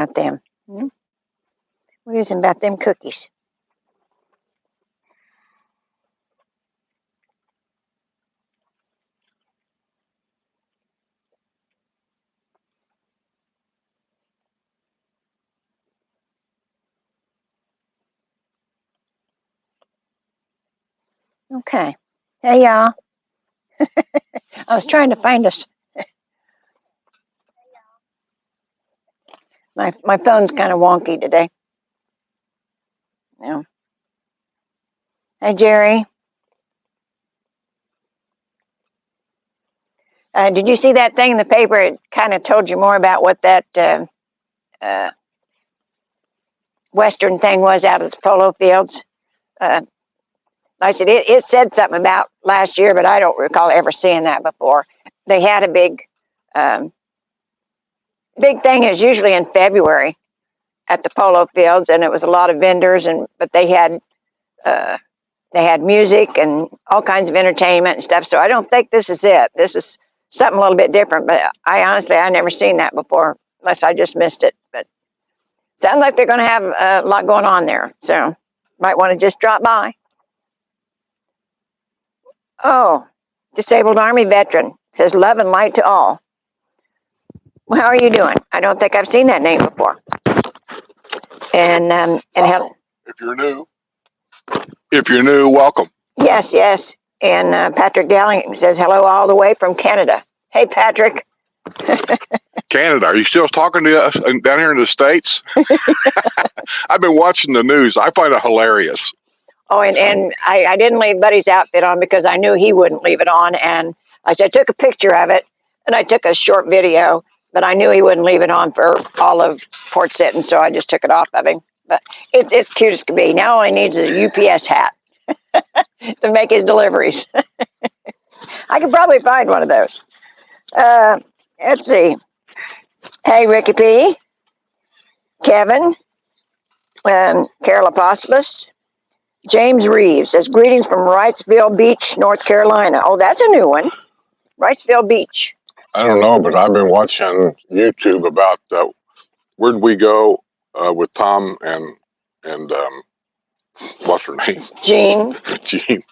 About them. What is it about them cookies? Okay. Hey, y'all. I was trying to find us. My phone's kind of wonky today. Yeah. Hey, Jerry. Did you see that thing in the paper? It kind of told you more about what that Western thing was out at the polo fields. Like I said, it said something about last year, but I don't recall ever seeing that before. They had a big thing is usually in February at the polo fields, and it was a lot of vendors, but they had music and all kinds of entertainment and stuff. So I don't think this is it. This is something a little bit different. But I never seen that before, unless I just missed it. But sounds like they're going to have a lot going on there. So might want to just drop by. Oh, disabled Army veteran says love and light to all. Well, how are you doing? I don't think I've seen that name before. And how? If you're new, welcome. Yes. And Patrick Dowling says hello all the way from Canada. Hey, Patrick. Canada, are you still talking to us down here in the States? I've been watching the news. I find it hilarious. Oh, and I didn't leave Buddy's outfit on because I knew he wouldn't leave it on. And I took a picture of it, and I took a short video, but I knew he wouldn't leave it on for all of Porch Settin, so I just took it off of him. But it's cute as can be. Now all he needs is a UPS hat to make his deliveries. I could probably find one of those. Let's see. Hey, Ricky P. Kevin. Carol Apostolus. James Reeves says, greetings from Wrightsville Beach, North Carolina. Oh, that's a new one. Wrightsville Beach. I don't know, but I've been watching YouTube about where did we go with Tom and what's her name? Jean. Jean.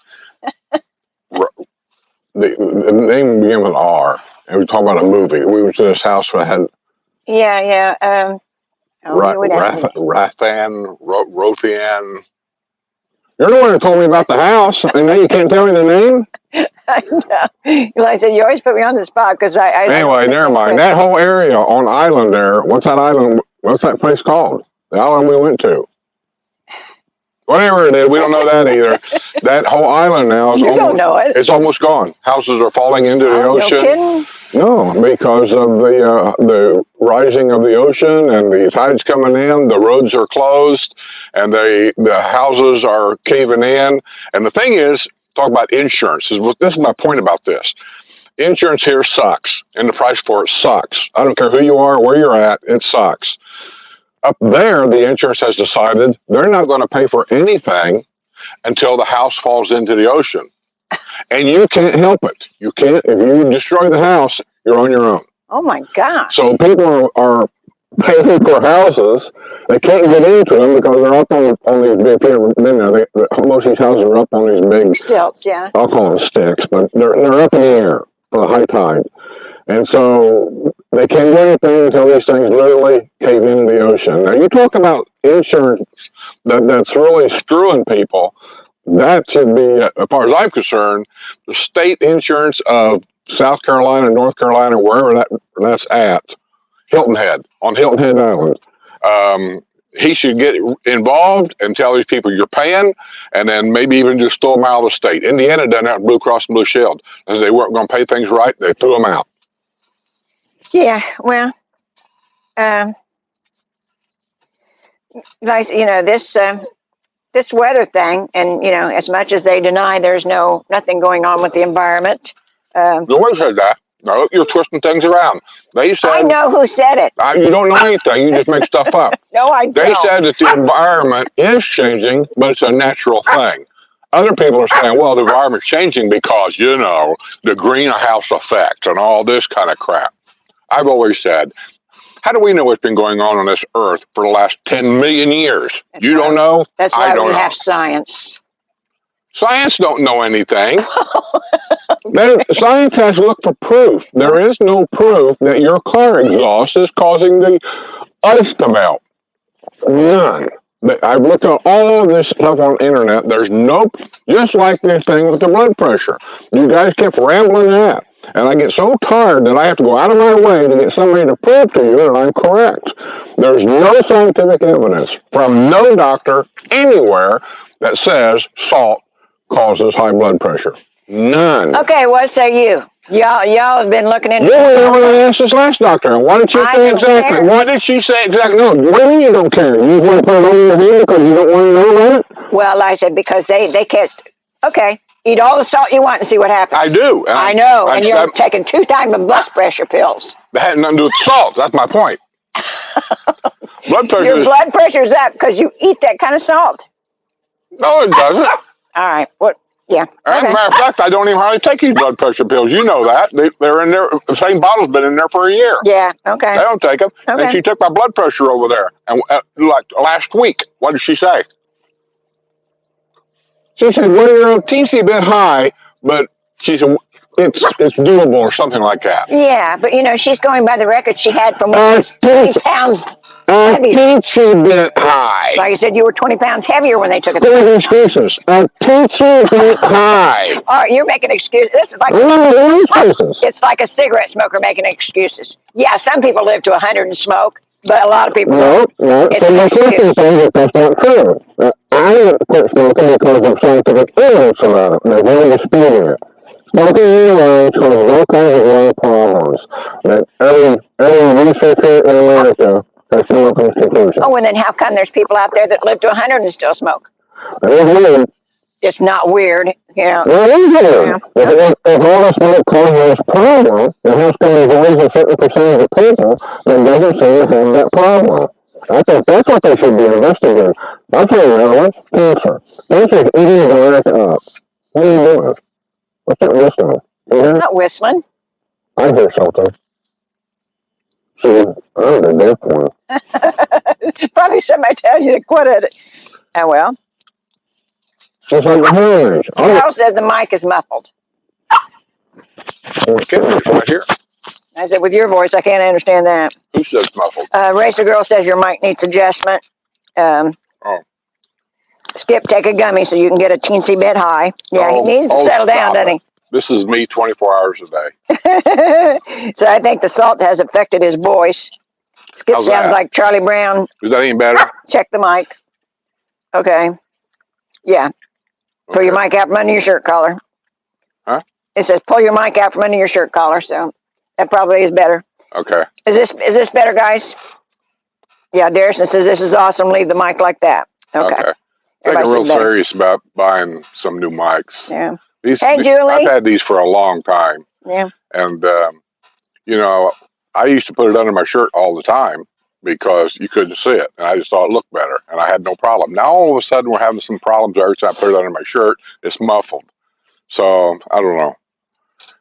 The name began with R, and we talking about a movie. We were to this house that had Rothian. You're the one who told me about the house, and now you can't tell me the name? I know. Like I said, you always put me on the spot because Anyway, never mind. That whole area on island there, what's that place called? The island we went to. Whatever it is, we don't know that either. That whole island now is it's almost gone. Houses are falling into the ocean. No, because of the rising of the ocean and the tides coming in, the roads are closed, and the houses are caving in. And the thing is, talk about insurance. This is my point about this. Insurance here sucks, and the price for it sucks. I don't care who you are, where you're at, it sucks. Up there, the insurance has decided they're not going to pay for anything until the house falls into the ocean. And you can't help it. You can't. If you destroy the house, you're on your own. Oh, my God. So people are paying for houses. They can't get into them because they're up on these big, most of these houses are up on these big stilts, yeah. I'll call them sticks, but they're up in the air for the high tide. And so they can't do anything until these things literally cave into the ocean. Now, you talk about insurance that's really screwing people. That should be, as far as I'm concerned, the state insurance of South Carolina, North Carolina, wherever that's at, Hilton Head, on Hilton Head Island. He should get involved and tell these people you're paying, and then maybe even just throw them out of the state. Indiana done that with Blue Cross and Blue Shield. As they weren't going to pay things right, they threw them out. Yeah, well, nice. This weather thing, and as much as they deny there's nothing going on with the environment. No one said that. No, you're twisting things around. They said. I know who said it. You don't know anything. You just make stuff up. No, I don't. They said that the environment is changing, but it's a natural thing. Other people are saying, well, the environment's changing because, the greenhouse effect and all this kind of crap. I've always said, How do we know what's been going on this earth for the last 10 million years? You don't know? That's why we have science. Science don't know anything. Science has looked for proof. There is no proof that your car exhaust is causing the ice to melt. None. I've looked at all of this stuff on the internet. There's no, just like this thing with the blood pressure. You guys kept rambling that. And I get so tired that I have to go out of my way to get somebody to prove to you that I'm correct. There's no scientific evidence from no doctor anywhere that says salt causes high blood pressure. None. Okay, what say you? Y'all have been looking into. You were when I asked this last doctor. What did she say exactly? What did she say exactly? No, what do you don't care? You want to put it on your hand because you don't want to know about it? Well, I said because they can't. Okay, eat all the salt you want and see what happens. I do. I know, and you're taking 2 times the blood pressure pills. That had nothing to do with salt. That's my point. Blood pressure. Your blood pressure is up because you eat that kind of salt. No, it doesn't. All right. What? Yeah. As a matter of fact, I don't even hardly take these blood pressure pills. You know that. They're in there. The same bottle's been in there for a year. Yeah, okay. I don't take them. Okay. And she took my blood pressure over there. And like last week, what did she say? She said, well, you're a teensy bit high, but she said, it's doable or something like that. Yeah, but you know, she's going by the record she had from 20 pounds. A teensy bit high. Like I said, you were 20 pounds heavier when they took it. There's excuses. A teensy bit high. All right, you're making excuses. This is like it's like a cigarette smoker making excuses. Yeah, some people live to 100 and smoke, but a lot of people don't. No. So my question is that's not true. I didn't quit smoking because of scientific evidence about it. There's no disputing it. Smoking anyway causes all kinds of lung problems. That every researcher in America has come up with this conclusion. Oh, and then how come there's people out there that live to 100 and still smoke? It's not weird, you know. Well, it is weird. If all this smoke causes this problem, then how come there's always a certain percentage of people that doesn't seem to have that problem? I think that's what they should be investigating. I'll tell you now, what's cancer? Cancer's eating America up. What are you doing? What's that whistling? I'm not whistling. I hear something. See, I'm the deaf one. Probably somebody tell you to quit it. Oh, well. It's like the hearing. Charles says the mic is muffled. Okay, right here. I said, with your voice, I can't understand that. Who says muffled? Racer Girl says your mic needs adjustment. Skip, take a gummy so you can get a teensy bit high. Yeah, he needs to settle down, doesn't he? This is me 24 hours a day. So I think the salt has affected his voice. Skip sounds like Charlie Brown. Is that any better? Check the mic. Okay. Yeah. Pull your mic out from under your shirt collar. Huh? It says pull your mic out from under your shirt collar, so that probably is better. Okay. Is this better, guys? Yeah, Darrison says this is awesome. Leave the mic like that. Okay. I'm real serious about buying some new mics. Yeah. Hey, Julie. I've had these for a long time. Yeah. And, you know, I used to put it under my shirt all the time because you couldn't see it. And I just thought it looked better. And I had no problem. Now, all of a sudden, we're having some problems every time I put it under my shirt. It's muffled. So, I don't know.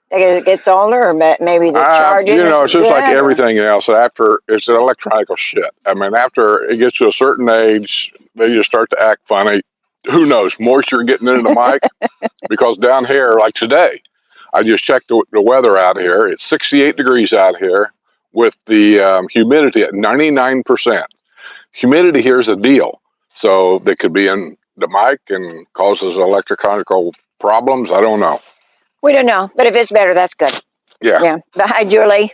It gets older, or maybe the charging. You know, it's just like everything else. After it's an electronic shit. I mean, after it gets to a certain age, they just start to act funny. Who knows? Moisture getting into the mic. Because down here, like today, I just checked the weather out here. It's 68 degrees out here with the humidity at 99%. Humidity here is a deal. So they could be in the mic and causes electronical problems. I don't know. We don't know, but if it's better, that's good. Yeah. Yeah. But hi, Julie.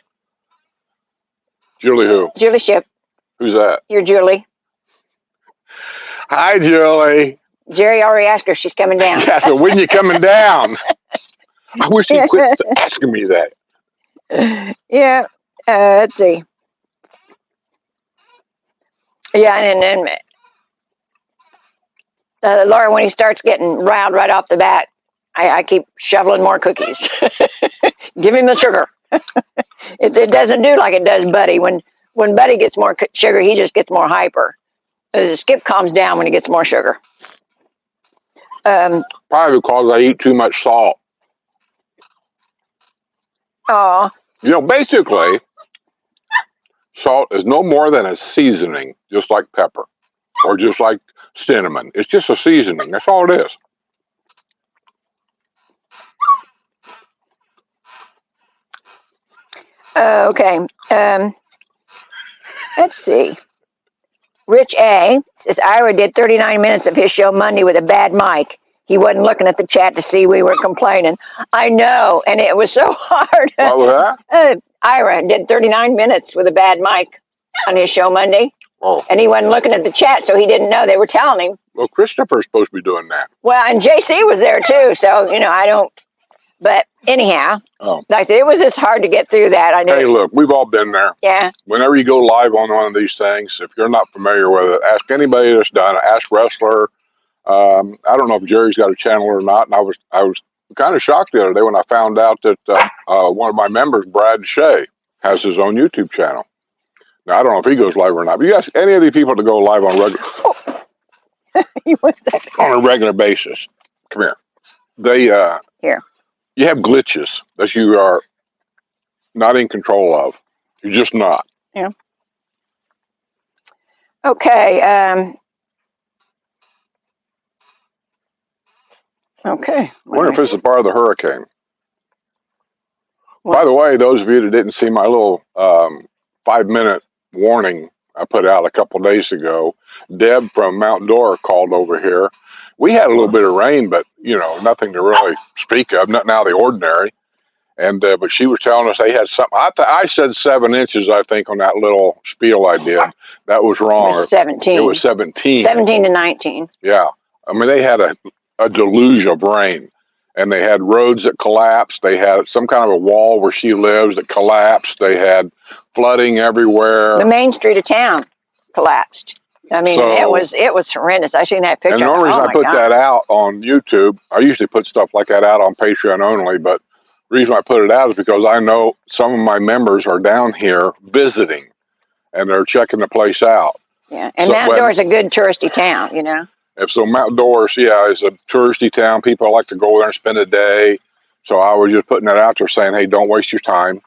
Julie who? Julie Ship. Who's that? You're Julie. Hi, Julie. Jerry already asked her if she's coming down. Yeah, so when you coming down? I wish he'd quit asking me that. Yeah. Let's see. Yeah, and then Laura, when he starts getting riled right off the bat, I keep shoveling more cookies. Give him the sugar. It doesn't do like it does Buddy. When Buddy gets more sugar, he just gets more hyper. Skip calms down when he gets more sugar. Probably because I eat too much salt. Oh. You know, basically, Salt is no more than a seasoning, just like pepper or just like cinnamon. It's just a seasoning. That's all it is. Okay. Let's see. Rich A says Ira did 39 minutes of his show Monday with a bad mic. He wasn't looking at the chat to see we were complaining. I know, and it was so hard. What was that? Ira did 39 minutes with a bad mic on his show Monday. Oh. And he wasn't looking at the chat, so he didn't know they were telling him. Well, Christopher's supposed to be doing that. Well, and JC was there too, so, I don't. But anyhow, like I said, it was just hard to get through that. I knew. Hey, look, we've all been there. Yeah. Whenever you go live on one of these things, if you're not familiar with it, ask anybody that's done it. Ask Wrestler. I don't know if Jerry's got a channel or not, and I was kind of shocked the other day when I found out that one of my members, Brad Shea, has his own YouTube channel. Now, I don't know if he goes live or not, but you ask any of these people to go live on on a regular basis. Come here. They here. You have glitches that you are not in control of. You're just not. Yeah. Okay. Okay. I wonder if it's a part of the hurricane. What? By the way, those of you that didn't see my little 5-minute warning I put out a couple of days ago, Deb from Mount Dora called over here. We had a little bit of rain, but nothing to really speak of, nothing out of the ordinary. And but she was telling us they had something. I said 7 inches, I think, on that little spiel I did. That was wrong. It was 17. It was 17. 17 to 19. Yeah. I mean, they had a deluge of rain. And they had roads that collapsed. They had some kind of a wall where she lives that collapsed. They had flooding everywhere. The main street of town collapsed. I mean, it was horrendous. I seen that picture. And the only reason I put that out on YouTube, I usually put stuff like that out on Patreon only, but the reason I put it out is because I know some of my members are down here visiting, and they're checking the place out. Yeah, and Mount Dora's a good touristy town, And so Mount Dora, is a touristy town. People like to go there and spend a day. So I was just putting that out there saying, hey, don't waste your time.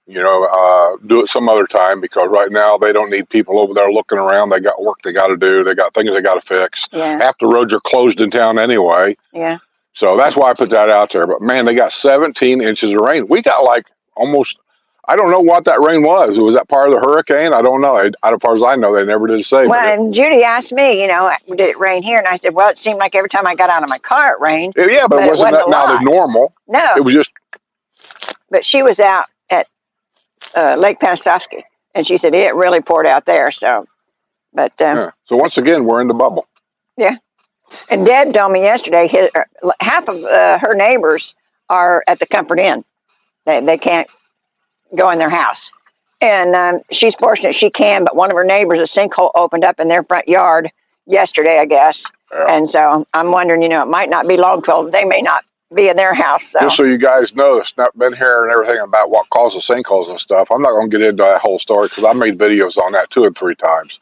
Do it some other time, because right now they don't need people over there looking around. They got work they got to do. They got things they got to fix. Yeah. Half the roads are closed in town anyway. Yeah. So that's why I put that out there. But man, they got 17 inches of rain. We got like almost, I don't know what that rain was. Was that part of the hurricane? I don't know. As far as I know, they never did say. Well, and Judy asked me, did it rain here? And I said, well, it seemed like every time I got out of my car, it rained. Yeah, but it wasn't that now the normal. No. It was just. But she was out at Lake Panasoski, and she said it really poured out there. So, but. Yeah. So once again, we're in the bubble. Yeah. And Deb told me yesterday, half of her neighbors are at the Comfort Inn. They can't go in their house. And she's fortunate she can, but one of her neighbors, a sinkhole opened up in their front yard yesterday, I guess. Yeah. And so I'm wondering, it might not be long till they may not be in their house. So. Just so you guys know, it's not been here and everything about what causes sinkholes and stuff. I'm not going to get into that whole story because I made videos on that 2 or 3 times.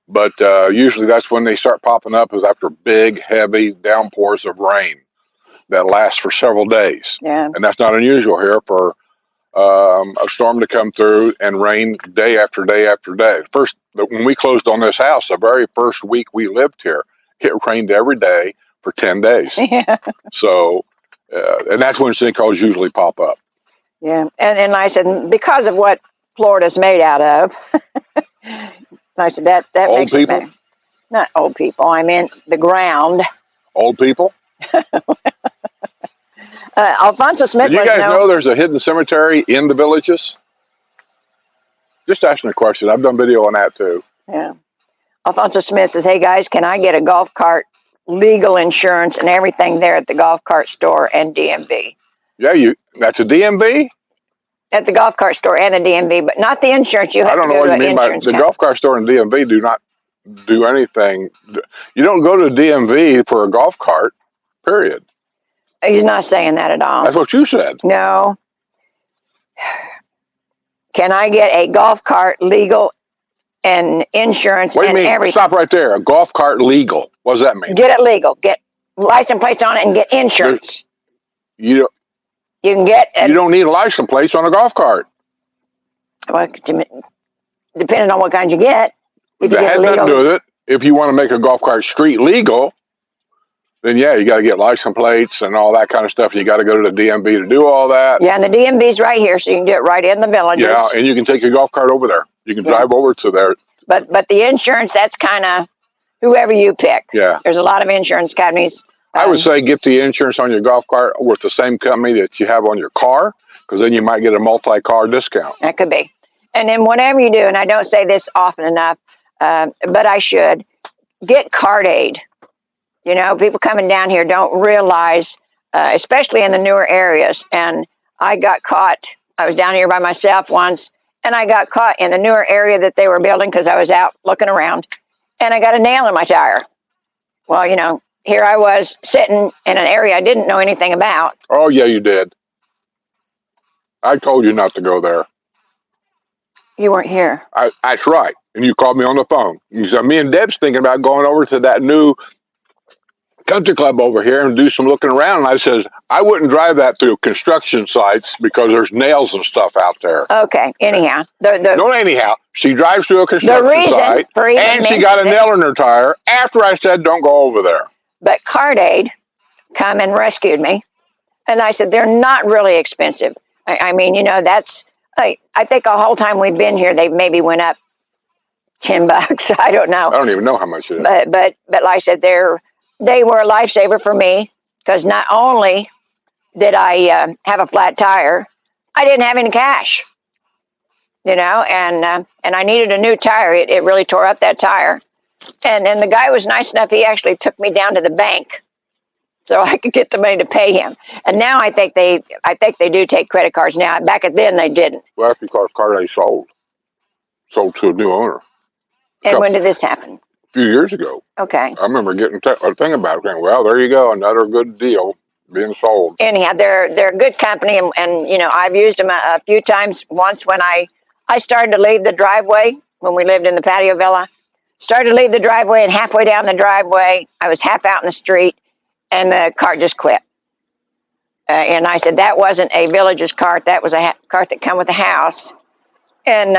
But usually that's when they start popping up, is after big, heavy downpours of rain that last for several days. Yeah. And that's not unusual here for a storm to come through and rain day after day after day. When we closed on this house, the very first week we lived here, it rained every day for 10 days. Yeah. So, and that's when sinkholes usually pop up. Yeah. And I said, because of what Florida's made out of, I said, that old makes people? It better. Not old people. I mean, the ground. Old people? Alfonso Smith. Did you guys know there's a hidden cemetery in the villages? Just asking a question. I've done video on that too. Yeah. Alfonso Smith says, hey guys, can I get a golf cart, legal insurance, and everything there at the golf cart store and DMV? Yeah, that's a DMV? At the golf cart store and a DMV, but not the insurance. You have to go to an insurance. I don't know what you mean by the golf cart store and DMV do not do anything. You don't go to DMV for a golf cart, period. He's not saying that at all. That's what you said. No. Can I get a golf cart, legal, and insurance and everything? Stop right there. A golf cart legal. What does that mean? Get it legal. Get license plates on it and get insurance. You can get. You don't need a license plate on a golf cart. Well, depending on what kind you get. If you That get had nothing to legal, do with it. If you want to make a golf cart street legal, then yeah, you got to get license plates and all that kind of stuff. You got to go to the DMV to do all that. yeah, and the DMV's right here, so you can do it right in the villages. Yeah, and you can take your golf cart over there. You can drive over to there. But the insurance, that's kind of whoever you pick. Yeah. There's a lot of insurance companies. I would say get the insurance on your golf cart with the same company that you have on your car, because then you might get a multi-car discount. That could be. And then whatever you do, and I don't say this often enough, but I should, get card aid. You know, people coming down here don't realize, especially in the newer areas. And I got caught. I was down here by myself once, and I got caught in the newer area that they were building because I was out looking around, and I got a nail in my tire. Well, you know, here I was sitting in an area I didn't know anything about. Oh, yeah, you did. I told you not to go there. You weren't here. That's right. And you called me on the phone. You said, me and Deb's thinking about going over to that new country club over here and do some looking around. And I said, I wouldn't drive that through construction sites because there's nails and stuff out there. Okay, anyhow. No, anyhow. She drives through a construction site, and she got a nail in her tire after I said, don't go over there. But Card Aid come and rescued me. And I said, they're not really expensive. I mean, you know, that's, I think the whole time we've been here, they maybe went up $10. I don't know. I don't even know how much it is. But like I said, they were a lifesaver for me, because not only did I have a flat tire, I didn't have any cash. You know, and I needed a new tire. It really tore up that tire. And the guy was nice enough. He actually took me down to the bank so I could get the money to pay him. And now I think they do take credit cards now. Back then they didn't. Well, that's because Card Aid sold to a new owner. And when did this happen? A few years ago. Okay. I remember getting a thing about it. Saying, well, there you go, another good deal being sold. Anyhow, they're a good company, and you know, I've used them a few times. Once when I started to leave the driveway when we lived in the patio villa. Started to leave the driveway, and halfway down the driveway, I was half out in the street, and the cart just quit. And I said, that wasn't a village's cart. That was a cart that come with the house. And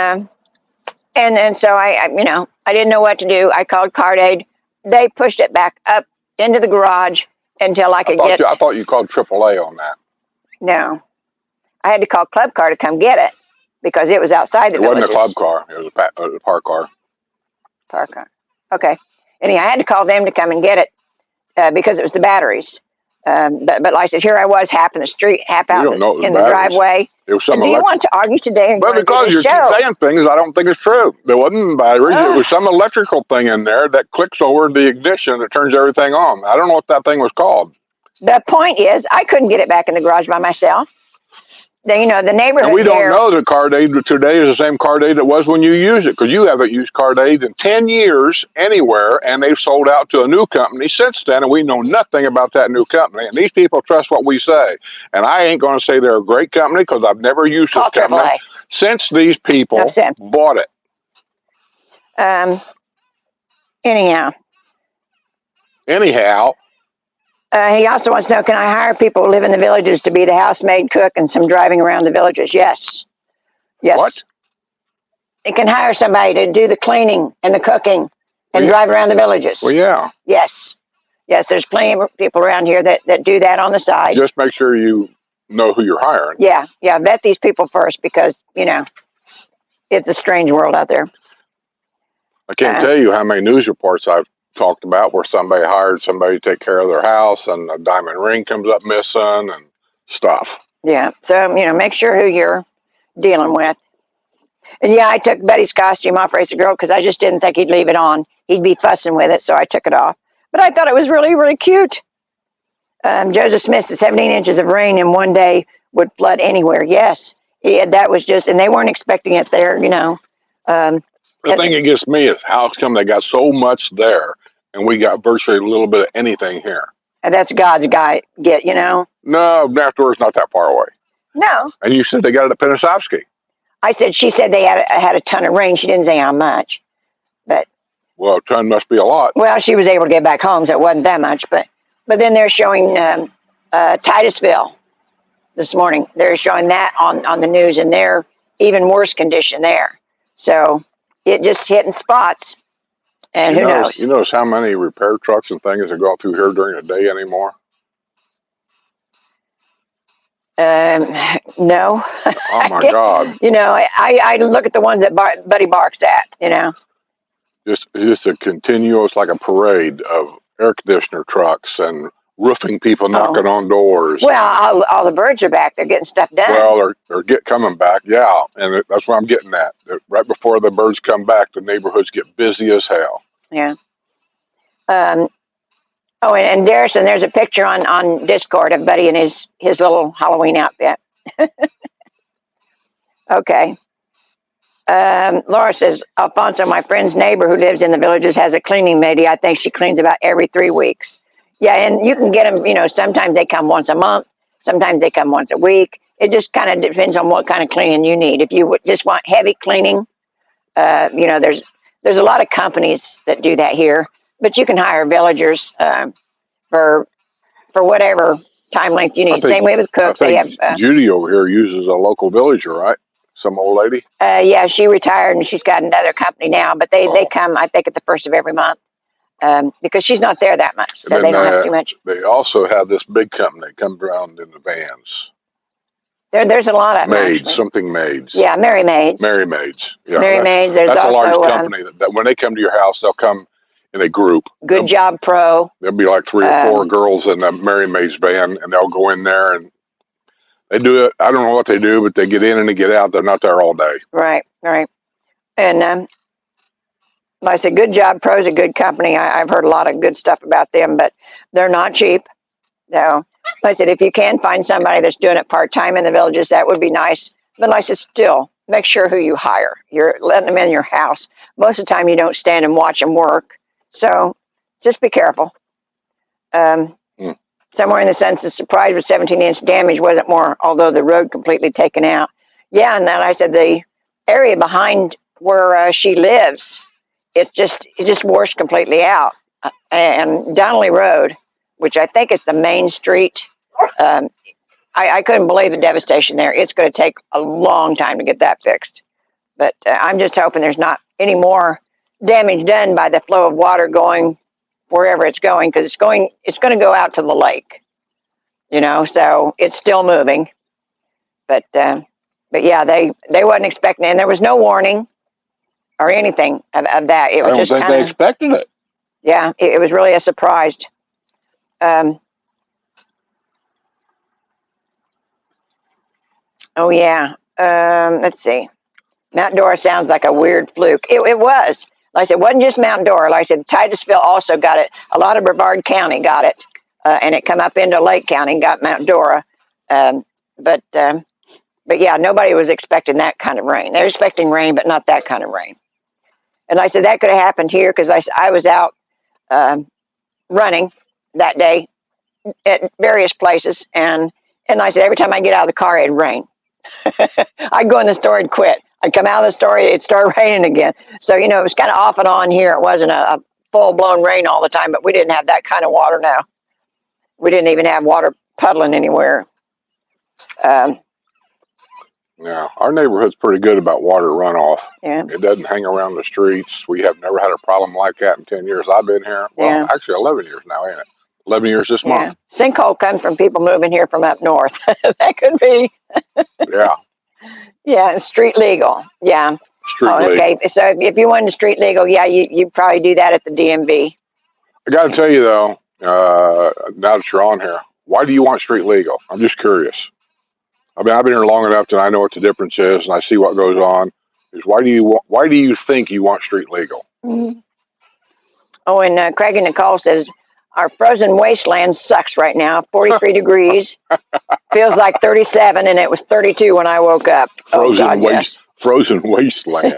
so I, you know, I didn't know what to do. I called Card Aid. They pushed it back up into the garage until I could get. I thought you called AAA on that. No, I had to call Club Car to come get it because it was outside the villages. It wasn't a club car. It was a park car. Park car. Okay. Anyhow, I had to call them to come and get it because it was the batteries. But like I said, here I was, half in the street, half out in the driveway. It was some do you want to argue today? Well, because you keep saying things I don't think is true. There wasn't batteries. It was some electrical thing in there that clicks over the ignition that turns everything on. I don't know what that thing was called. The point is, I couldn't get it back in the garage by myself. You know, the neighborhood. And we don't know that Card Aid today is the same Card Aid that was when you used it, because you haven't used Card Aid in 10 years anywhere, and they've sold out to a new company since then, and we know nothing about that new company. And these people trust what we say. And I ain't going to say they're a great company because I've never used this company since these people bought it. Anyhow. He also wants to know, can I hire people who live in the villages to be the housemaid, cook, and some driving around the villages? Yes. Yes. What? You can hire somebody to do the cleaning and the cooking and drive around the villages. Well, yeah. Yes. Yes, there's plenty of people around here that do that on the side. Just make sure you know who you're hiring. Yeah, yeah. Vet these people first because, you know, it's a strange world out there. I can't tell you how many news reports I've talked about where somebody hired somebody to take care of their house and a diamond ring comes up missing and stuff. Yeah, so, you know, make sure who you're dealing with. And yeah, I took Betty's costume off Race a Girl because I just didn't think he'd leave it on. He'd be fussing with it, so I took it off. But I thought it was really, really cute. Joseph Smith said 17 inches of rain in one day would flood anywhere. Yes, yeah, that was just, and they weren't expecting it there, you know. The thing that gets me is how come they got so much there and we got virtually a little bit of anything here. And that's God's get, you know. No, afterwards not that far away. No. And you said they got it at Penasovsky. She said they had a ton of rain. She didn't say how much, but. Well, a ton must be a lot. Well, she was able to get back home, so it wasn't that much. But then they're showing Titusville this morning. They're showing that on the news, and they're even worse condition there. So it just hitting spots. And who knows? You notice how many repair trucks and things that go through here during the day anymore? No. Oh my God! You know, I look at the ones that Buddy barks at. You know, just a continuous, like a parade of air conditioner trucks and roofing people knocking on doors. Well, all the birds are back. They're getting stuff done. Well, they're coming back, yeah, and that's what I'm getting at. Right before the birds come back, the neighborhoods get busy as hell. Yeah. Oh, and Darrison, there's a picture on Discord of Buddy in his little Halloween outfit. Okay. Laura says, Alfonso, my friend's neighbor who lives in the villages has a cleaning lady. I think she cleans about every 3 weeks. Yeah, and you can get them, you know, sometimes they come once a month. Sometimes they come once a week. It just kind of depends on what kind of cleaning you need. If you just want heavy cleaning, you know, there's a lot of companies that do that here. But you can hire villagers for whatever time length you need. Same way with cooks. They have Judy over here uses a local villager, right? Some old lady. Yeah, she retired and she's got another company now. But they come, I think, at the first of every month because she's not there that much, so they don't have too much. They also have this big company that comes around in the vans. There's a lot of maids, something maids. Yeah, Mary Maids. Mary Maids. Yeah, Mary Maids. There's that's also a large company that when they come to your house, they'll come in a group. Good Job Pro. There'll be like 3 or 4 girls in the Mary Maids van, and they'll go in there and they do it. I don't know what they do, but they get in and they get out. They're not there all day. Right, right. And like I said, Good Job Pro is a good company. I've heard a lot of good stuff about them, but they're not cheap. So, like I said, if you can find somebody that's doing it part-time in the villages, that would be nice. But like I said, still, make sure who you hire. You're letting them in your house. Most of the time, you don't stand and watch them work. So just be careful. Somewhere in the census, surprised with 17-inch damage wasn't more, although the road completely taken out. Yeah, and then I said the area behind where she lives, it just washed completely out. And Donnelly Road, which I think is the main street, I couldn't believe the devastation there. It's going to take a long time to get that fixed. But I'm just hoping there's not any more damage done by the flow of water going wherever it's going, because it's going to go out to the lake, you know, so it's still moving. But yeah, they wasn't expecting it, and there was no warning or anything of that. It was I don't think they expected it. Yeah, it was really a surprise. Oh yeah. Let's see. Mount Dora sounds like a weird fluke. It was. Like I said, it wasn't just Mount Dora. Like I said, Titusville also got it. A lot of Brevard County got it, and it come up into Lake County and got Mount Dora. But yeah, nobody was expecting that kind of rain. They're expecting rain, but not that kind of rain. And like I said, that could have happened here because I was out running that day at various places, and like I said, every time I get out of the car, it'd rain. I'd go in the store and quit. I'd come out of the store, it'd start raining again. So, you know, it was kind of off and on here. It wasn't a full-blown rain all the time, but we didn't have that kind of water now. We didn't even have water puddling anywhere. Yeah, our neighborhood's pretty good about water runoff. Yeah. It doesn't hang around the streets. We have never had a problem like that in 10 years I've been here. Well, actually 11 years now, ain't it? 11 years this month. Sinkhole comes from people moving here from up north. That could be. Yeah. Yeah, street legal. Yeah. Street legal. Okay, so if you wanted street legal, yeah, you probably do that at the DMV. I got to tell you, though, now that you're on here, why do you want street legal? I'm just curious. I mean, I've been here long enough that I know what the difference is, and I see what goes on. Why do you think you want street legal? Mm-hmm. Oh, and Craig and Nicole says, our frozen wasteland sucks right now. 43 degrees. Feels like 37, and it was 32 when I woke up. Frozen wasteland.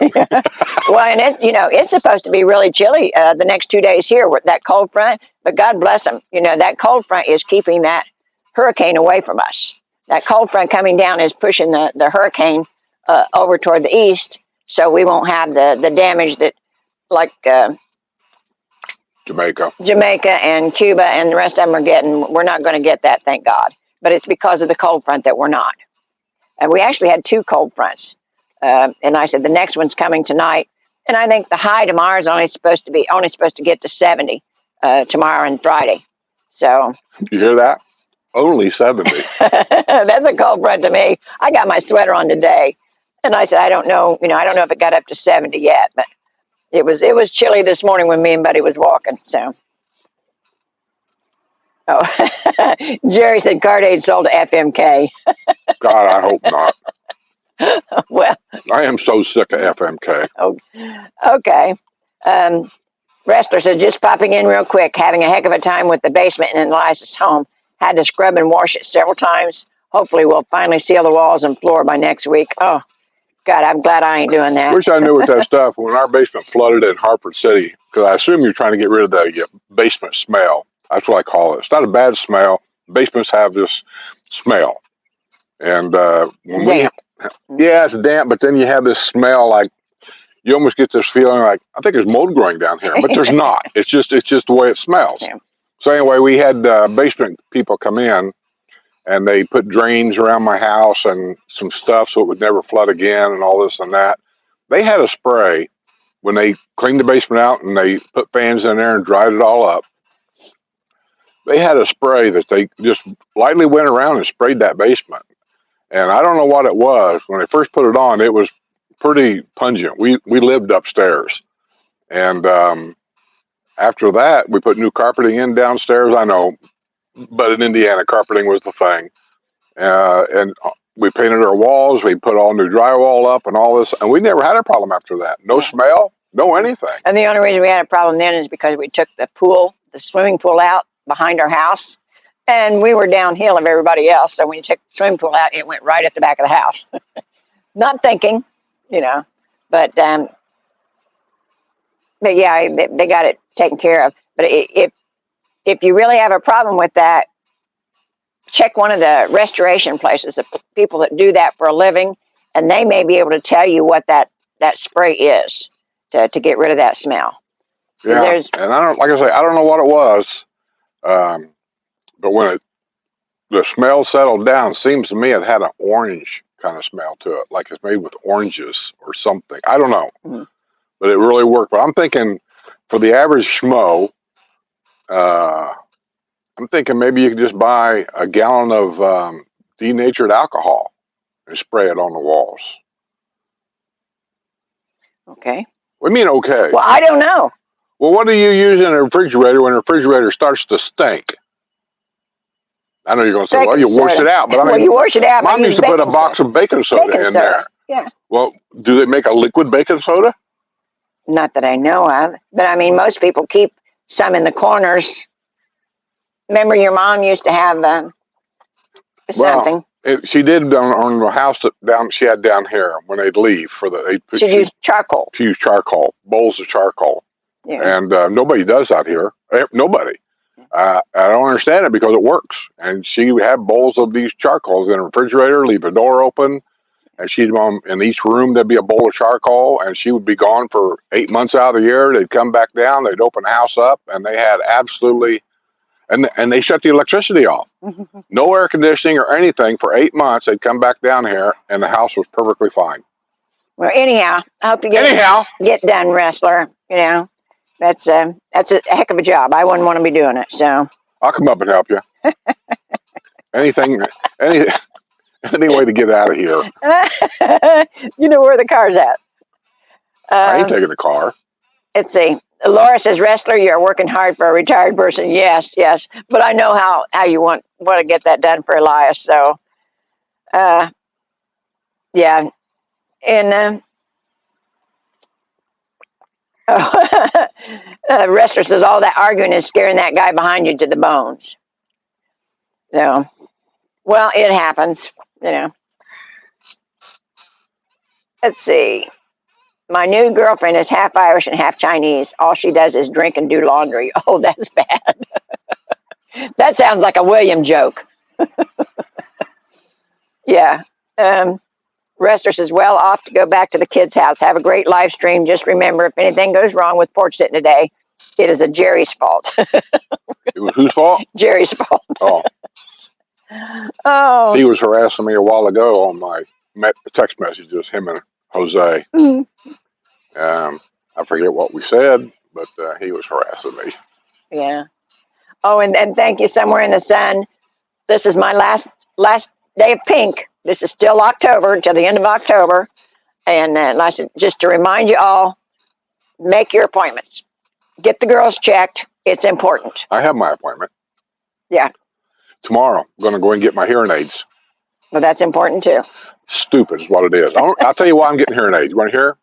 Well, and it's supposed to be really chilly the next 2 days here with that cold front. But God bless them. You know, that cold front is keeping that hurricane away from us. That cold front coming down is pushing the hurricane over toward the east, so we won't have the damage that, like Jamaica and Cuba and the rest of them are getting. We're not going to get that, thank God. But it's because of the cold front that we're not. And we actually had 2 cold fronts. And I said, the next one's coming tonight. And I think the high tomorrow is only supposed to get to 70 tomorrow and Friday. So you hear that? Only 70. That's a cold front to me. I got my sweater on today, and I said I don't know. I don't know if it got up to 70 yet, but it was chilly this morning when me and Buddy was walking. So. Oh, Jerry said Cardade sold to FMK. God, I hope not. Well, I am so sick of FMK. Oh, okay. Wrestler said, just popping in real quick, having a heck of a time with the basement in Eliza's home. Had to scrub and wash it several times. Hopefully we'll finally seal the walls and floor by next week. Oh, God, I'm glad I ain't doing that. Wish I knew what that stuff, when our basement flooded in Hartford City, because I assume you're trying to get rid of the basement smell. That's what I call it. It's not a bad smell. Basements have this smell. And when damp. Yeah, it's damp, but then you have this smell like, you almost get this feeling like, I think there's mold growing down here, but there's not. It's just the way it smells. Yeah. So anyway, we had basement people come in, and they put drains around my house and some stuff so it would never flood again and all this and that. They had a spray when they cleaned the basement out and they put fans in there and dried it all up. They had a spray that they just lightly went around and sprayed that basement. And I don't know what it was. When they first put it on, it was pretty pungent. We lived upstairs. And after that, we put new carpeting in downstairs. I know, but in Indiana, carpeting was the thing. And we painted our walls. We put all new drywall up and all this. And we never had a problem after that. No smell, no anything. And the only reason we had a problem then is because we took the swimming pool out behind our house. And we were downhill of everybody else. So when you took the swimming pool out, it went right at the back of the house. Not thinking, but yeah, they got it taken care of. But if you really have a problem with that, check one of the restoration places, the people that do that for a living, and they may be able to tell you what that spray is to get rid of that smell. Yeah, and I don't know what it was, but when the smell settled down, it seems to me it had an orange kind of smell to it, like it's made with oranges or something. I don't know, but it really worked. But I'm thinking for the average schmo, I'm thinking maybe you could just buy a gallon of denatured alcohol and spray it on the walls. Okay. What do you mean, okay? Well, I don't know. Well, what do you use in a refrigerator when the refrigerator starts to stink? I know you're going to say, well, you wash it out. But I mean, you wash it out. Mom used to put a box of baking soda in there. Yeah. Well, do they make a liquid baking soda? Not that I know of. But I mean, most people keep some in the corners. Remember your mom used to have something. Well, she did on the house she had down here when they'd leave She used charcoal. She used charcoal, bowls of charcoal. Yeah. And nobody does out here. Nobody. I don't understand it because it works. And she had bowls of these charcoals in the refrigerator, leave the door open, and she'd in each room there'd be a bowl of charcoal, and she would be gone for 8 months out of the year. They'd come back down, they'd open the house up, and they had absolutely, and they shut the electricity off. No air conditioning or anything for 8 months. They'd come back down here, and the house was perfectly fine. Well, anyhow, I hope you get done, wrestler. That's a heck of a job. I wouldn't want to be doing it. So I'll come up and help you. any way to get out of here. You know where the car's at. I ain't taking the car. Let's see. Laura says, wrestler, you're working hard for a retired person. Yes. But I know how you want to get that done for Elias. So, yeah. And wrestler says all that arguing is scaring that guy behind you to the bones. So, well, it happens, Let's see. My new girlfriend is half Irish and half Chinese. All she does is drink and do laundry. Oh, that's bad. That sounds like a William joke. Yeah. Wrestler says, well, off to go back to the kids' house. Have a great live stream. Just remember, if anything goes wrong with Porch Settin today, it is Jerry's fault. It was whose fault? Jerry's fault. Oh. Oh. He was harassing me a while ago on my text messages, him and Jose. I forget what we said, but he was harassing me. Yeah. Oh, and thank you, Somewhere in the Sun. This is my last day of pink. This is still October until the end of October. And just to remind you all, make your appointments. Get the girls checked. It's important. I have my appointment. Yeah. Tomorrow, I'm going to go and get my hearing aids. Well, that's important too. Stupid is what it is. I'll tell you why I'm getting hearing aids. You want to hear?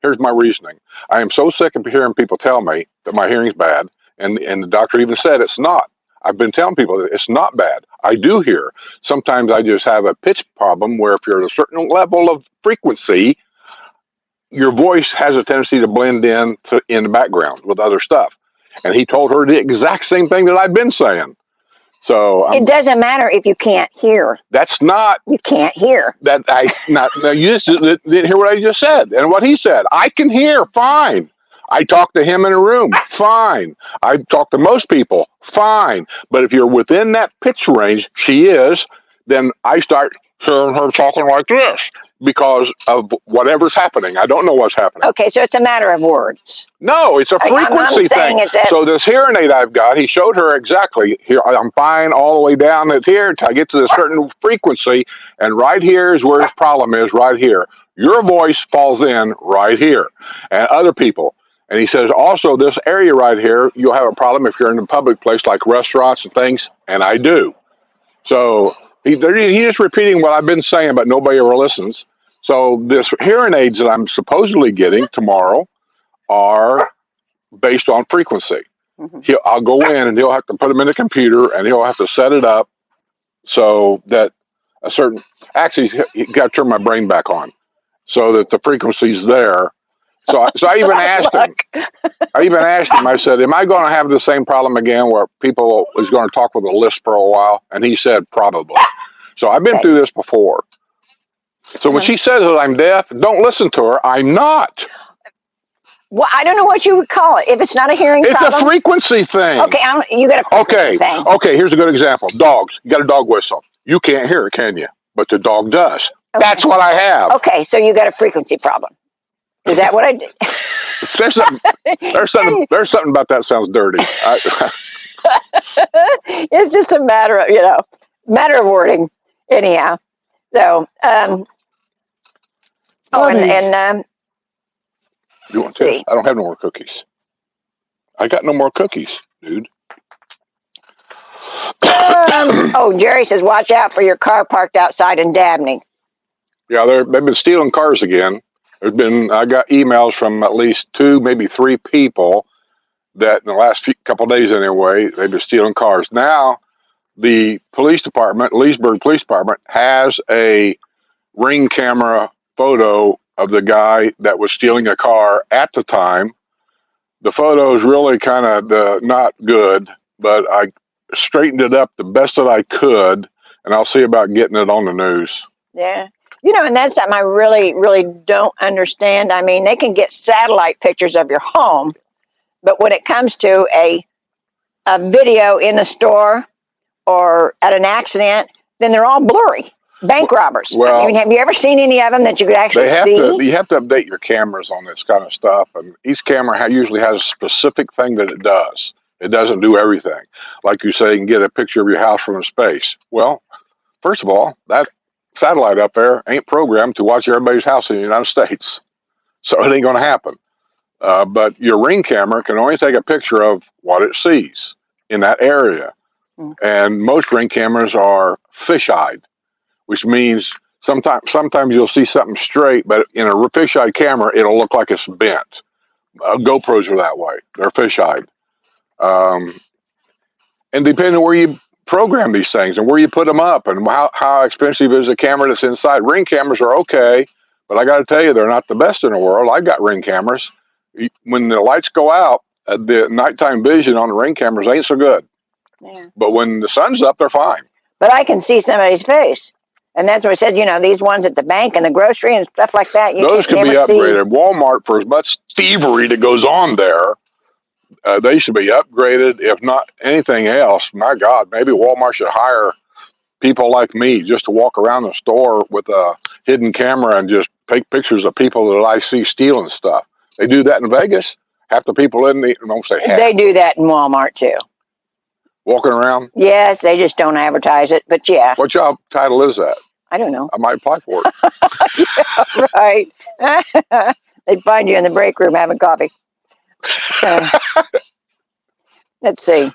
Here's my reasoning. I am so sick of hearing people tell me that my hearing's bad, and the doctor even said it's not. I've been telling people that it's not bad. I do hear. Sometimes I just have a pitch problem where if you're at a certain level of frequency, your voice has a tendency to blend in the background with other stuff. And he told her the exact same thing that I've been saying. So it doesn't matter if you can't hear. That's not. You can't hear. That I not. No, you just didn't hear what I just said and what he said. I can hear fine. I talk to him in a room, fine. I talk to most people, fine. But if you're within that pitch range, she is, then I start hearing her talking like this because of whatever's happening. I don't know what's happening. Okay, so it's a matter of words. No, it's a frequency thing. So this hearing aid I've got, he showed her exactly. Here, I'm fine all the way down at here till I get to a certain frequency, and right here is where the problem is, right here. Your voice falls in right here, and other people. And he says, also, this area right here, you'll have a problem if you're in a public place like restaurants and things, and I do. So he's just repeating what I've been saying, but nobody ever listens. So this hearing aids that I'm supposedly getting tomorrow are based on frequency. Mm-hmm. I'll go in and he'll have to put them in the computer and he'll have to set it up so that a certain, actually, you got to turn my brain back on so that the frequency's there. So I even asked him, I said, am I going to have the same problem again where people is going to talk with a lisp for a while? And he said, probably. So I've been through this before. So when she says that I'm deaf, don't listen to her. I'm not. Well, I don't know what you would call it. If it's not a hearing problem. It's a frequency thing. Okay, you got a frequency thing. Okay, here's a good example. Dogs. You got a dog whistle. You can't hear it, can you? But the dog does. Okay. That's what I have. Okay, so you got a frequency problem. Is that what I did? There's something about that sounds dirty. It's just a matter of wording. Anyhow, so you want this? I don't have no more cookies. I got no more cookies, dude. Jerry says, watch out for your car parked outside in Dabney. Yeah, they've been stealing cars again. I got emails from at least 2, maybe 3 people that in the last couple of days anyway, they've been stealing cars. Now, the police department, Leesburg Police Department, has a Ring camera photo of the guy that was stealing a car at the time. The photo is really kind of not good, but I straightened it up the best that I could, and I'll see about getting it on the news. Yeah. And that's something I really, really don't understand. I mean, they can get satellite pictures of your home, but when it comes to a video in the store or at an accident, then they're all blurry. Bank robbers. Well, I mean, have you ever seen any of them that you could actually see? You have to update your cameras on this kind of stuff, and each camera usually has a specific thing that it does. It doesn't do everything. Like you say, you can get a picture of your house from space. Well, first of all, that satellite up there ain't programmed to watch everybody's house in the United States, so it ain't going to happen. But your Ring camera can only take a picture of what it sees in that area, and most Ring cameras are fish-eyed, which means sometimes you'll see something straight, but in a fish-eyed camera, it'll look like it's bent. GoPros are that way. They're fish-eyed. And depending on where you program these things and where you put them up and how expensive is the camera that's inside. Ring cameras are okay, but I got to tell you, they're not the best in the world. I got Ring cameras. When the lights go out, the nighttime vision on the Ring cameras ain't so good. Yeah. But when the sun's up, they're fine. But I can see somebody's face. And that's what I said, these ones at the bank and the grocery and stuff like that. Those can be upgraded. Walmart, for as much thievery that goes on there, they should be upgraded. If not anything else, my God, maybe Walmart should hire people like me just to walk around the store with a hidden camera and just take pictures of people that I see stealing stuff. They do that in Vegas. Half the people in the, I won't say half. They do that in Walmart too. Walking around? Yes, they just don't advertise it, but yeah. What job title is that? I don't know. I might apply for it. Yeah, right. They'd find you in the break room having coffee. Let's see.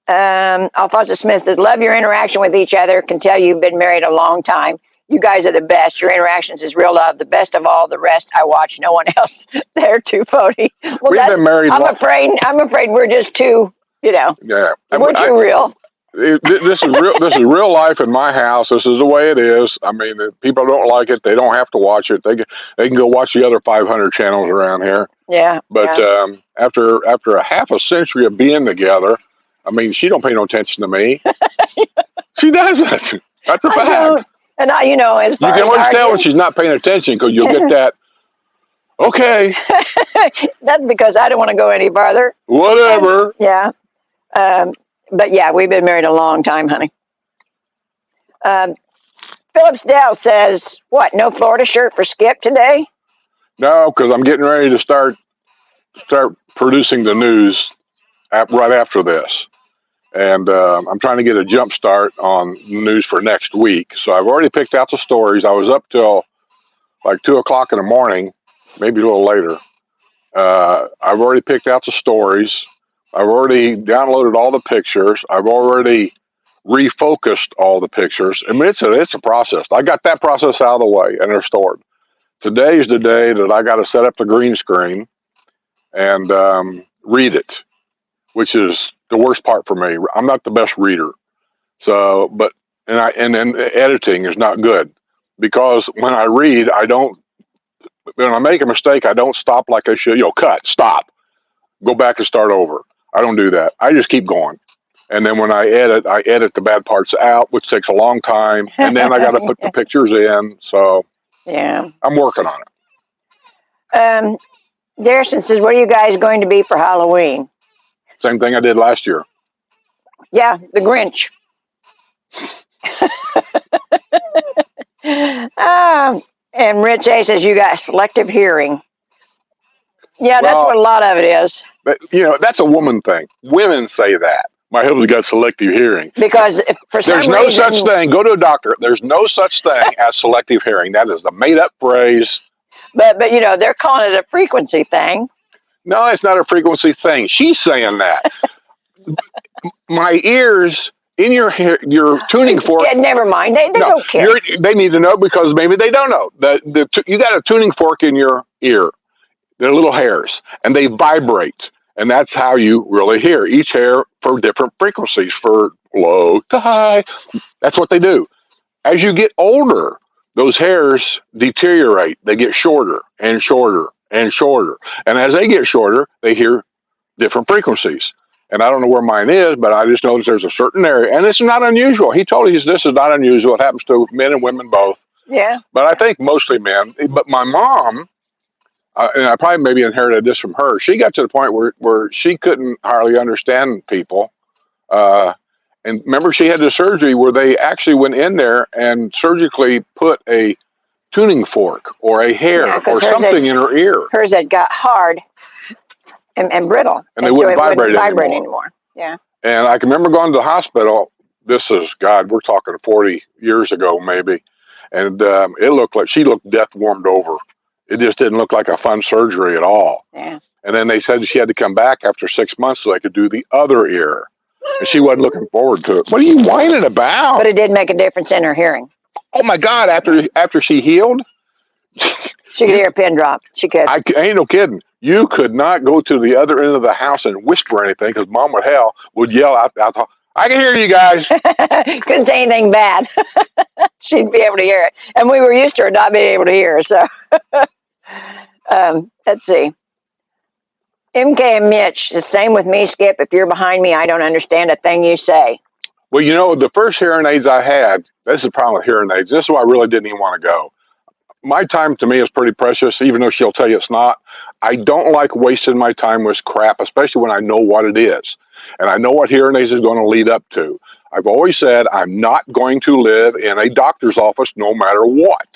Alfonso Smith says, love your interaction with each other. Can tell you've been married a long time. You guys are the best. Your interactions is real love. The best of all. The rest I watch. No one else. They're too phony. Well, we've been married. I'm afraid we're just too, Yeah. We're too real. This is real. This is real life in my house. This is the way it is. I mean, if people don't like it, they don't have to watch it. They can go watch the other 500 channels around here. Yeah. But after a half a century of being together, I mean, she don't pay no attention to me. She doesn't. That's a fact. And as you can always tell when she's not paying attention because you'll get that. Okay. That's because I don't want to go any farther. Whatever. Yeah. But yeah, we've been married a long time, honey. Phillips Dell says, what, no Florida shirt for Skip today? No, because I'm getting ready to start producing the news right after this. And I'm trying to get a jump start on the news for next week. So I've already picked out the stories. I was up till like 2 o'clock in the morning, maybe a little later. I've already picked out the stories. I've already downloaded all the pictures. I've already refocused all the pictures. I mean, it's a process. I got that process out of the way, and they're stored. Today's the day that I got to set up the green screen and read it, which is the worst part for me. I'm not the best reader, so and then editing is not good because when I read, when I make a mistake, I don't stop like I should. Cut, stop, go back and start over. I don't do that. I just keep going. And then when I edit the bad parts out, which takes a long time. And then I got to put the pictures in. So yeah, I'm working on it. Darrison says, what are you guys going to be for Halloween? Same thing I did last year. Yeah, the Grinch. And Rich A says, you got selective hearing. Yeah, that's what a lot of it is. But, that's a woman thing. Women say that. My husband got selective hearing. Because for some reason... There's no such thing. Go to a doctor. There's no such thing as selective hearing. That is the made-up phrase. But they're calling it a frequency thing. No, it's not a frequency thing. She's saying that. My ears in your tuning fork... Yeah, never mind. They don't care. They need to know because maybe they don't know. You got a tuning fork in your ear. They're little hairs, and they vibrate. And that's how you really hear. Each hair for different frequencies, for low to high. That's what they do. As you get older, those hairs deteriorate. They get shorter and shorter and shorter. And as they get shorter, they hear different frequencies. And I don't know where mine is, but I just know that there's a certain area. And this is not unusual. He told us this is not unusual. It happens to men and women both. Yeah. But I think mostly men. But my mom... and I probably maybe inherited this from her. She got to the point where she couldn't hardly understand people. And remember, she had the surgery where they actually went in there and surgically put a tuning fork or a hair or something in her ear. Hers had got hard and brittle. And they wouldn't vibrate anymore. Yeah. And I can remember going to the hospital. This is, God, we're talking 40 years ago maybe. And it looked like she looked death warmed over. It just didn't look like a fun surgery at all. Yeah. And then they said she had to come back after 6 months so they could do the other ear. And she wasn't looking forward to it. What are you whining about? But it did make a difference in her hearing. Oh, my God. After she healed? She could hear a pin drop. She could. I ain't no kidding. You could not go to the other end of the house and whisper anything because Mom would yell out. I can hear you guys. Couldn't say anything bad. She'd be able to hear it. And we were used to her not being able to hear. So let's see. MK and Mitch, the same with me, Skip. If you're behind me, I don't understand a thing you say. Well, the first hearing aids I had, this is the problem with hearing aids. This is why I really didn't even want to go. My time to me is pretty precious, even though she'll tell you it's not. I don't like wasting my time with crap, especially when I know what it is. And I know what hearing aids is going to lead up to. I've always said I'm not going to live in a doctor's office no matter what.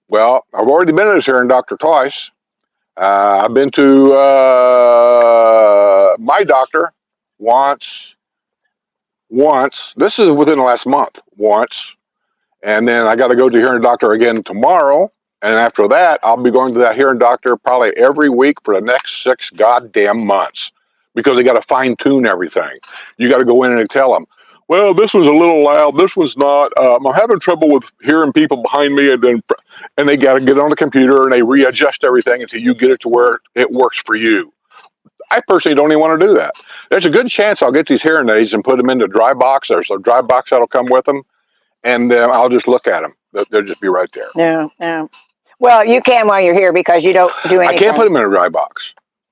Well, I've already been to this hearing doctor twice. I've been to my doctor once. This is within the last month. Once. And then I got to go to hearing doctor again tomorrow. And after that, I'll be going to that hearing doctor probably every week for the next 6 goddamn months because they got to fine tune everything. You got to go in and tell them, well, this was a little loud. This was not. I'm having trouble with hearing people behind me, and they got to get on the computer and they readjust everything until you get it to where it works for you. I personally don't even want to do that. There's a good chance I'll get these hearing aids and put them in the dry box. There's a dry box that'll come with them. And I'll just look at them. They'll just be right there. No, no. Well, you can while you're here because you don't do anything. I can't put them in a dry box.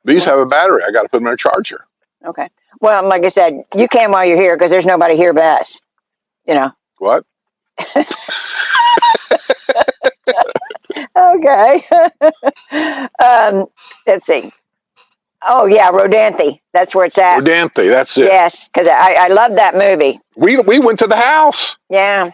These have a battery. I got to put them in a charger. Okay. Well, like I said, you can while you're here because there's nobody here but us. You know. What? Okay. Let's see. Oh yeah, Rodanthe. That's where it's at. Rodanthe. That's it. Yes, because I love that movie. We went to the house. Yeah.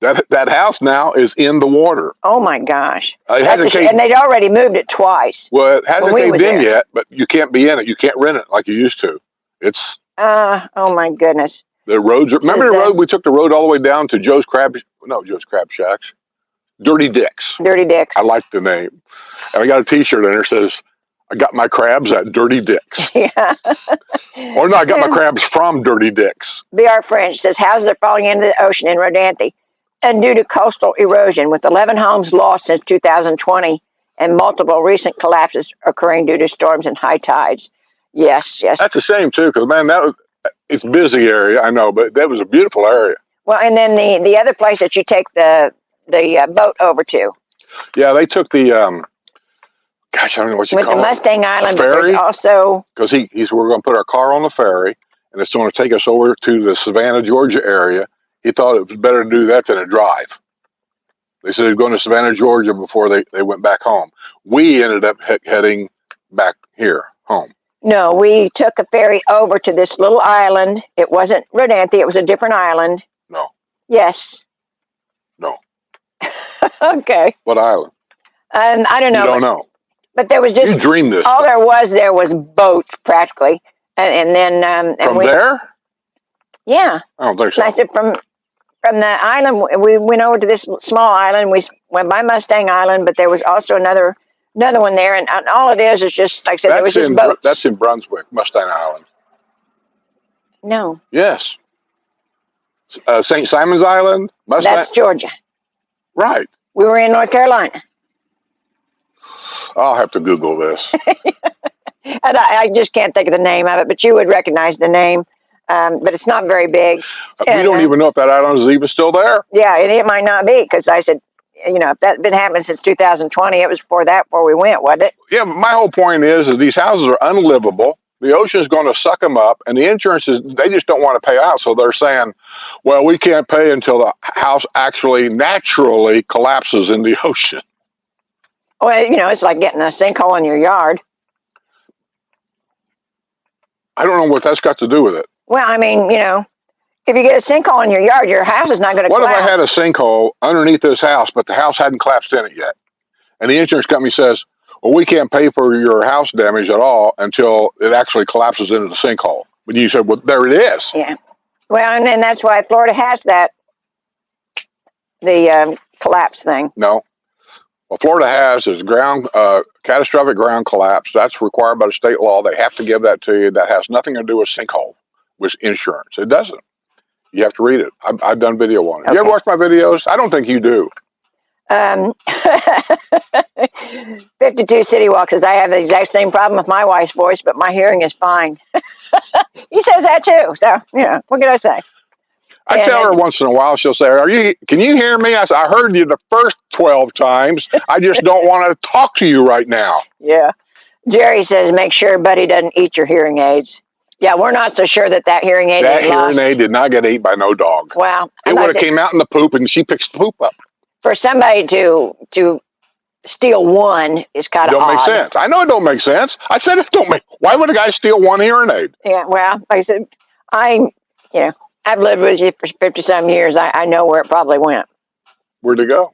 That house now is in the water. Oh my gosh! And they'd already moved it twice. Well, it hasn't caved in yet, but you can't be in it. You can't rent it like you used to. It's. Oh my goodness. The roads. Remember the road? We took the road all the way down to Joe's Crab Shacks. Dirty Dick's. Dirty Dick's. I like the name. And I got a T-shirt in there that says, I got my crabs at Dirty Dick's. Yeah. Or no, I got my crabs from Dirty Dick's. B.R. French says houses are falling into the ocean in Rodanthe, and due to coastal erosion, with 11 homes lost since 2020 and multiple recent collapses occurring due to storms and high tides. Yes, yes. That's a shame too, because man, it's a busy area, I know, but that was a beautiful area. Well, and then the other place that you take the boat over to. Yeah, they took the gosh, I don't know what you call it. With the Mustang Island, ferry, but there's also because we're going to put our car on the ferry, and it's going to take us over to the Savannah, Georgia area. He thought it was better to do that than a drive. They said they're going to Savannah, Georgia before they went back home. We ended up heading back here home. No, we took a ferry over to this little island. It wasn't Rodanthe. It was a different island. No. Yes. No. Okay. What island? I don't know. You don't know. But there was just... You dreamed this. All there was boats, practically. And then... From there? Yeah. I don't think so. And I said from the island, we went over to this small island. We went by Mustang Island, but there was also another one there. And all it is just, like I said, there was just boats. That's in Brunswick, Mustang Island. No. Yes. St. Simon's Island? Mustang? That's Georgia. Right. We were in North Carolina. I'll have to Google this. And I just can't think of the name of it, but you would recognize the name. But it's not very big. We don't even know if that island is even still there. Yeah, it might not be, because I said, if that had been happening since 2020, it was before we went, wasn't it? Yeah, but my whole point is that these houses are unlivable. The ocean's going to suck them up, and the insurance they just don't want to pay out. So they're saying, well, we can't pay until the house actually naturally collapses in the ocean. Well, it's like getting a sinkhole in your yard. I don't know what that's got to do with it. Well, I mean, if you get a sinkhole in your yard, your house is not going to collapse. What if I had a sinkhole underneath this house, but the house hadn't collapsed in it yet? And the insurance company says, well, we can't pay for your house damage at all until it actually collapses into the sinkhole. But you said, well, there it is. Yeah. Well, and then that's why Florida has the collapse thing. No. What Florida has is catastrophic ground collapse. That's required by the state law. They have to give that to you. That has nothing to do with sinkhole, with insurance. It doesn't. You have to read it. I've done video on it. Okay. You ever watch my videos? I don't think you do. 52 City Walk says, I have the exact same problem with my wife's voice, but my hearing is fine. He says that too. So, what can I say? I tell her once in a while, she'll say, can you hear me? I said, I heard you the first 12 times. I just don't want to talk to you right now. Yeah. Jerry says, make sure Buddy doesn't eat your hearing aids. Yeah, we're not so sure that hearing aid aid did not get eaten by no dog. Wow. It would have came out in the poop, and she picks the poop up. For somebody to steal one is kind of odd. Don't make sense. I know it don't make sense. I said it don't make. Why would a guy steal one hearing aid? Yeah, well, like I said, I've lived with you for 50-some years. I know where it probably went. Where'd it go?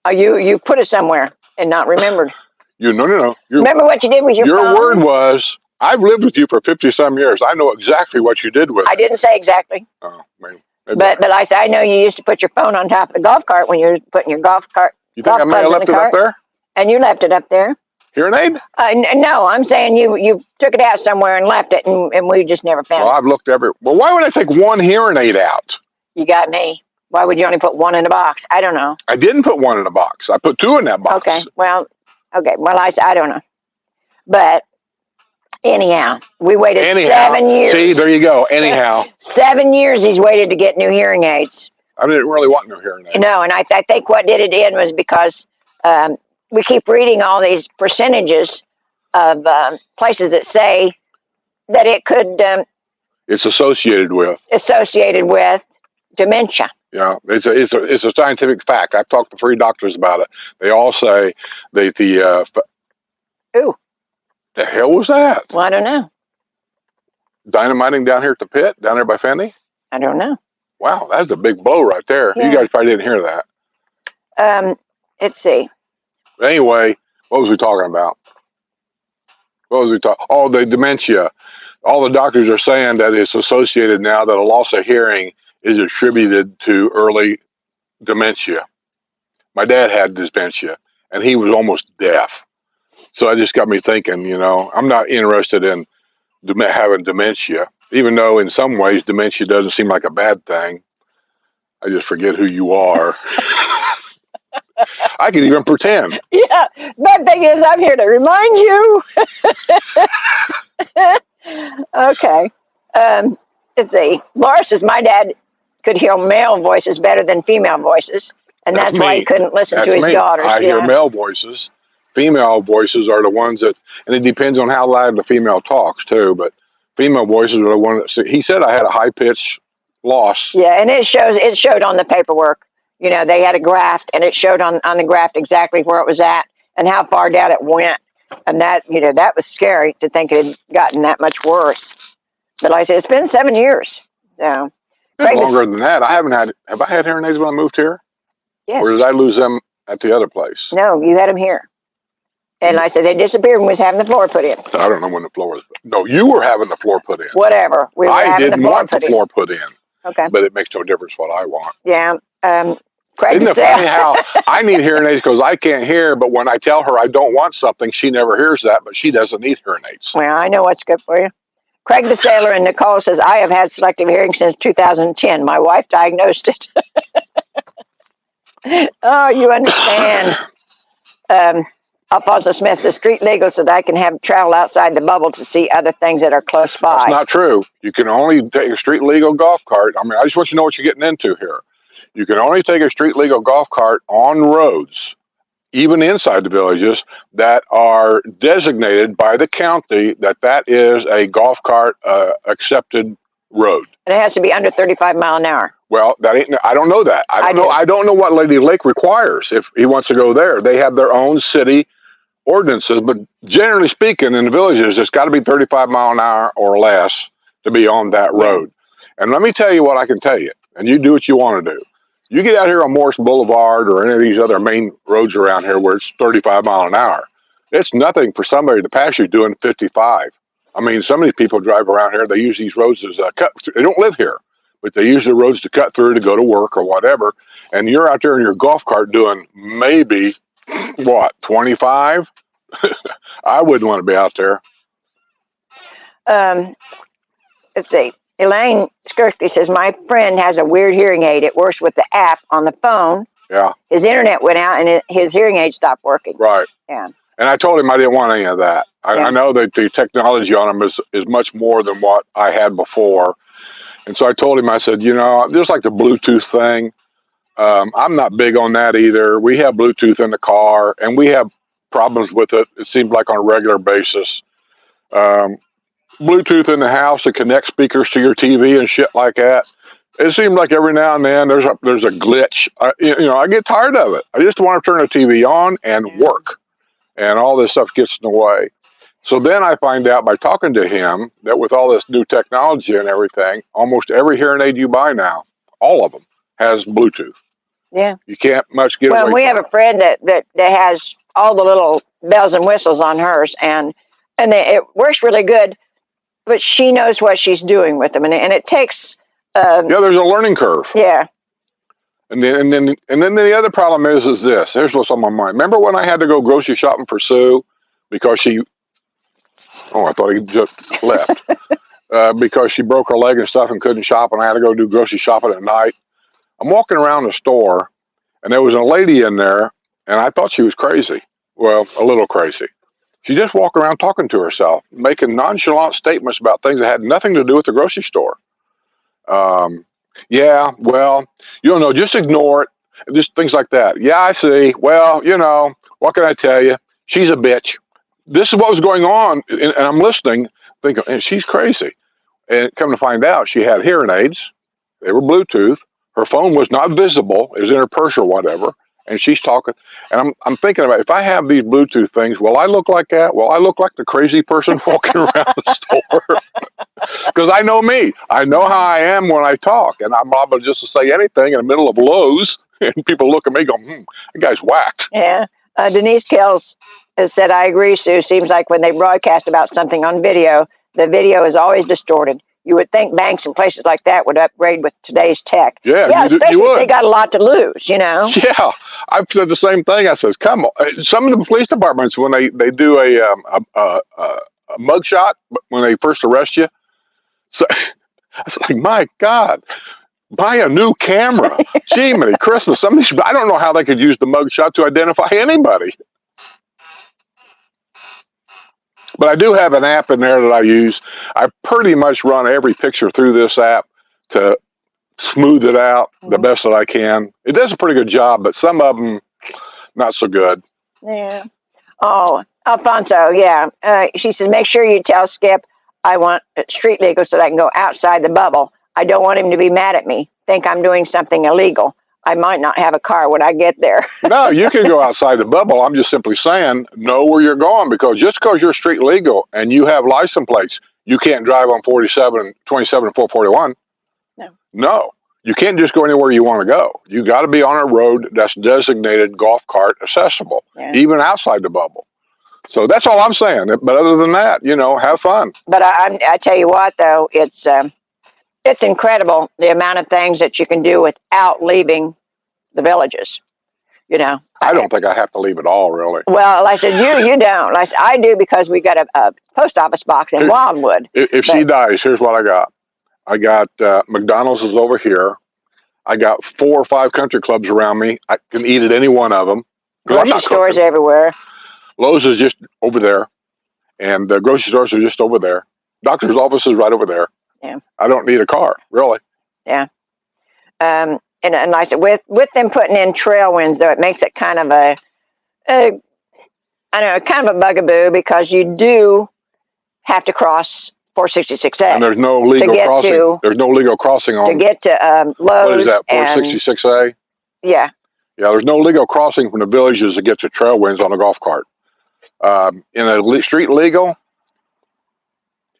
You put it somewhere and not remembered. No. Remember what you did with your phone? Your word was, I've lived with you for 50-some years. I know exactly what you did with it. I didn't say exactly. Oh, man. But I said, I know you used to put your phone on top of the golf cart when you were putting your golf cart. You think I may have left it up there? And you left it up there. Hearing aid? No, I'm saying you took it out somewhere and left it, and we just never found it. Well, I've looked everywhere. Well, why would I take one hearing aid out? You got me. Why would you only put one in a box? I don't know. I didn't put one in a box. I put two in that box. Okay. Well, I don't know. But anyhow, we waited 7 years. See, there you go. Anyhow. 7 years he's waited to get new hearing aids. I didn't really want new hearing aids. No, and I think what did it in was because we keep reading all these percentages of places that say that it could... it's associated with dementia. Yeah, it's a scientific fact. I've talked to 3 doctors about it. They all say Ooh. The hell was that? Well, I don't know. Dynamiting down here at the pit, down there by Fendi? I don't know. Wow, that's a big blow right there. Yeah. You guys probably didn't hear that. Let's see. Anyway, what was we talking about? Oh, the dementia. All the doctors are saying that it's associated now that a loss of hearing is attributed to early dementia. My dad had dementia, and he was almost deaf. So that just got me thinking, I'm not interested in having dementia, even though in some ways dementia doesn't seem like a bad thing. I just forget who you are. I can even pretend. Yeah, bad thing is I'm here to remind you. Okay. Let's see. Laura says my dad could hear male voices better than female voices, and that's why he couldn't listen to his daughters. I hear male voices. Female voices are the ones that, and it depends on how loud the female talks too, but female voices are the ones that, he said I had a high pitch loss. Yeah, and it showed on the paperwork. They had a graph, and it showed on the graph exactly where it was at and how far down it went. And that, that was scary to think it had gotten that much worse. But like I said, it's been 7 years. So it's longer than that. Have I had hearing aids when I moved here? Yes. Or did I lose them at the other place? No, you had them here. And like I said, they disappeared when we was having the floor put in. I don't know when the floor was. No, you were having the floor put in. Whatever. I didn't want the floor put in. Okay. But it makes no difference what I want. Yeah. Isn't it funny how I need hearing aids because I can't hear, but when I tell her I don't want something, she never hears that, but she doesn't need hearing aids. Well, I know what's good for you. Craig the Sailor in Nicole says, I have had selective hearing since 2010. My wife diagnosed it. Oh, you understand. Alfonso Smith is street legal so that I can have travel outside the bubble to see other things that are close by. That's not true. You can only take a street legal golf cart. I just want you to know what you're getting into here. You can only take a street legal golf cart on roads, even inside the villages, that are designated by the county that is a golf cart accepted road. And it has to be under 35 miles an hour. Well, I don't know that. I don't know what Lady Lake requires if he wants to go there. They have their own city ordinances, but generally speaking, in the villages, it's got to be 35 miles an hour or less to be on that road. And let me tell you what I can tell you, and you do what you want to do. You get out here on Morris Boulevard or any of these other main roads around here where it's 35 miles an hour. It's nothing for somebody to pass you doing 55. Some of these people drive around here, they use these roads as a cut. They don't live here, but they use the roads to cut through to go to work or whatever. And you're out there in your golf cart doing maybe, 25? I wouldn't want to be out there. Let's see. Elaine Skirsky says, my friend has a weird hearing aid. It works with the app on the phone. Yeah. His internet went out and his hearing aid stopped working. Right. Yeah. And I told him I didn't want any of that. I know that the technology on them is much more than what I had before. And so I told him, I said, just like the Bluetooth thing, I'm not big on that either. We have Bluetooth in the car, and we have problems with it, it seems like on a regular basis. Bluetooth in the house that connects speakers to your TV and shit like that. It seems like every now and then there's a glitch. I get tired of it. I just want to turn the TV on and work, and all this stuff gets in the way. So then I find out by talking to him that with all this new technology and everything, almost every hearing aid you buy now, all of them, has Bluetooth. Yeah. You can't much get away from it. Well, we have a friend that has all the little bells and whistles on hers, and it works really good. But she knows what she's doing with them, and it takes. Yeah, there's a learning curve. Yeah. And then the other problem is this. Here's what's on my mind. Remember when I had to go grocery shopping for Sue because she? Oh, I thought he just left. Because she broke her leg and stuff and couldn't shop, and I had to go do grocery shopping at night. I'm walking around the store, and there was a lady in there, and I thought she was crazy. Well, a little crazy. She just walked around talking to herself, making nonchalant statements about things that had nothing to do with the grocery store. Yeah, well, you don't know, just ignore it. Just things like that. Yeah, I see. Well, what can I tell you? She's a bitch. This is what was going on, and I'm listening, thinking, and she's crazy. And come to find out, she had hearing aids. They were Bluetooth. Her phone was not visible. It was in her purse or whatever. And she's talking. And I'm thinking about, if I have these Bluetooth things, will I look like that? Will I look like the crazy person walking around the store? Because I know me. I know how I am when I talk. And I'm liable just to say anything in the middle of Lowe's. And people look at me going, that guy's whacked. Yeah. Denise Kells has said, I agree, Sue. Seems like when they broadcast about something on video, the video is always distorted. You would think banks and places like that would upgrade with today's tech. Yeah, especially you would. If they got a lot to lose, Yeah, I've said the same thing. I said, come on. Some of the police departments, when they do a mugshot when they first arrest you, so it's like, my God, buy a new camera. Gee, many Christmas. I don't know how they could use the mugshot to identify anybody. But I do have an app in there that I use. I pretty much run every picture through this app to smooth it out the best that I can. It does a pretty good job, but some of them not so good. Yeah. Oh, Alfonso, yeah. She says, make sure you tell Skip I want street legal so that I can go outside the bubble. I don't want him to be mad at me, think I'm doing something illegal. I might not have a car when I get there. No, you can go outside the bubble. I'm just simply saying, know where you're going, because just because you're street legal and you have license plates, you can't drive on 27 and 441. No, you can't just go anywhere you want to go. You got to be on a road that's designated golf cart accessible, even outside the bubble. So that's all I'm saying. But other than that, have fun. But I tell you what, though, it's incredible the amount of things that you can do without leaving the villages. I don't think I have to leave at all, really. Well, I said, you don't. I said, I do, because we got a post office box in Wildwood. If she dies, here's what I got. I got McDonald's is over here. I got 4 or 5 country clubs around me. I can eat at any one of them. Grocery stores everywhere. Lowe's is just over there. And the grocery stores are just over there. Doctor's office is right over there. Yeah. I don't need a car, really. Yeah. And I said, with them putting in trail winds, though, it makes it kind of I don't know, kind of a bugaboo, because you do have to cross 466A. And there's no legal crossing. There's no legal crossing on. To get to Lowe's. What is that, 466A? Yeah. Yeah, there's no legal crossing from the villages to get to trail winds on a golf cart. In a street legal,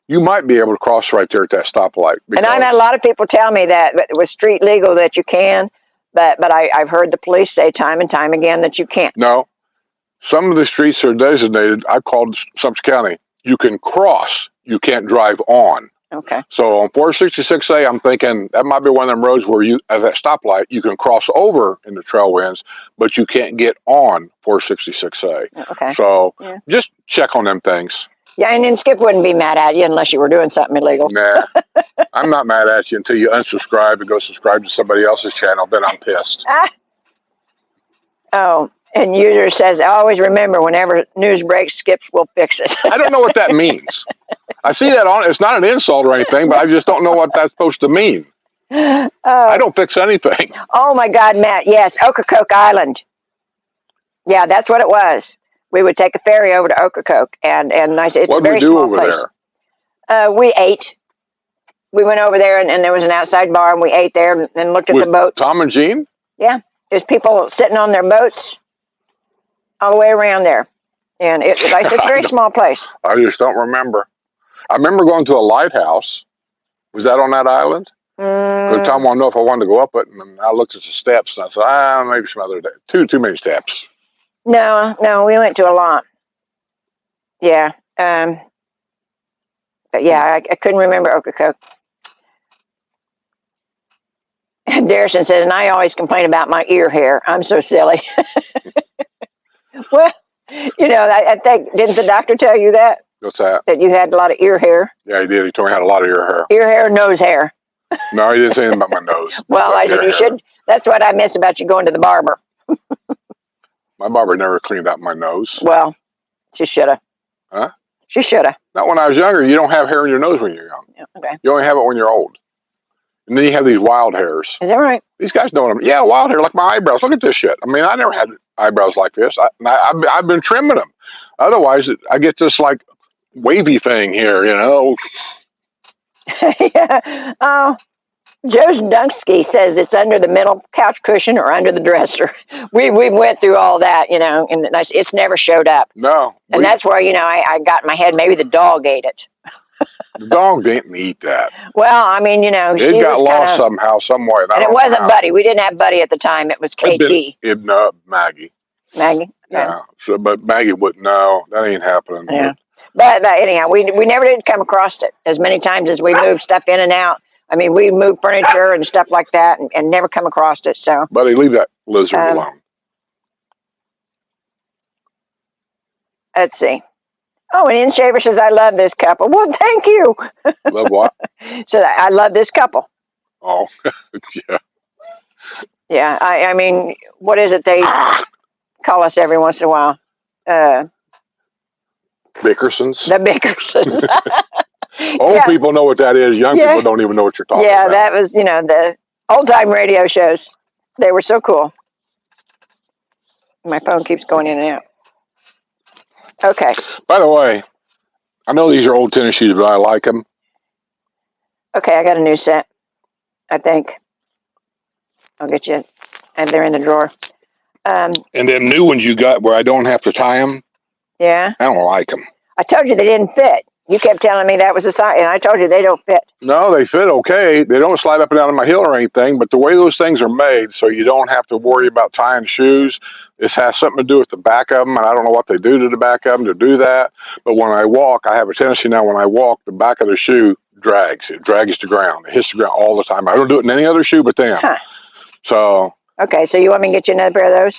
you might be able to cross right there at that stoplight. And I've had a lot of people tell me that with street legal that you can, but I've heard the police say time and time again that you can't. No. Some of the streets are designated. I called Sumter County. You can cross. You can't drive on. Okay. So on 466A, I'm thinking that might be one of them roads where you, at that stoplight, you can cross over in the trail winds, but you can't get on 466A. Okay. So just check on them things. Yeah, and then Skip wouldn't be mad at you unless you were doing something illegal. Nah, I'm not mad at you until you unsubscribe and go subscribe to somebody else's channel. Then I'm pissed. Oh, and user says, always remember, whenever news breaks, Skip will fix it. I don't know what that means. I see that on. It's not an insult or anything, but I just don't know what that's supposed to mean. I don't fix anything. Oh my God, Matt! Yes, Ocracoke Island. Yeah, that's what it was. We would take a ferry over to Ocracoke, and I said, it's a very small place. What did we do over there? We ate. We went over there, and there was an outside bar, and we ate there and looked at the boats. Tom and Jean? Yeah, there's people sitting on their boats all the way around there, and it's a very small place. I just don't remember. I remember going to a lighthouse. Was that on that island? Because Tom wanted to know if I wanted to go up it, and I looked at the steps, and I said, maybe some other day. Too many steps. No, we went to a lot. Yeah. But yeah, I couldn't remember Okakoke. Darrison said, and I always complain about my ear hair. I'm so silly. Well, I think, didn't the doctor tell you that? What's that? That you had a lot of ear hair? Yeah, he did. He told me I had a lot of ear hair. Ear hair, nose hair. No, he didn't say anything about my nose. Well, I said, you should. That's what I miss about you going to the barber. My barber never cleaned out my nose. Well, she should have. Huh? She should have. Not when I was younger. You don't have hair in your nose when you're young. Yeah, okay. You only have it when you're old. And then you have these wild hairs. Is that right? These guys know what I mean. Yeah, wild hair, like my eyebrows. Look at this shit. I mean, I never had eyebrows like this. I've been trimming them. Otherwise, I get this like wavy thing here, Yeah. Oh, Joe Dunsky says it's under the middle couch cushion or under the dresser. We went through all that, and it's never showed up. No. And that's where, I got in my head, maybe the dog ate it. The dog didn't eat that. Well, I mean, it got lost somehow, somewhere. And it wasn't Buddy. We didn't have Buddy at the time. It was KT. Maggie. Maggie? Yeah. So, but Maggie wouldn't know. That ain't happening. Yeah. But anyhow, we never did come across it as many times as we moved stuff in and out. I mean, we moved furniture and stuff like that and never come across it. So. Buddy, leave that lizard alone. Let's see. Oh, and InShaver says, I love this couple. Well, thank you. Love what? So I love this couple. Oh, yeah. Yeah, I mean, what is it they call us every once in a while? Bickersons. The Bickersons. Old people know what that is. Young people don't even know what you're talking about. Yeah, that was, the old-time radio shows. They were so cool. My phone keeps going in and out. Okay. By the way, I know these are old tennis shoes, but I like them. Okay, I got a new set, I think. I'll get you. And they're in the drawer. And them new ones you got where I don't have to tie them? Yeah. I don't like them. I told you they didn't fit. You kept telling me that was a size, and I told you they don't fit. No, they fit okay. They don't slide up and down on my heel or anything, but the way those things are made, so you don't have to worry about tying shoes, this has something to do with the back of them, and I don't know what they do to the back of them to do that, but when I walk, I have a tendency now when I walk, the back of the shoe drags. It drags the ground. It hits the ground all the time. I don't do it in any other shoe but them. Huh. So. Okay, so you want me to get you another pair of those?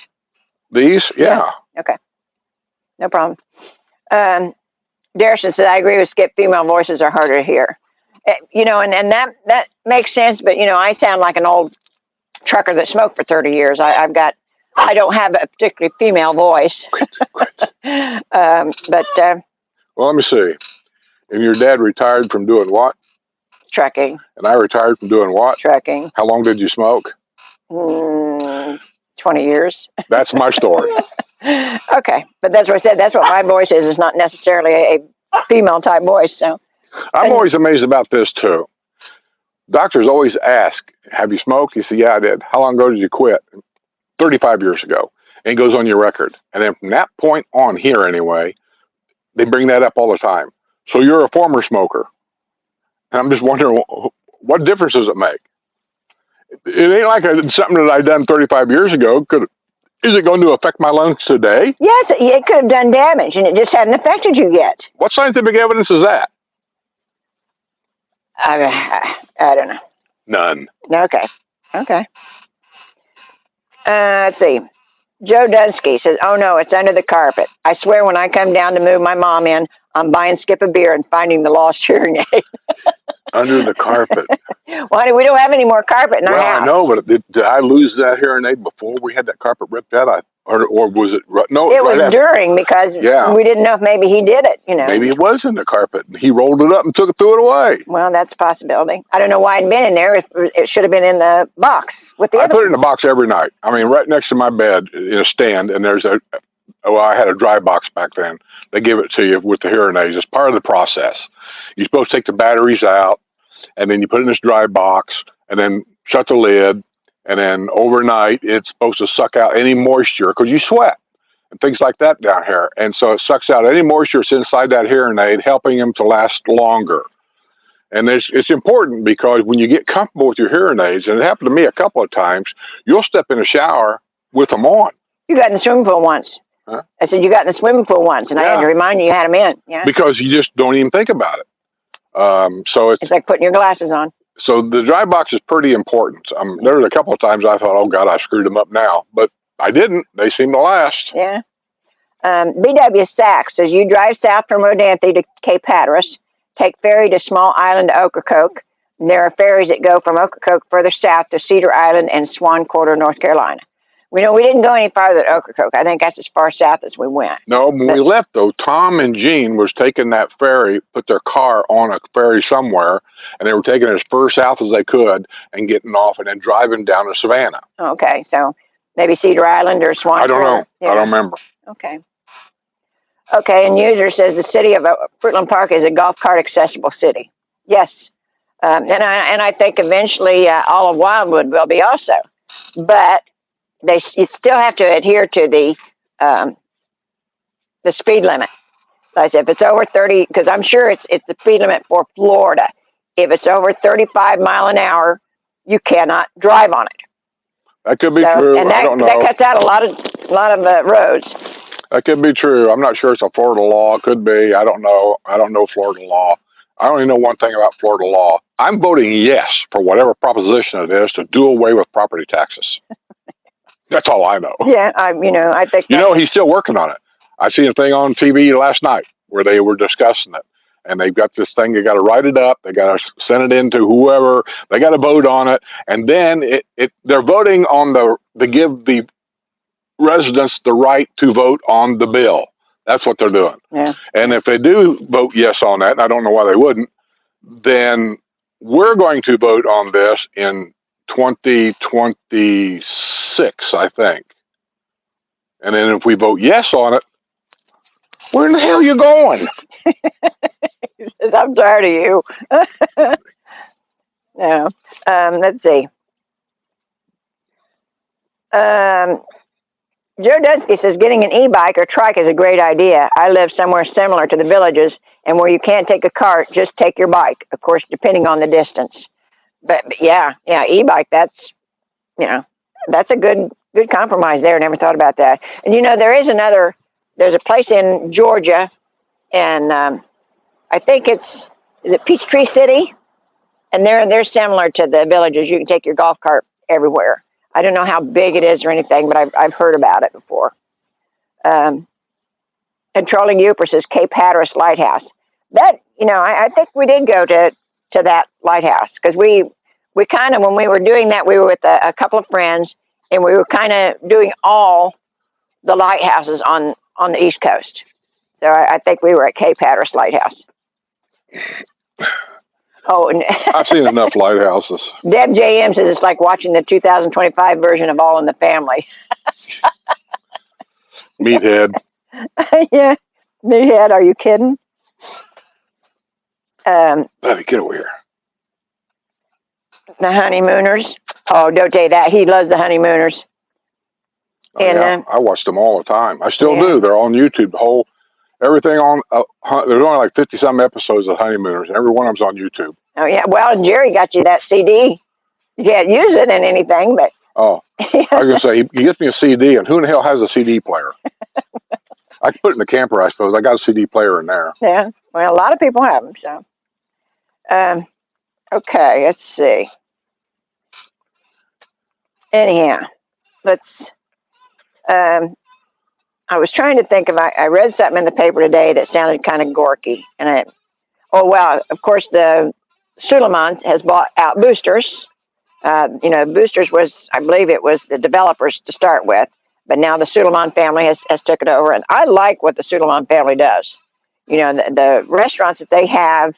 These? Yeah. Okay. No problem. Darrison said, I agree with Skip, female voices are harder to hear. And that makes sense, but, I sound like an old trucker that smoked for 30 years. I don't have a particularly female voice. Well, let me see. And your dad retired from doing what? Trucking. And I retired from doing what? Trucking. How long did you smoke? 20 years. That's my story. Okay, but that's what I said. That's what my voice is. It's not necessarily a female type voice. So I'm always amazed about this too. Doctors always ask, "Have you smoked?" You say, "Yeah, I did." How long ago did you quit? 35 years ago. And it goes on your record. And then from that point on here anyway, they bring that up all the time. So you're a former smoker. And I'm just wondering, what difference does it make? It ain't like something that I done 35 years ago. Is it going to affect my lungs today? Yes, it could have done damage, and it just hadn't affected you yet. What scientific evidence is that? I don't know. None. Okay. Let's see. Joe Dunsky says, oh, no, it's under the carpet. I swear when I come down to move my mom in, I'm buying Skip a beer and finding the lost hearing aid. Under the carpet. Well, we don't have any more carpet in our house. Well, I know, but did I lose that hearing aid before we had that carpet ripped out? Or was it? No, it was during, because we didn't know if maybe he did it. Maybe it was in the carpet. He rolled it up and threw it away. Well, that's a possibility. I don't know why it'd been in there. It should have been in the box with the I put it in the box every night. I mean, right next to my bed in a stand, and there's I had a dry box back then. They give it to you with the hearing aids. It's part of the process. You're supposed to take the batteries out, and then you put it in this dry box, and then shut the lid, and then overnight it's supposed to suck out any moisture, because you sweat and things like that down here. And so it sucks out any moisture that's inside that hearing aid, helping them to last longer. And it's important, because when you get comfortable with your hearing aids, and it happened to me a couple of times, you'll step in a shower with them on. You got in the swimming pool once. Huh? I said, you got in the swimming pool once, and I had to remind you had them in. Yeah. Because you just don't even think about it. So it's like putting your glasses on. So the dry box is pretty important. There was a couple of times I thought, oh God, I screwed them up now, but I didn't. They seem to last. Yeah. BW Sachs says, you drive south from Rodanthe to Cape Hatteras, take ferry to small island to Ocracoke. And there are ferries that go from Ocracoke further south to Cedar Island and Swan Quarter, North Carolina. We didn't go any farther than Ocracoke. I think that's as far south as we went. No, when we left, though, Tom and Jean was taking that ferry, put their car on a ferry somewhere, and they were taking it as far south as they could and getting off and then driving down to Savannah. Okay, so maybe Cedar Island or Swan Quarter. I don't know. Yeah. I don't remember. Okay. Okay, and User says the city of Fruitland Park is a golf cart accessible city. Yes. And I think eventually all of Wildwood will be also. But you still have to adhere to the speed limit. Like I said, if it's over 30, because I'm sure it's the speed limit for Florida. If it's over 35 miles an hour, you cannot drive on it. That could be true. And I don't know. That cuts out a lot of roads. That could be true. I'm not sure it's a Florida law. It could be. I don't know. I don't know Florida law. I don't even know one thing about Florida law. I'm voting yes for whatever proposition it is to do away with property taxes. That's all I know. Yeah, I think. He's still working on it. I seen a thing on TV last night where they were discussing it, and they've got this thing. They got to write it up. They got to send it in to whoever. They got to vote on it, and then they're voting on to give the residents the right to vote on the bill. That's what they're doing. Yeah. And if they do vote yes on that, and I don't know why they wouldn't, then we're going to vote on this in 2026, I think. And then if we vote yes on it, where in the hell are you going? He says, I'm tired of you. No. Let's see. Joe Dusky says, getting an e-bike or trike is a great idea. I live somewhere similar to the villages, and where you can't take a cart, just take your bike, of course, depending on the distance. But yeah, e-bike, that's a good compromise there. Never thought about that. And there's a place in Georgia, and I think is it Peachtree City? And they're similar to the villages. You can take your golf cart everywhere. I don't know how big it is or anything, but I've heard about it before. And Trolling Uper says Cape Hatteras Lighthouse. That, I think we did go to that lighthouse, because we kind of, when we were doing that, we were with a couple of friends, and we were kind of doing all the lighthouses on the East Coast. So I think we were at Cape Hatteras Lighthouse. Oh, and I've seen enough lighthouses. Deb JM says it's like watching the 2025 version of All in the Family. Meathead. Yeah, Meathead. Are you kidding? Let get over here. The Honeymooners. Oh, don't say that. He loves the Honeymooners. Oh, and I watch them all the time. I still do. They're on YouTube. Everything on. There's only like 50-some episodes of Honeymooners, and every one of them's on YouTube. Oh yeah. Well, Jerry got you that CD. You can't use it in anything, but. Oh, I was gonna say he gets me a CD, and who in the hell has a CD player? I can put it in the camper, I suppose. I got a CD player in there. Yeah. Well, a lot of people have them. So. Okay. Let's see. Anyhow, let's. I was trying to think I read something in the paper today that sounded kind of gorky, and of course the Suleimans has bought out Boosters. Boosters was, I believe it was the developers to start with, but now the Suleiman family has took it over, and I like what the Suleiman family does. The restaurants that they have,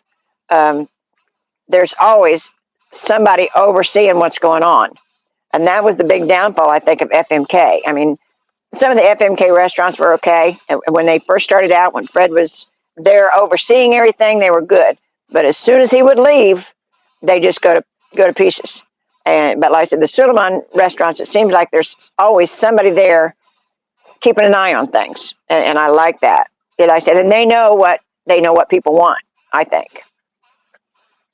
there's always somebody overseeing what's going on, and that was the big downfall, I think, of FMK. I mean, some of the FMK restaurants were okay. And when they first started out, when Fred was there overseeing everything, they were good. But as soon as he would leave, they just go to pieces. But like I said, the Suleiman restaurants, it seems like there's always somebody there keeping an eye on things, and I like that. Like I said, and they know what people want, I think.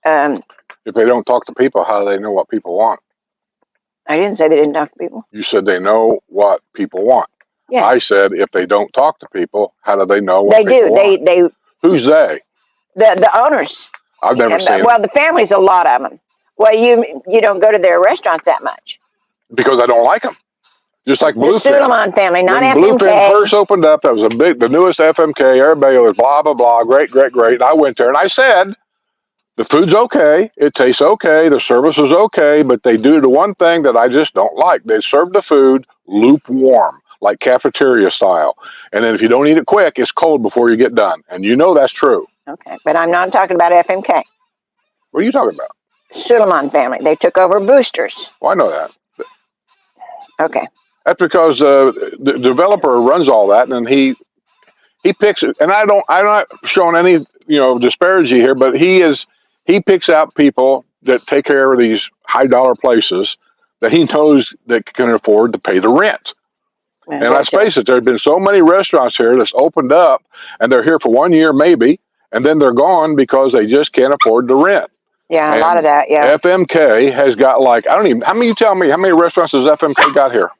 If they don't talk to people, how do they know what people want? I didn't say they didn't talk to people. You said they know what people want. Yeah. I said, if they don't talk to people, how do they know what they do? want? They Who's they? The owners. I've never seen Well, them. the family's a lot of them. Well, you don't go to their restaurants that much Because I don't like them. Just like the Bluefin. Suleiman family, not when FMK. Bluefin first opened up, that was the newest FMK. Everybody was blah, blah, blah, great, great, great. And I went there and I said, the food's okay. It tastes okay. The service is okay. But they do the one thing that I just don't like. They serve the food lukewarm, like cafeteria style. And then if you don't eat it quick, it's cold before you get done. And you know that's true. Okay, but I'm not talking about FMK. What are you talking about? Suleiman family. They took over Boosters. Well, I know that. Okay. That's because the developer runs all that, and he picks it. And I'm not showing any disparity here, but he picks out people that take care of these high dollar places that he knows that can afford to pay the rent. And let's face it, there have been so many restaurants here that's opened up, and they're here for 1 year maybe, and then they're gone because they just can't afford the rent. Yeah, a lot of that. Yeah. FMK has got how many? You tell me, how many restaurants has FMK got here?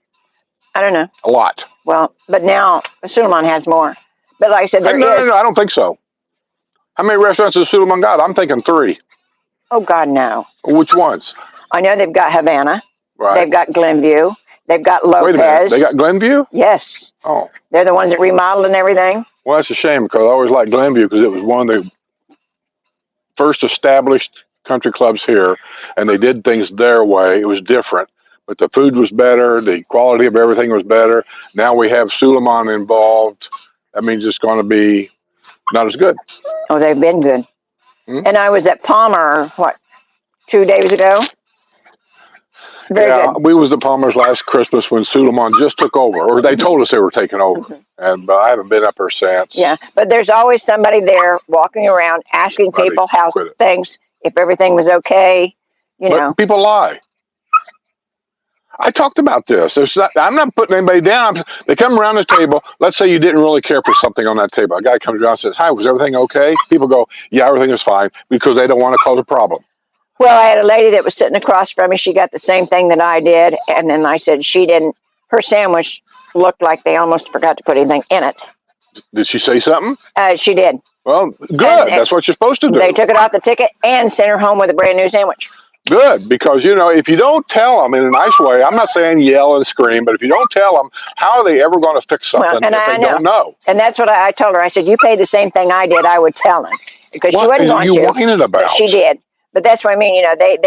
I don't know. A lot. Well, but now Suleiman has more. But like I said, No, I don't think so. How many restaurants has Suleiman got? I'm thinking 3. Oh God, no. Which ones? I know they've got Havana. Right. They've got Glenview. They've got Lopez. Wait a minute. They got Glenview? Yes. Oh. They're the ones that remodeled and everything. Well, that's a shame because I always liked Glenview because it was one of the first established country clubs here, and they did things their way. It was different, but the food was better. The quality of everything was better. Now we have Suleiman involved. That means it's going to be not as good. Oh, they've been good. And I was at Palmer, 2 days ago? Very good. We was at Palmer's last Christmas when Suleiman just took over, or they told us they were taking over, but I haven't been up there since. Yeah, but there's always somebody there walking around asking people how things, if everything was okay, know. People lie. I talked about this. I'm not putting anybody down. They come around the table. Let's say you didn't really care for something on that table. A guy comes around and says, "Hi, was everything okay?" People go, "Yeah, everything is fine," because they don't want to cause a problem. Well, I had a lady that was sitting across from me. She got the same thing that I did. And then I said she didn't. Her sandwich looked like they almost forgot to put anything in it. Did she say something? She did. Well, good. That's what you're supposed to do. They took it off the ticket and sent her home with a brand new sandwich. Good, because, if you don't tell them in a nice way, I'm not saying yell and scream, but if you don't tell them, how are they ever going to fix something if they don't know? And that's what I told her. I said, you paid the same thing I did, I would tell them. Because she wasn't going to. What are you whining about? But she did. But that's what I mean, they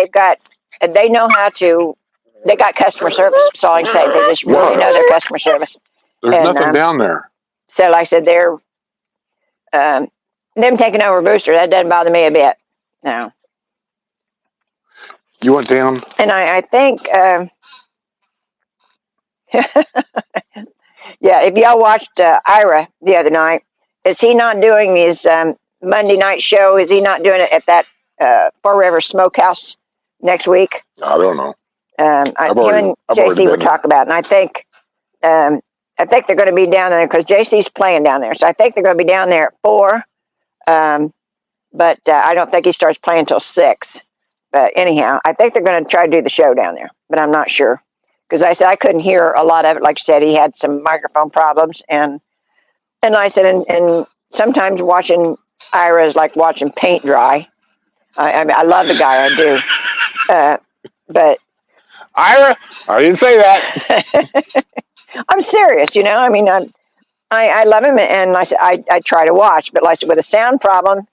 know how to, they got customer service. That's all I can say. They just really know their customer service. There's nothing down there. So like I said, they're, them taking over Booster, that doesn't bother me a bit. No. You went down? And I think, yeah, if y'all watched Ira the other night, is he not doing his Monday night show? Is he not doing it at that Four River Smokehouse next week? I don't know. Him and JC would talk about it. And I think they're going to be down there because JC's playing down there. So I think they're going to be down there at 4. But I don't think he starts playing until 6. But anyhow, I think they're going to try to do the show down there, but I'm not sure. Because I said I couldn't hear a lot of it. Like I said, he had some microphone problems. And I said, and sometimes watching Ira is like watching paint dry. I mean, I love the guy, I do. But Ira, I didn't say that. I'm serious, I mean, I love him, and I said I try to watch, but like I said, with a sound problem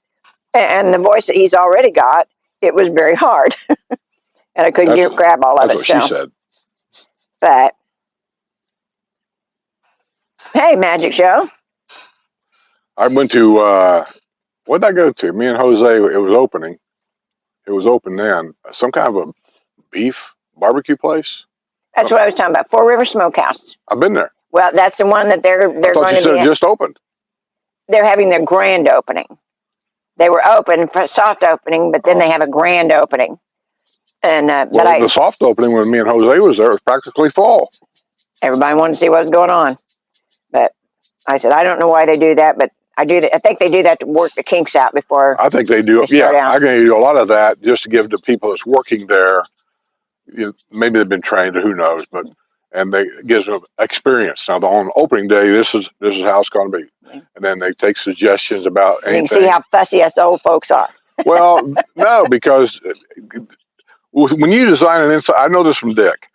and the voice that he's already got, it was very hard, and I couldn't grab all of it. That's what she said. But hey, magic show. I went to what did I go to? Me and Jose. It was opening. It was open then. Some kind of a beef barbecue place. That's what I was talking about. Four River Smokehouse. I've been there. Well, that's the one that they're going to be. Just opened. They're having their grand opening. They were open for a soft opening, but then they have a grand opening. And the soft opening when me and Jose was there was practically full. Everybody wanted to see what was going on, but I said I don't know why they do that, but I think they do that to work the kinks out before. I think they do. Yeah, I can do a lot of that just to give the people that's working there. Maybe they've been trained, or who knows, but and they gives them experience. Now, on opening day, this is how it's going to be, and then they take suggestions about anything. You can see how fussy us old folks are. Well, no, because when you design an inside, I know this from Dick.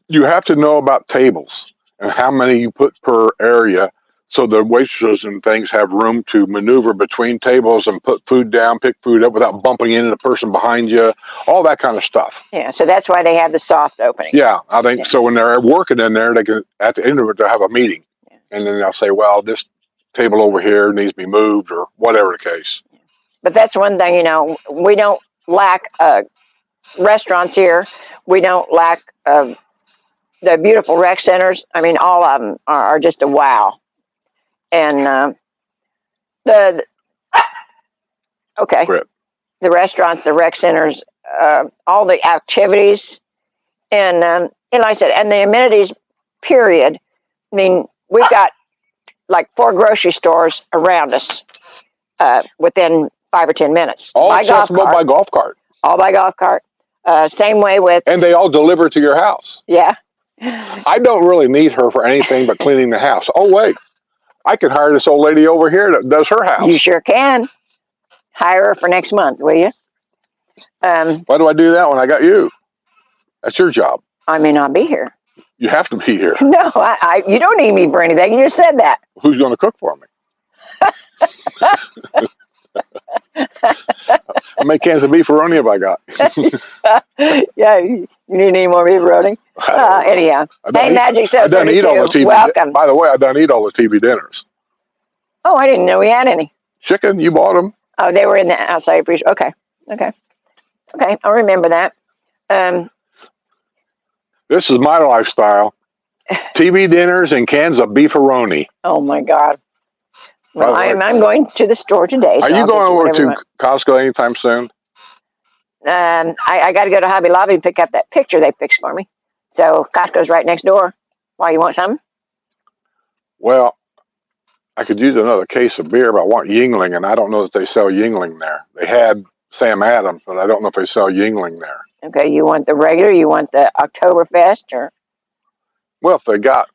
You have to know about tables and how many you put per area, so the waitresses and things have room to maneuver between tables and put food down, pick food up without bumping into the person behind you, all that kind of stuff. Yeah, so that's why they have the soft opening. Yeah, I think so. When they're working in there, they can, at the end of it, they'll have a meeting, and then they'll say, well, this table over here needs to be moved, or whatever the case. But that's one thing, we don't lack restaurants here. We don't lack the beautiful rec centers. I mean, all of them are just a wow. And the restaurants, the rec centers, all the activities, and like I said, and the amenities. Period. I mean, we've got like 4 grocery stores around us within 5 or 10 minutes. All accessible by golf cart. All by golf cart. Same way with. And they all deliver to your house. Yeah. I don't really need her for anything but cleaning the house. Oh, wait. I could hire this old lady over here that does her house. You sure can. Hire her for next month, will you? Why do I do that when I got you? That's your job. I may not be here. You have to be here. No, you don't need me for anything. You just said that. Who's going to cook for me? How many cans of beefaroni have I got? Yeah, you need any more beefaroni? Anyhow. Hey, Magic 732, welcome. By the way, I done eat all the TV dinners. Oh, I didn't know we had any. Chicken, you bought them. Oh, they were in the outside freezer. Okay, I'll remember that. This is my lifestyle. TV dinners and cans of beefaroni. Oh, my God. Well, I'm going to the store today. Are you going over to Costco anytime soon? I got to go to Hobby Lobby and pick up that picture they fixed for me. So Costco's right next door. Why, you want something? Well, I could use another case of beer, but I want Yuengling, and I don't know if they sell Yuengling there. They had Sam Adams, but I don't know if they sell Yuengling there. Okay, you want the regular? You want the Oktoberfest? Or? Well, if they got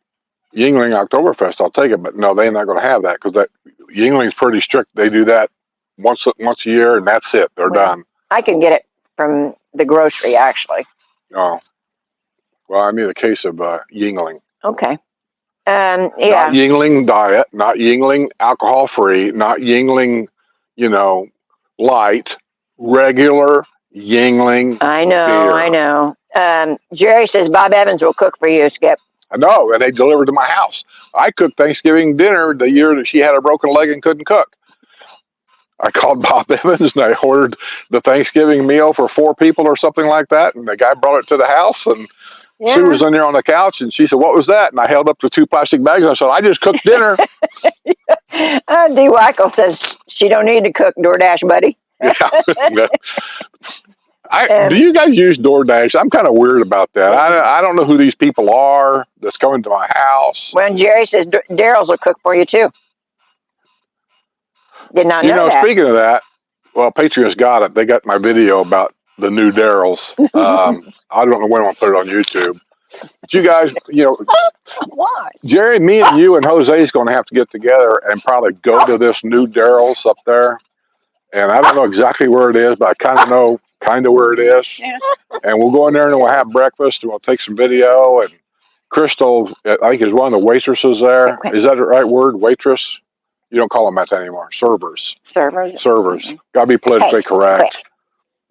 Yuengling Oktoberfest, I'll take it, but no, they're not going to have that because that Yuengling's pretty strict. They do that once a year, and that's it. They're done. I can get it from the grocery, actually. Oh. Well, I need a case of Yuengling. Okay. Yeah. Not Yuengling diet, not Yuengling alcohol-free, not Yuengling, light, regular Yuengling beer. I know. Jerry says Bob Evans will cook for you, Skip. I know, and they delivered to my house. I cooked Thanksgiving dinner the year that she had a broken leg and couldn't cook. I called Bob Evans, and I ordered the Thanksgiving meal for 4 people or something like that, and the guy brought it to the house, and Sue was in there on the couch, and she said, "What was that?" And I held up the 2 plastic bags, and I said, "I just cooked dinner." D. Weichel says she don't need to cook, DoorDash buddy. Yeah. Do you guys use DoorDash? I'm kind of weird about that. I don't know who these people are that's coming to my house. Well, Jerry says Daryl's will cook for you, too. Did not know that. Speaking of that, well, Patriots got it. They got my video about the new Daryls. I don't know when I'll put it on YouTube. But you guys, why? Jerry, me and you and Jose's going to have to get together and probably go to this new Daryls up there. And I don't know exactly where it is, but I kind of know where it is. Yeah. And we'll go in there and we'll have breakfast and we'll take some video. And Crystal, I think, is one of the waitresses there. Okay. Is that the right word? Waitress? You don't call them that anymore. Servers. Mm-hmm. Got to be politically correct.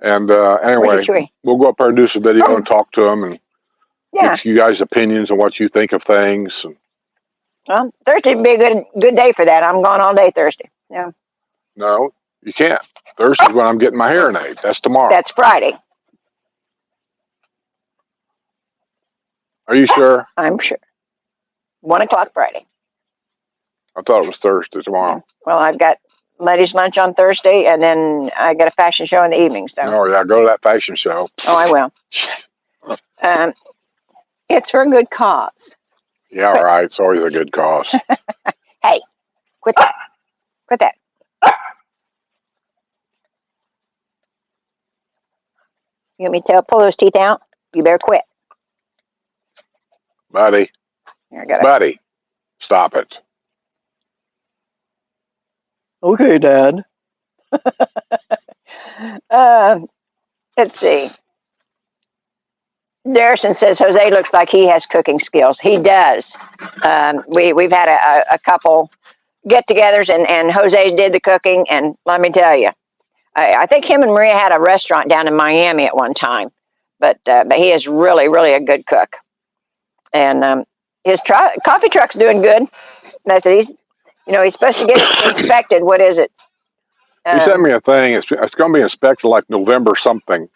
And anyway, we'll go up there and do some video and talk to them and get you guys' opinions on what you think of things. And, well, Thursday would be a good day for that. I'm gone all day Thursday. Yeah. No, you can't. Thursday's when I'm getting my hearing aid. That's tomorrow. That's Friday. Are you sure? I'm sure. 1 o'clock Friday. I thought it was Thursday tomorrow. Well, I've got ladies' lunch on Thursday, and then I got a fashion show in the evening. So. Oh, yeah, go to that fashion show. Oh, I will. It's for a good cause. Yeah, right. It's always a good cause. Hey, quit that. Quit that. You want me to pull those teeth out? You better quit. Buddy. Here, I got it. Buddy, stop it. Okay, Dad. Let's see. Darrison says Jose looks like he has cooking skills. He does. We've had a couple get-togethers, and Jose did the cooking. And let me tell you, I think him and Maria had a restaurant down in Miami at one time. But he is really, really a good cook. And his coffee truck's doing good. And I said he's supposed to get it inspected. What is it? He sent me a thing. It's going to be inspected like November something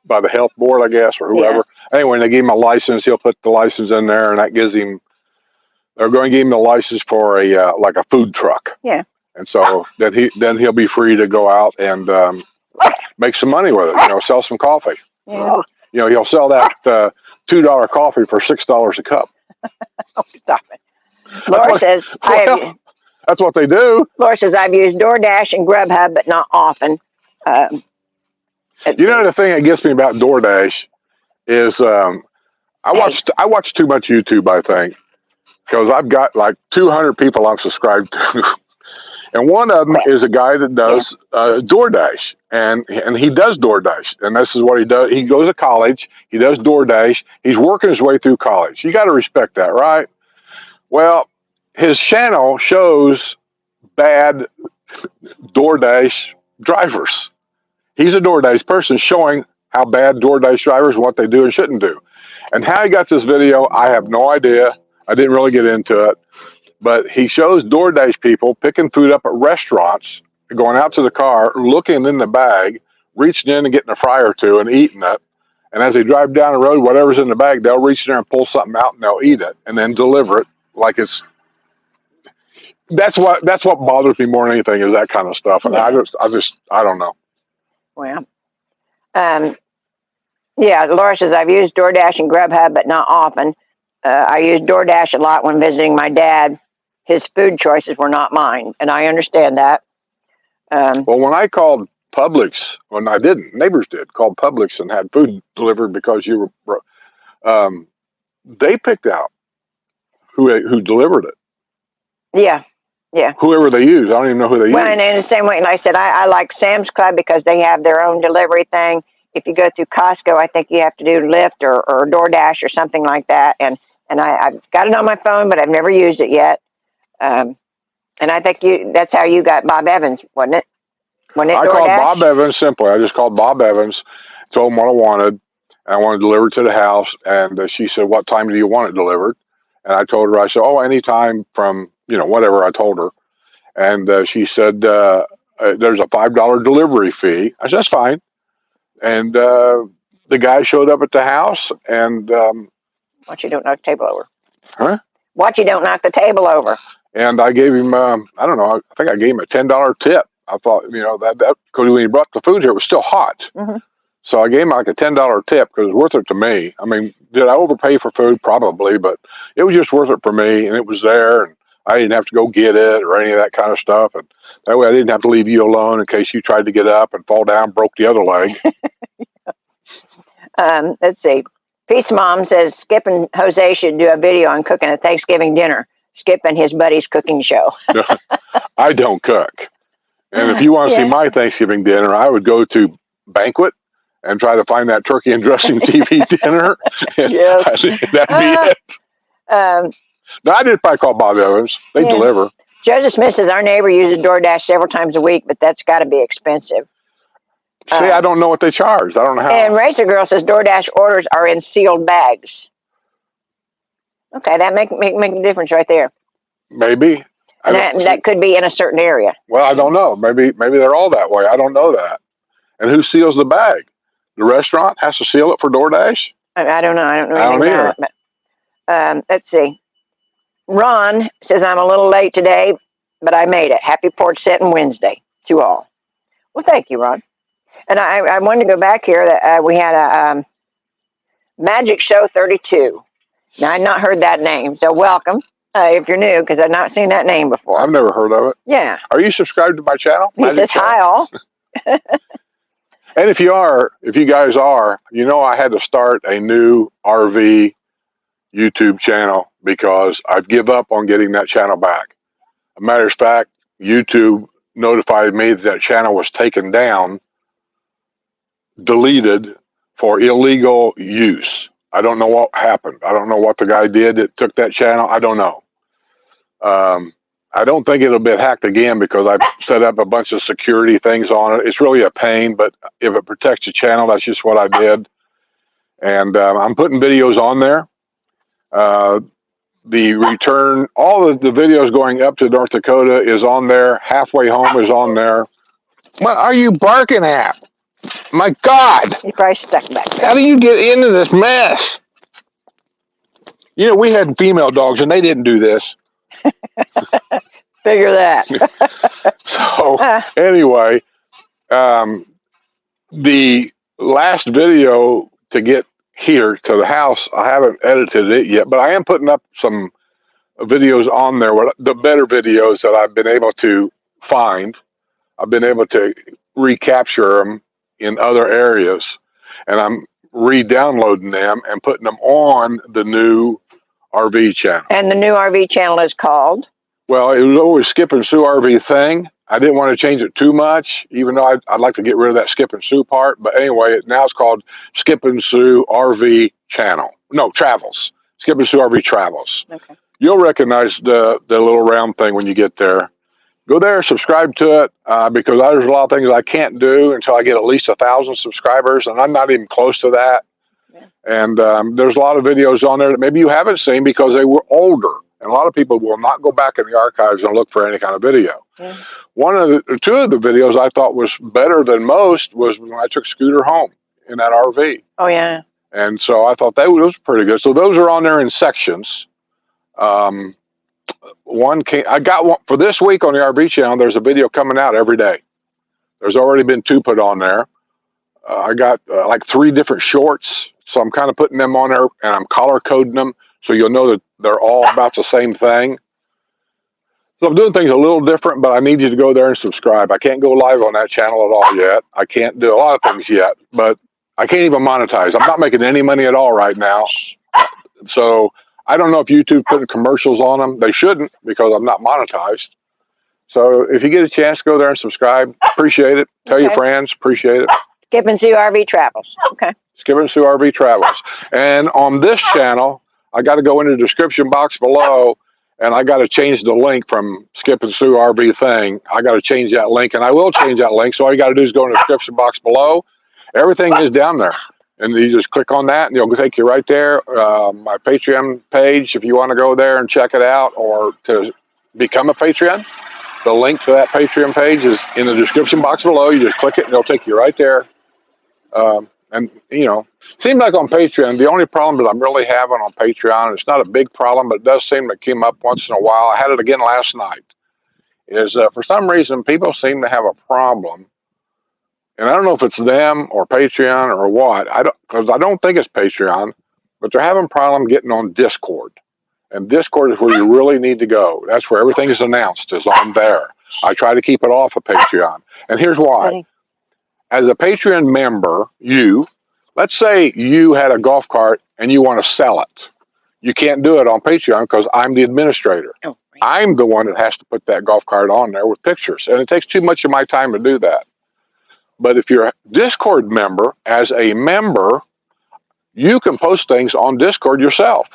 by the health board, I guess, or whoever. Yeah. Anyway, when they give him a license, he'll put the license in there, and that gives him. They're going to give him the license for a like a food truck. Yeah. And so then he'll be free to go out and make some money with it. Sell some coffee. Yeah. He'll sell that $2 coffee for $6 a cup. Oh, stop it. Laura says that's what they do. Laura says I've used DoorDash and Grubhub, but not often. The thing that gets me about DoorDash is I watch too much YouTube, I think, because I've got like 200 people I'm subscribed to, and one of them is a guy that does DoorDash, and he does DoorDash, and this is what he does. He goes to college, he does DoorDash, he's working his way through college. You got to respect that, right? Well, his channel shows bad DoorDash drivers. He's a DoorDash person showing how bad DoorDash drivers, what they do and shouldn't do. And how he got this video, I have no idea. I didn't really get into it. But he shows DoorDash people picking food up at restaurants, going out to the car, looking in the bag, reaching in and getting a fry or two and eating it. And as they drive down the road, whatever's in the bag, they'll reach in there and pull something out and they'll eat it and then deliver it like it's. That's what bothers me more than anything is that kind of stuff. And I don't know. Well, Laura says I've used DoorDash and Grubhub, but not often. I used DoorDash a lot when visiting my dad. His food choices were not mine, and I understand that. Well, when I called Publix, when I didn't, neighbors did, called Publix and had food delivered because you were, they picked out who delivered it. Yeah. Whoever they use, I don't even know who they use. Well, and in the same way, and I said I like Sam's Club because they have their own delivery thing. If you go through Costco, I think you have to do Lyft or DoorDash or something like that. And I've got it on my phone, but I've never used it yet. And I think that's how you got Bob Evans, wasn't it? I called Bob Evans simply. I just called Bob Evans, told him what I wanted, and I wanted it delivered to the house. And she said, "What time do you want it delivered?" And I told her, I said, "Oh, anytime from, whatever." I told her. And she said, "There's a $5 delivery fee." I said, "That's fine." And the guy showed up at the house and... Watch you don't knock the table over. Huh? Watch you don't knock the table over. And I gave him, I don't know, I think I gave him a $10 tip. I thought, that because when he brought the food here, it was still hot. Mm-hmm. So I gave him like a $10 tip because it was worth it to me. I mean, did I overpay for food? Probably, but it was just worth it for me. And it was there, and I didn't have to go get it or any of that kind of stuff. And that way I didn't have to leave you alone in case you tried to get up and fall down, broke the other leg. Let's see. Pete's mom says Skip and Jose should do a video on cooking a Thanksgiving dinner. Skip and his buddy's cooking show. I don't cook. And if you want to see my Thanksgiving dinner, I would go to Banquet and try to find that turkey and dressing TV dinner. Yes. That'd be it. No, I did probably call Bob Evans. They deliver. Joseph Smith says our neighbor uses DoorDash several times a week, but that's got to be expensive. See, I don't know what they charge. I don't know how. And Racer Girl says DoorDash orders are in sealed bags. Okay, that make a difference right there. Maybe. And that could be in a certain area. Well, I don't know. Maybe they're all that way. I don't know that. And who seals the bag? The restaurant has to seal it for DoorDash? I don't know. I don't know anything about it. But, let's see. Ron says, I'm a little late today, but I made it. Happy Porch Settin Wednesday to all. Well, thank you, Ron. And I wanted to go back here. That we had a Magic Show 32. Now, I've not heard that name, so welcome if you're new, because I've not seen that name before. I've never heard of it. Yeah. Are you subscribed to my channel? He says, hi, all. And if you guys are, I had to start a new RV YouTube channel because I'd give up on getting that channel back. A matter of fact, YouTube notified me that channel was taken down, deleted for illegal use. I don't know what happened. I don't know what the guy did that took that channel. I don't know. I don't think it'll be hacked again because I set up a bunch of security things on it. It's really a pain, but if it protects the channel, that's just what I did. And I'm putting videos on there. The return, all of the videos going up to North Dakota is on there. Halfway home is on there. What are you barking at? My God! He probably stuck back there. How do you get into this mess? You know, we had female dogs and they didn't do this. Figure that. So anyway, the last video to get here to the house, I haven't edited it yet, but I am putting up some videos on there, the better videos that I've been able to find. I've been able to recapture them in other areas, and I'm re-downloading them and putting them on the new RV channel. And the new RV channel is called? Well, it was always Skip and Sue RV thing. I didn't want to change it too much, even though I'd like to get rid of that Skip and Sue part. But anyway, now it's called Skip and Sue RV channel. No, Travels. Skip and Sue RV Travels. Okay. You'll recognize the little round thing when you get there. Go there, subscribe to it, because there's a lot of things I can't do until I get at least 1,000 subscribers, and I'm not even close to that. Yeah. And there's a lot of videos on there that maybe you haven't seen because they were older. And a lot of people will not go back in the archives and look for any kind of video. Yeah. Two of the videos I thought was better than most was when I took Scooter home in that RV. Oh, yeah. And so I thought that was pretty good. So those are on there in sections. I got one for this week on the RV channel. There's a video coming out every day. There's already been 2 put on there. I got like 3 different shorts. So I'm kind of putting them on there and I'm color coding them so you'll know that they're all about the same thing. So I'm doing things a little different, but I need you to go there and subscribe. I can't go live on that channel at all yet. I can't do a lot of things yet, but I can't even monetize. I'm not making any money at all right now. So I don't know if YouTube's putting commercials on them. They shouldn't because I'm not monetized. So if you get a chance, go there and subscribe. Appreciate it. Tell your friends. Appreciate it. Skip and Sue RV Travels. Okay. Skip and Sue RV Travels. And on this channel, I got to go into the description box below, and I got to change the link from Skip and Sue RV thing. I got to change that link, and I will change that link. So all you got to do is go in the description box below. Everything is down there. And you just click on that, and it'll take you right there. My Patreon page, if you want to go there and check it out, or to become a Patreon, the link to that Patreon page is in the description box below. You just click it, and it'll take you right there. And, you know, it seems like on Patreon, the only problem that I'm really having on Patreon, it's not a big problem, but it does seem to come up once in a while. I had it again last night, is for some reason, people seem to have a problem. And I don't know if it's them or Patreon or what. Because I don't think it's Patreon, but they're having a problem getting on Discord. And Discord is where you really need to go. That's where everything is announced, is on there. I try to keep it off of Patreon. And here's why. As a Patreon member, let's say you had a golf cart and you want to sell it. You can't do it on Patreon because I'm the administrator. Oh, right. I'm the one that has to put that golf cart on there with pictures. And it takes too much of my time to do that. But if you're a Discord member, as a member, you can post things on Discord yourself.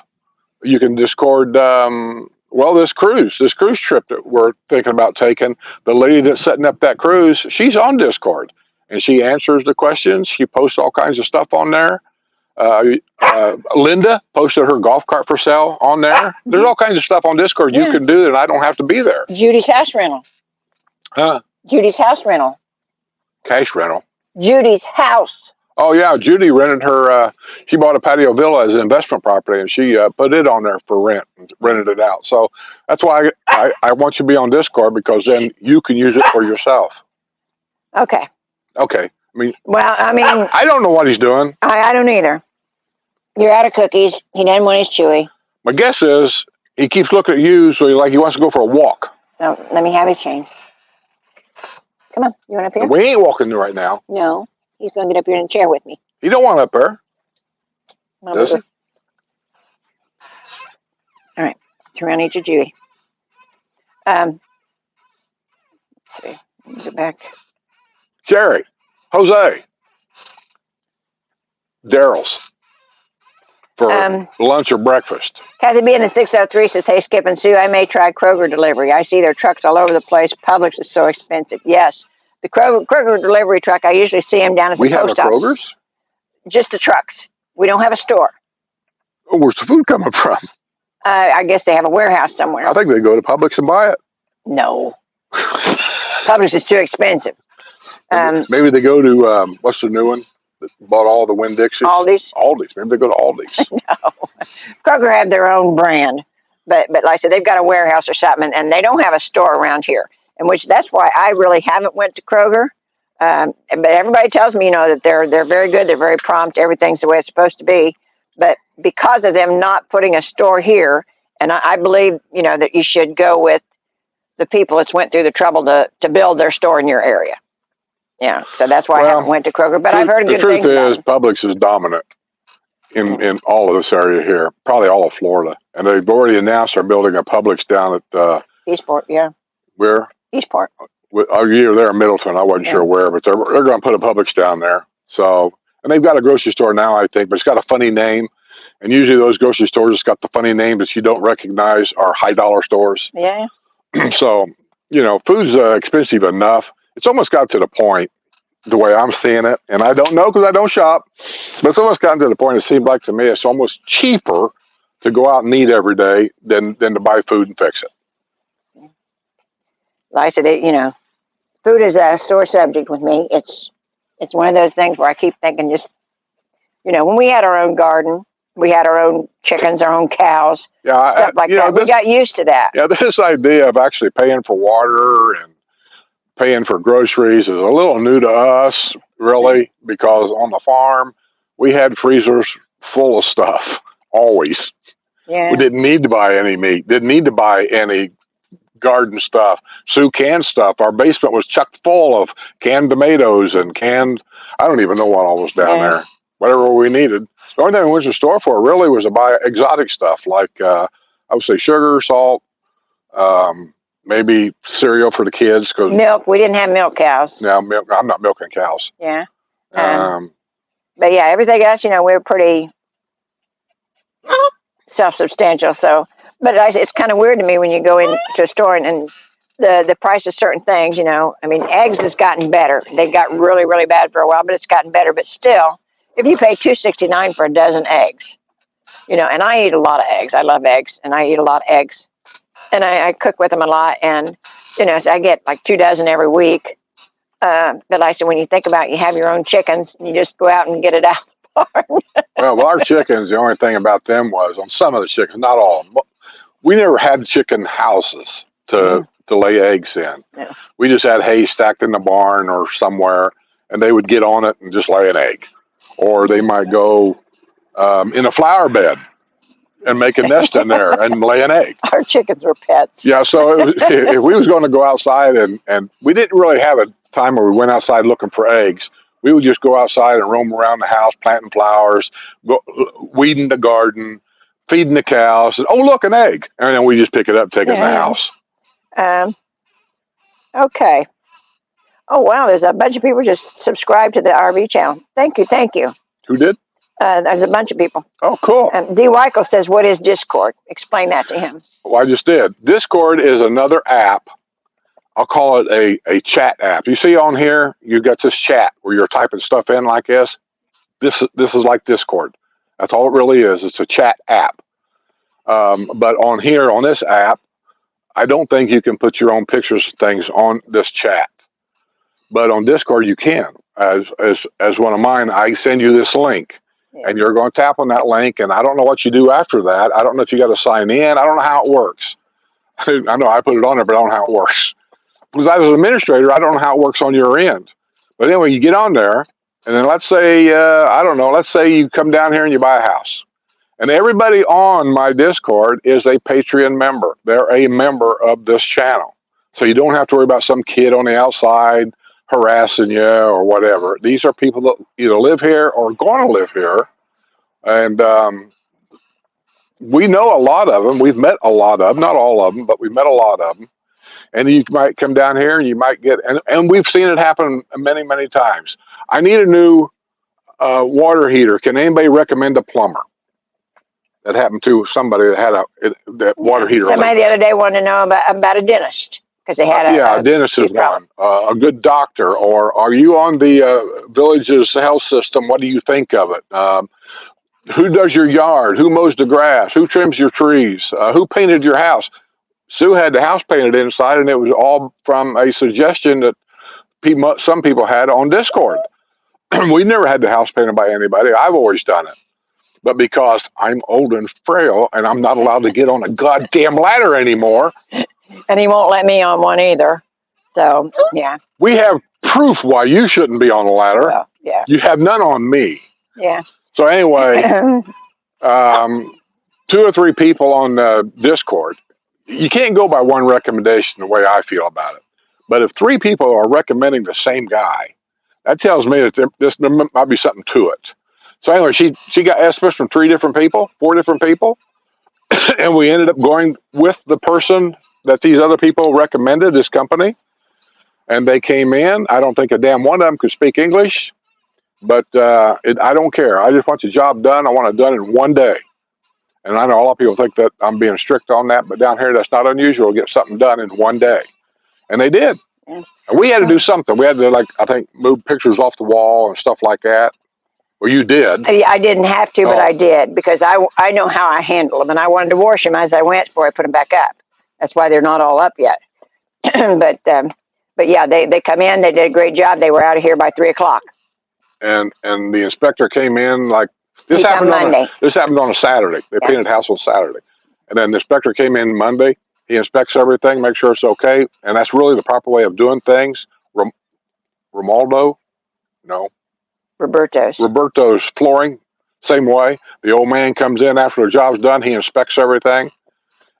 You can Discord, this cruise trip that we're thinking about taking, the lady that's setting up that cruise, she's on Discord. And she answers the questions. She posts all kinds of stuff on there. Linda posted her golf cart for sale on there. There's all kinds of stuff on Discord you can do, and I don't have to be there. Judy's house rental. Huh? Judy's house rental. Cash rental. Judy's house. Oh, yeah. Judy rented her, she bought a patio villa as an investment property, and she put it on there for rent and rented it out. So that's why I want you to be on Discord, because then you can use it for yourself. Okay. Okay. I don't know what he's doing. I don't either. You're out of cookies. He doesn't want his chewy. My guess is he keeps looking at you, so he wants to go for a walk. No, let me have his chain. Come on, you want up here? We ain't walking right now. No, he's going to get up here in the chair with me. He don't want up there. Does he? All right, turn around, eat your Judy. Let's see. Go back. Jerry, Jose, Daryl's for lunch or breakfast. Kathy B in the 603 says, hey, Skip and Sue, I may try Kroger delivery. I see their trucks all over the place. Publix is so expensive. Yes, the Kroger delivery truck, I usually see them down at the post office. We have a Kroger's? Just the trucks. We don't have a store. Oh, where's the food coming from? I guess they have a warehouse somewhere. I think they go to Publix and buy it. No. Publix is too expensive. Maybe they go to, what's the new one that bought all the Winn-Dixie? Aldi's. Maybe they go to Aldi's. No. Kroger have their own brand. But like I said, they've got a warehouse or something, and they don't have a store around here. And that's why I really haven't went to Kroger. But everybody tells me, that they're very good. They're very prompt. Everything's the way it's supposed to be. But because of them not putting a store here, and I believe, that you should go with the people that went through the trouble to build their store in your area. Yeah, so that's why I haven't went to Kroger. But I've heard good things about it. The truth is, Publix is dominant in all of this area here, probably all of Florida. And they've already announced they're building a Publix down at Eastport, yeah. Where? Eastport. You're there in Middleton. I wasn't sure where, but they're going to put a Publix down there. So, and they've got a grocery store now, I think, but it's got a funny name. And usually those grocery stores got the funny name that you don't recognize are high dollar stores. Yeah. So, food's expensive enough. It's almost got to the point, the way I'm seeing it, and I don't know because I don't shop, but it's almost gotten to the point, it seems like to me, it's almost cheaper to go out and eat every day than to buy food and fix it. Like I said, food is a sore subject with me. It's one of those things where I keep thinking just, when we had our own garden, we had our own chickens, our own cows, stuff like that. We got used to that. Yeah, this idea of actually paying for water and paying for groceries is a little new to us, really, because on the farm, we had freezers full of stuff, always. Yeah. We didn't need to buy any meat, didn't need to buy any garden stuff. Sue canned stuff. Our basement was chock full of canned tomatoes and canned, I don't even know what all was down there. Whatever we needed. The only thing we went to the store for really was to buy exotic stuff like, I would say sugar, salt, maybe cereal for the kids. Cause milk. We didn't have milk cows. No, milk. I'm not milking cows. Yeah. But yeah, everything else, we're pretty self-substantial. So, but it's kind of weird to me when you go into a store and the price of certain things, eggs has gotten better. They got really, really bad for a while, but it's gotten better. But still, if you pay $2.69 for a dozen eggs, and I eat a lot of eggs. I love eggs, and I eat a lot of eggs. And I cook with them a lot, and, so I get like 2 dozen every week. But like I said, when you think about it, you have your own chickens, and you just go out and get it out of the barn. Well, our chickens, the only thing about them was, on some of the chickens, not all of them, we never had chicken houses to lay eggs in. Yeah. We just had hay stacked in the barn or somewhere, and they would get on it and just lay an egg. Or they might go in a flower bed and make a nest in there and lay an egg. Our chickens were pets. Yeah, so if we was going to go outside and we didn't really have a time where we went outside looking for eggs. We would just go outside and roam around the house, planting flowers, weeding the garden, feeding the cows. And, oh, look, an egg. And then we just pick it up, take it in the house. Okay. Oh, wow, there's a bunch of people just subscribed to the RV channel. Thank you. Who did? There's a bunch of people. Oh, cool. D. Weichel says, what is Discord? Explain that to him. Well, I just did. Discord is another app. I'll call it a chat app. You see on here, you've got this chat where you're typing stuff in like this. This is like Discord. That's all it really is. It's a chat app. But on here, on this app, I don't think you can put your own pictures and things on this chat. But on Discord, you can. As one of mine, I send you this link. Yeah. And you're going to tap on that link, and I don't know what you do after that. I don't know if you got to sign in. I don't know how it works. I know I put it on there, but I don't know how it works. Because I was an administrator, I don't know how it works on your end. But anyway, you get on there, and then let's say, let's say you come down here and you buy a house. And everybody on my Discord is a Patreon member. They're a member of this channel. So you don't have to worry about some kid on the outside harassing you or whatever. These are people that either live here or going to live here. And we know a lot of them. We've met a lot of them, not all of them, but we've met a lot of them. And you might come down here and you might get, and we've seen it happen many, many times. I need a new water heater. Can anybody recommend a plumber? That happened to somebody that had that water heater. Somebody the other day wanted to know about a dentist because they had a dentist is one. A good doctor, or are you on the village's health system? What do you think of it? Who does your yard? Who mows the grass? Who trims your trees? Who painted your house? Sue had the house painted inside, and it was all from a suggestion that some people had on Discord. We never had the house painted by anybody. I've always done it. But because I'm old and frail and I'm not allowed to get on a goddamn ladder anymore. And he won't let me on one either. So, yeah. We have proof why you shouldn't be on a ladder. Well, yeah. You have none on me. Yeah. So anyway, 2 or 3 people on Discord. You can't go by one recommendation the way I feel about it. But if 3 people are recommending the same guy, that tells me that there might be something to it. So anyway, she got estimates from 4 different people, and we ended up going with the person that these other people recommended, this company, and they came in. I don't think a damn one of them could speak English, but I don't care. I just want the job done. I want it done in one day. And I know a lot of people think that I'm being strict on that, but down here that's not unusual to get something done in one day. And they did. And we had to do something. We had to, I think, move pictures off the wall and stuff like that. Well, you did. I didn't have to, but I did because I know how I handle them, and I wanted to wash them as I went before I put them back up. That's why they're not all up yet. but yeah, they come in. They did a great job. They were out of here by 3 o'clock. And the inspector came in this happened Monday. This happened on a Saturday. They painted the house on Saturday, and then the inspector came in Monday. He inspects everything, makes sure it's okay, and that's really the proper way of doing things. Romaldo, no. Roberto's flooring, same way. The old man comes in after the job's done. He inspects everything.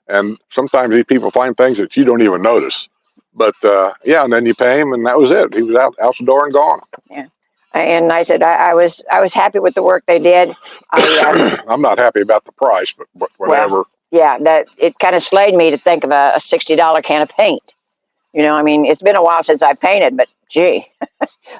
And sometimes these people find things that you don't even notice. But, and then you pay him, and that was it. He was out the door and gone. Yeah. And I said I was happy with the work they did. I'm not happy about the price, but whatever. Well, yeah, that it kind of slayed me to think of a $60 can of paint. You know, I mean, it's been a while since I painted, but gee.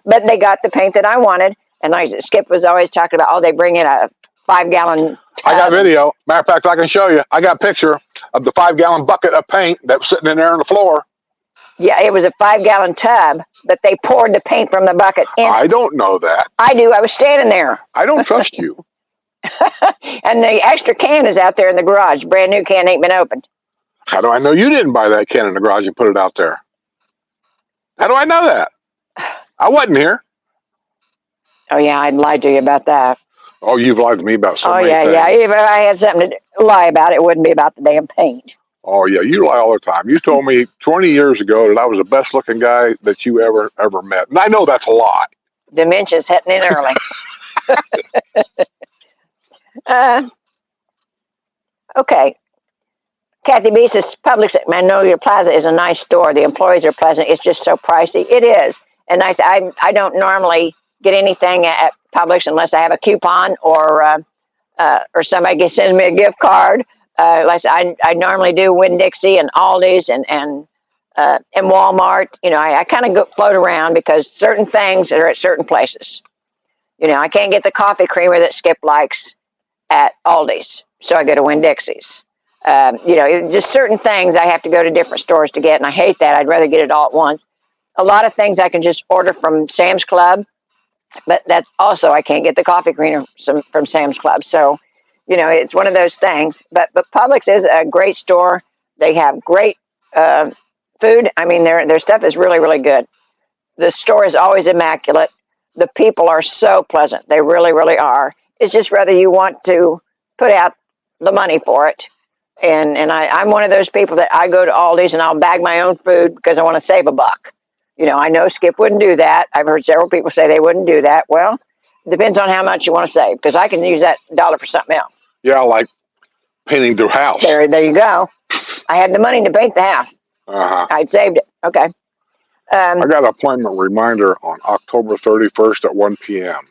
But they got the paint that I wanted. And Skip was always talking about, they bring in a 5-gallon tub. I got video. Matter of fact, I can show you. I got a picture of the 5-gallon bucket of paint that was sitting in there on the floor. Yeah, it was a 5-gallon tub, but they poured the paint from the bucket in. I don't know that. I do. I was standing there. I don't trust you. And the extra can is out there in the garage. Brand new can, ain't been opened. How do I know you didn't buy that can in the garage and put it out there? How do I know that? I wasn't here. Oh, yeah, I'd lied to you about that. Oh, you've lied to me about something. Oh, yeah. If I had something to lie about, it wouldn't be about the damn paint. Oh, yeah, you lie all the time. You told me 20 years ago that I was the best-looking guy that you ever met. And I know that's a lie. Dementia's hitting in early. Okay. Kathy B says, Magnolia Plaza is a nice store. The employees are pleasant. It's just so pricey. It is. And I don't normally get anything at Publix unless I have a coupon or somebody sends me a gift card. I normally do Winn-Dixie and Aldi's and Walmart. You know, I kind of float around because certain things are at certain places. You know, I can't get the coffee creamer that Skip likes at Aldi's, so I go to Winn-Dixie's. Just certain things I have to go to different stores to get, and I hate that. I'd rather get it all at once. A lot of things I can just order from Sam's Club, but that's also I can't get the coffee creamer from Sam's Club. So, you know, it's one of those things. But Publix is a great store. They have great food. I mean, their stuff is really, really good. The store is always immaculate. The people are so pleasant. They really, really are. It's just whether you want to put out the money for it. And I'm one of those people that I go to Aldi's and I'll bag my own food because I want to save a buck. You know, I know Skip wouldn't do that. I've heard several people say they wouldn't do that. Well, it depends on how much you want to save because I can use that dollar for something else. Yeah, like painting the house. There you go. I had the money to paint the house. I'd saved it. Okay. I got an appointment reminder on October 31st at 1 p.m.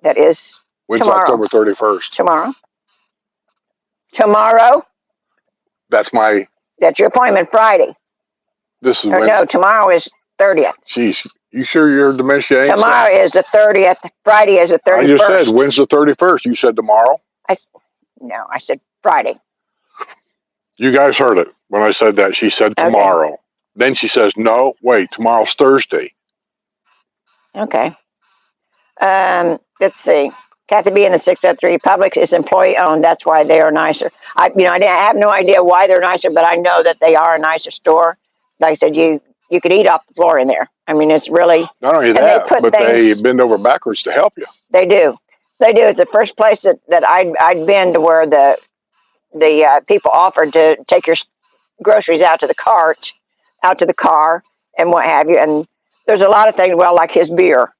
That is When's tomorrow. October 31st? Tomorrow. Tomorrow? That's your appointment Friday. This is no, tomorrow is 30th. Jeez, you sure your dementia ain't Tomorrow is the 30th. Friday is the 31st. I just said, when's the 31st? You said tomorrow? No, I said Friday. You guys heard it when I said that. She said tomorrow. Okay. Then she says, no, wait, tomorrow's Thursday. Okay. Let's see. Got to be in the 603. Public is employee owned. That's why they are nicer. I have no idea why they're nicer, but I know that they are a nicer store. Like I said, you could eat off the floor in there. I mean, it's really. Not only that, but they bend over backwards to help you. They do. They do. It's the first place that I'd been to where the people offered to take your groceries out to the car, and what have you. And there's a lot of things. Well, like his beer,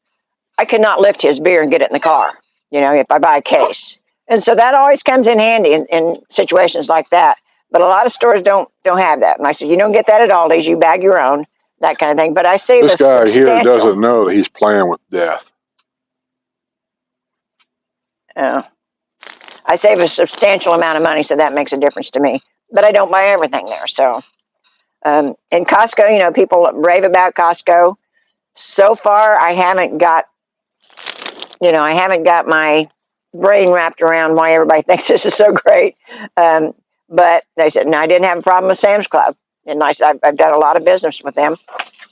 I could not lift his beer and get it in the car. If I buy a case, and so that always comes in handy in situations like that. But a lot of stores don't have that. And I said, you don't get that at Aldi's. You bag your own, that kind of thing. But I say this guy here doesn't know that he's playing with death. I save a substantial amount of money, so that makes a difference to me. But I don't buy everything there. So, in Costco, people rave about Costco. So far, I haven't got my brain wrapped around why everybody thinks this is so great. But they said, no, I didn't have a problem with Sam's Club. And I said, I've done a lot of business with them.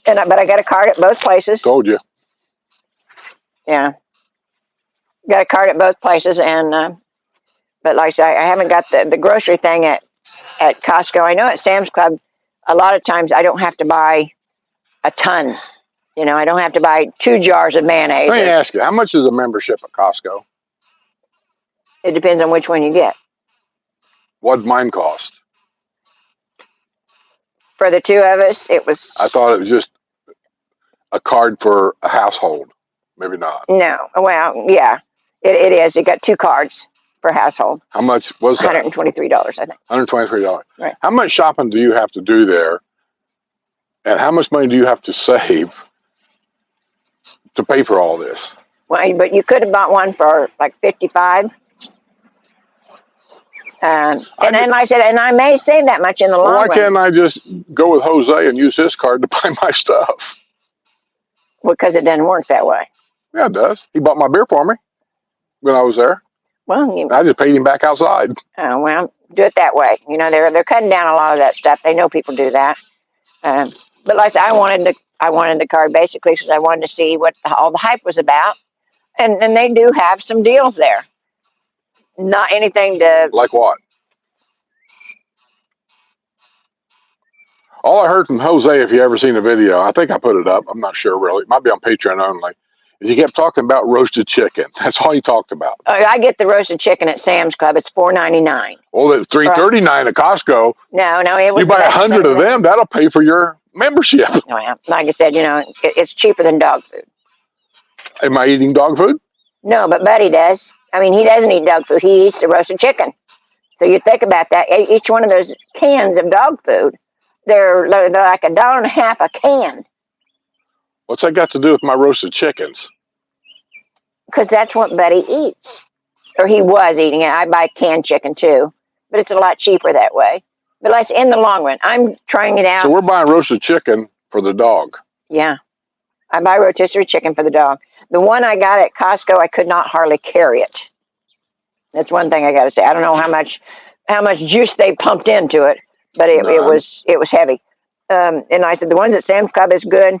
But I got a card at both places. Told you. Yeah. Got a card at both places. And but like I said, I haven't got the grocery thing at Costco. I know at Sam's Club, a lot of times I don't have to buy a ton. I don't have to buy 2 jars of mayonnaise. Let me ask you, how much is a membership at Costco? It depends on which one you get. What'd mine cost? For the 2 of us, it was... I thought it was just a card for a household. Maybe not. No. Well, yeah, it is. You got 2 cards per household. How much was that? $123, I think. $123. Right. How much shopping do you have to do there? And how much money do you have to save to pay for all this? Well, but you could have bought one for like $55. And then I said, and I may save that much in the long run. Why can't I just go with Jose and use his card to buy my stuff? Well, because it doesn't work that way. Yeah, it does. He bought my beer for me when I was there. Well, I just paid him back outside. Oh, well, do it that way. They're cutting down a lot of that stuff. They know people do that. But like I said, I wanted the card basically because I wanted to see what all the hype was about. And they do have some deals there. Not anything to... Like what? All I heard from Jose, if you ever seen the video, I think I put it up. I'm not sure really. It might be on Patreon only. Is he kept talking about roasted chicken. That's all he talked about. I get the roasted chicken at Sam's Club. It's $4.99. Well, it's $3.39 at Costco. No, it was... You buy 100 of them, that'll pay for your membership. Well, like I said, it's cheaper than dog food. Am I eating dog food? No, but Buddy does. I mean, he doesn't eat dog food. He eats the roasted chicken. So you think about that. Each one of those cans of dog food, they're like $1.50 a can. What's that got to do with my roasted chickens? Because that's what Buddy eats. Or he was eating it. I buy canned chicken too. But it's a lot cheaper that way. But like in the long run, I'm trying it out. So we're buying roasted chicken for the dog. Yeah. I buy rotisserie chicken for the dog. The one I got at Costco, I could not hardly carry it. That's one thing I got to say. I don't know how much juice they pumped into it, but it was heavy. And I said the ones at Sam's Club is good.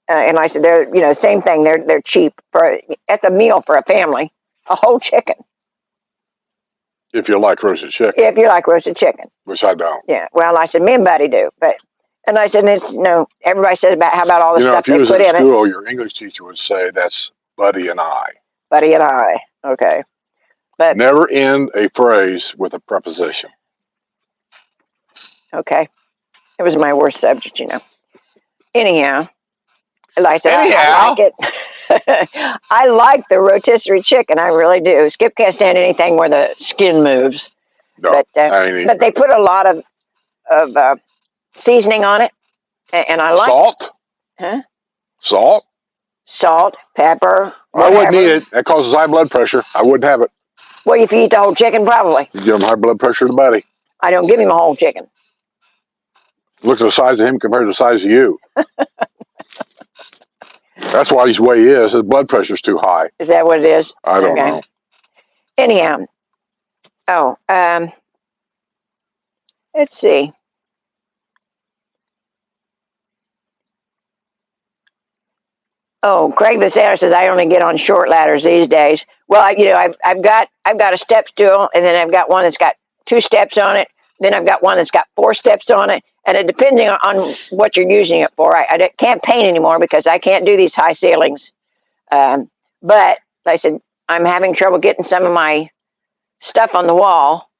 And I said they're same thing. They're cheap that's a meal for a family, a whole chicken. If you like roasted chicken. If you like roasted chicken. Which I don't. Yeah. Well, I said me and Buddy do, and I said it's everybody says about how about all the stuff they put in it. If you was in school, your English teacher would say that's Buddy and I. Buddy and I. Okay. But never end a phrase with a preposition. Okay. It was my worst subject, Anyhow. Like I said, I like it. I like the rotisserie chicken. I really do. Skip can't stand anything where the skin moves. No, but they put a lot of seasoning on it, and I like salt. Huh? Salt, pepper. I wouldn't eat it. That causes high blood pressure. I wouldn't have it. Well, if you eat the whole chicken, probably. You give him high blood pressure to buddy. I don't give him a whole chicken. Look at the size of him compared to the size of you. That's why he's the way he is. His blood pressure's too high. Is that what it is? I don't know. Anyhow. Oh, let's see. Oh, Craig the Sailor says I only get on short ladders these days. Well, I've got a step stool, and then I've got one that's got 2 steps on it. Then I've got one that's got 4 steps on it, and it depending on what you're using it for. I can't paint anymore because I can't do these high ceilings. But like I said, I'm having trouble getting some of my stuff on the wall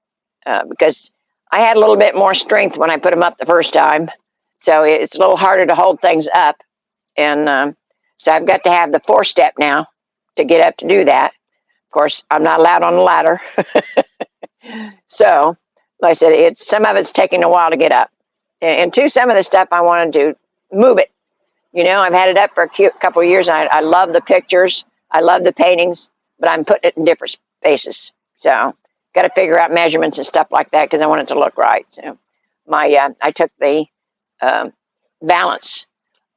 because I had a little bit more strength when I put them up the first time, so it's a little harder to hold things up, and so I've got to have the 4-step now to get up to do that. Of course, I'm not allowed on the ladder. So, like I said, some of it's taking a while to get up. And some of the stuff I want to do, move it. I've had it up for a couple of years, and I love the pictures. I love the paintings, but I'm putting it in different spaces. So, got to figure out measurements and stuff like that because I want it to look right. So, I took the balance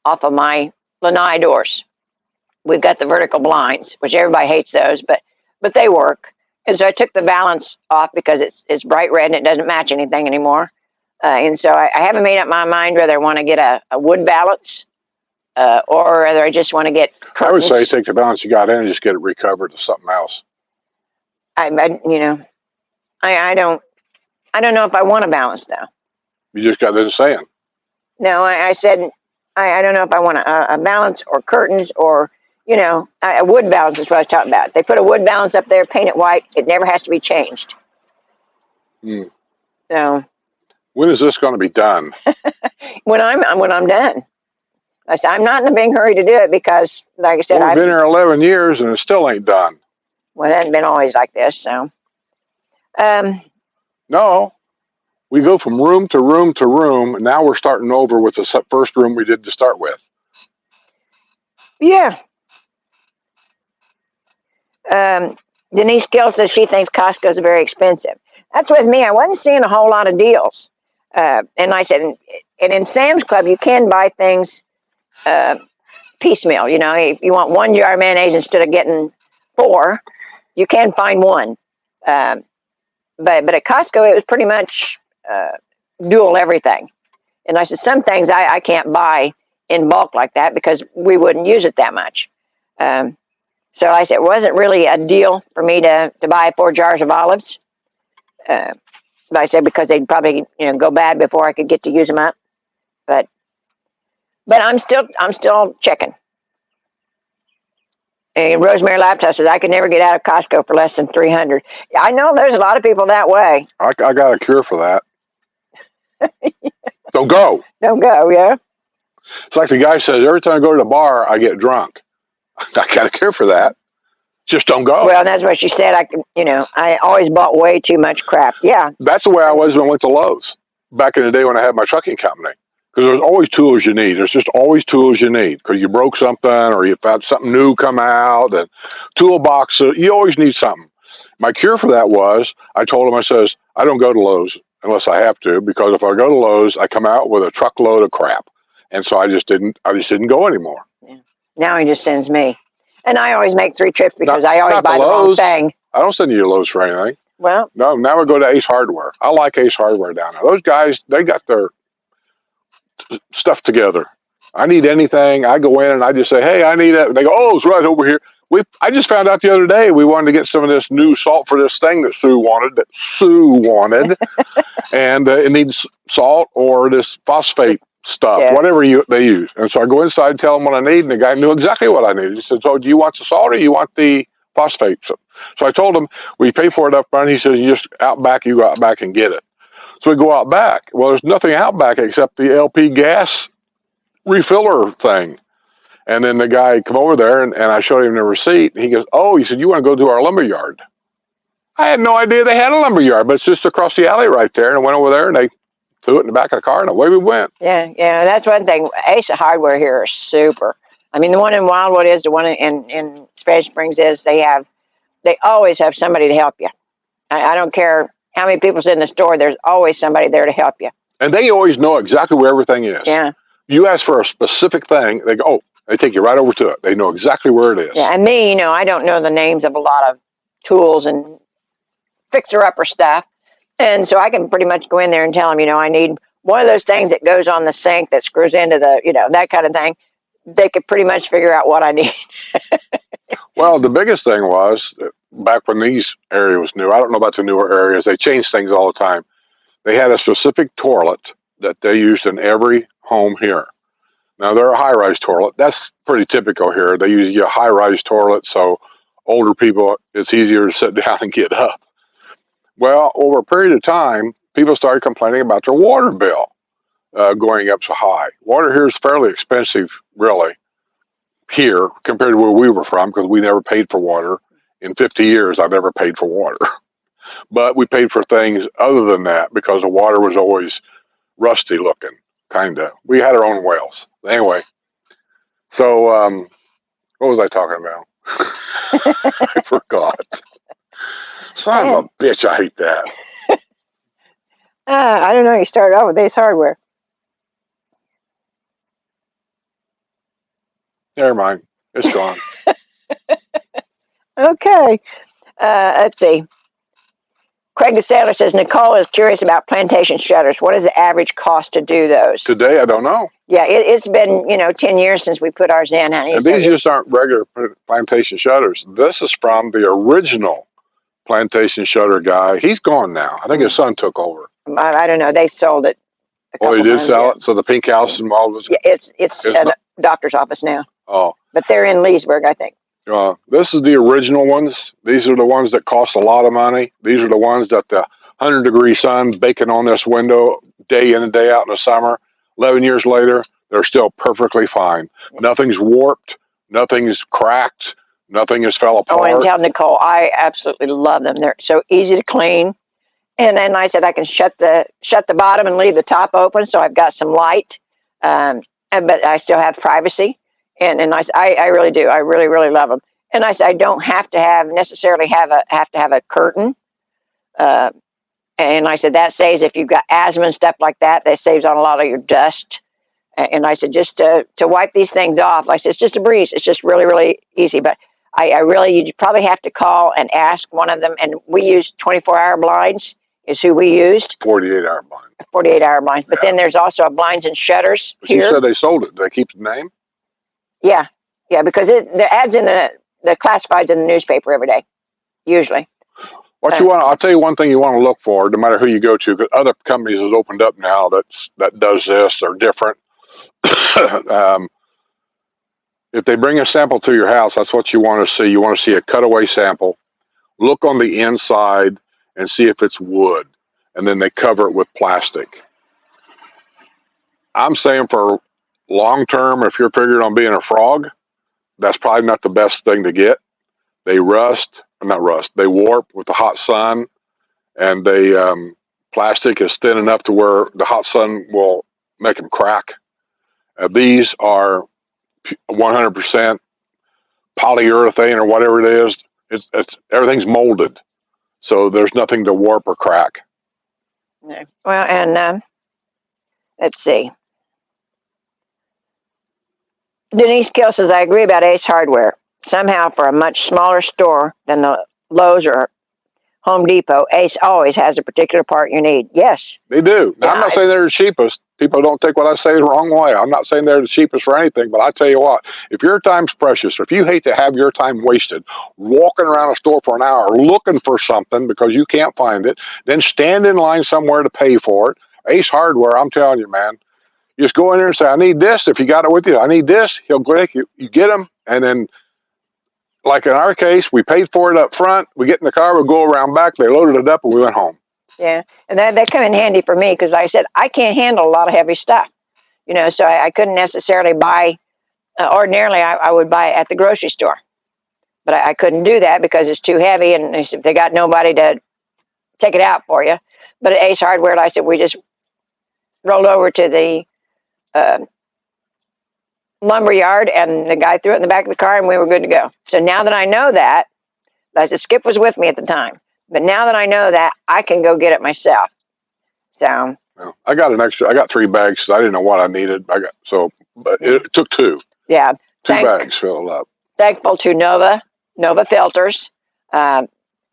off of my lanai doors. We've got the vertical blinds, which everybody hates those, but they work. And so I took the balance off because it's bright red and it doesn't match anything anymore. And so I haven't made up my mind whether I want to get a wood balance or whether I just want to get curtains. I would say take the balance you got in and just get it recovered to something else. I don't know if I want a balance though. You just got this saying. No, I said I don't know if I want a balance or curtains or a wood balance is what I was talking about. They put a wood balance up there, paint it white. It never has to be changed. So when is this going to be done? when I'm done. I said I'm not in a big hurry to do it because, like I said, I've been here 11 years and it still ain't done. Well, it hasn't been always like this. So no, we go from room to room to room, and now we're starting over with the first room we did to start with. Yeah. Denise Gill says she thinks Costco's very expensive. That's with me. I wasn't seeing a whole lot of deals. And I said, and in Sam's Club, you can buy things piecemeal. If you want 1 jar of mayonnaise instead of getting 4, you can find one. But at Costco, it was pretty much dual everything. And I said, some things I can't buy in bulk like that because we wouldn't use it that much. So I said, it wasn't really a deal for me to buy 4 jars of olives. But I said, because they'd probably go bad before I could get to use them up. But I'm still checking. And Rosemary Laptop says, I could never get out of Costco for less than $300. I know there's a lot of people that way. I got a cure for that. Don't go. Don't go, yeah. It's like the guy says, every time I go to the bar, I get drunk. I got a cure for that. Just don't go. Well, that's what she said. I always bought way too much crap. Yeah. That's the way I was when I went to Lowe's back in the day when I had my trucking company. Because there's always tools you need. There's just always tools you need. Because you broke something or you found something new come out. And toolbox, you always need something. My cure for that was, I told him, I says, I don't go to Lowe's unless I have to. Because if I go to Lowe's, I come out with a truckload of crap. And so I just didn't go anymore. Yeah. Now he just sends me. And I always make 3 trips because I always buy the wrong thing. I don't send you to Lowe's for anything. Well. No, now we go to Ace Hardware. I like Ace Hardware down there. Those guys, they got their stuff together. I need anything. I go in and I just say, hey, I need it. They go, oh, it's right over here. I just found out the other day we wanted to get some of this new salt for this thing that Sue wanted. And it needs salt or this phosphate stuff, yeah. Whatever they use. And so I go inside, tell them what I need, and the guy knew exactly what I needed. He said, so do you want the salt or you want the phosphate? So I told him, we pay for it up front. He says, you just out back, you go out back and get it. So we go out back. Well, there's nothing out back except the LP gas refiller thing. And then the guy come over there, and I showed him the receipt. And he goes, oh, he said, you want to go to our lumber yard? I had no idea they had a lumber yard, but it's just across the alley right there. And I went over there, and they threw it in the back of the car, and away we went. Yeah, that's one thing. Ace Hardware here is super. I mean, the one in Wildwood is, the one in Spanish Springs is. They have they always have somebody to help you. I don't care how many people's in the store. There's always somebody there to help you. And they always know exactly where everything is. Yeah. You ask for a specific thing, they go, oh, they take you right over to it. They know exactly where it is. Yeah, and me, I don't know the names of a lot of tools and fixer-upper stuff. And so I can pretty much go in there and tell them, I need one of those things that goes on the sink that screws into the, that kind of thing. They could pretty much figure out what I need. Well, the biggest thing was, back when these areas was new, I don't know about the newer areas, they change things all the time. They had a specific toilet that they used in every home here. Now, they're a high-rise toilet. That's pretty typical here. They use a high-rise toilet, so older people, it's easier to sit down and get up. Well, over a period of time, people started complaining about their water bill going up so high. Water here is fairly expensive, really, here compared to where we were from, because we never paid for water. In 50 years, I've never paid for water. But we paid for things other than that because the water was always rusty looking, kind of. We had our own wells. Anyway, so what was I talking about? I forgot. Son of a bitch, I hate that. I don't know. You started out with Ace Hardware. Never mind. It's gone. Okay. Let's see. Craig the Sailor says, Nicole is curious about plantation shutters. What is the average cost to do those? Today, I don't know. Yeah, it's been, 10 years since we put ours in, honey. And these just aren't regular plantation shutters. This is from the original plantation shutter guy. He's gone now. I think his son took over. I don't know. They sold it. Oh, they did sell it? So the pink house and all of Yeah, it's at a doctor's office now. Oh. But they're in Leesburg, I think. This is the original ones. These are the ones that cost a lot of money. These are the ones that the 100-degree sun's baking on this window day in and day out in the summer. 11 years later, they're still perfectly fine. Nothing's warped. Nothing's cracked. Nothing has fell apart. Oh, and tell Nicole, I absolutely love them. They're so easy to clean. And then I said I can shut the bottom and leave the top open, so I've got some light, but I still have privacy. And I said I really do. I really, really love them. And I said I don't have to necessarily have a curtain. And I said that saves if you've got asthma and stuff like that. That saves on a lot of your dust. And I said just to wipe these things off. I said it's just a breeze. It's just really, really easy. But you probably have to call and ask one of them. And we use 24-hour blinds. Is who we used. 48-hour blinds. 48-hour blinds. But then there's also a blinds and shutters but here. You said they sold it. Did they keep the name? Yeah, because the ads in the classifieds in the newspaper every day, usually. I'll tell you one thing you want to look for, no matter who you go to, because other companies have opened up now that does this. They're different. If they bring a sample to your house, that's what you want to see. You want to see a cutaway sample. Look on the inside and see if it's wood, and then they cover it with plastic. I'm saying for long term, if you're figuring on being a frog, that's probably not the best thing to get. They they warp with the hot sun, and plastic is thin enough to where the hot sun will make them crack. These are 100% polyurethane or whatever it is. It's everything's molded. So there's nothing to warp or crack. Well, and let's see. Denise Gill says, I agree about Ace Hardware. Somehow, for a much smaller store than the Lowe's or Home Depot, Ace always has a particular part you need. Yes. They do. Now, I'm not saying they're the cheapest. People don't take what I say the wrong way. I'm not saying they're the cheapest for anything, but I tell you what, if your time's precious, if you hate to have your time wasted walking around a store for an hour looking for something because you can't find it, then stand in line somewhere to pay for it. Ace Hardware, I'm telling you, man, you just go in there and say, I need this. If you got it with you, I need this. He'll click, you get them, and then like in our case, we paid for it up front. We get in the car, we go around back, they loaded it up, and we went home. Yeah, and that come in handy for me because like I said I can't handle a lot of heavy stuff, so I couldn't necessarily buy. Ordinarily, I would buy at the grocery store, but I couldn't do that because it's too heavy, and if they got nobody to take it out for you. But at Ace Hardware, like I said, we just rolled over to the lumber yard, and the guy threw it in the back of the car, and we were good to go. So now that I know that, I said, Skip was with me at the time. But now that I know that, I can go get it myself. So. Well, I got 3 bags. I didn't know what I needed. But it took 2. Yeah. 2 bags filled up. Thankful to Nova filters.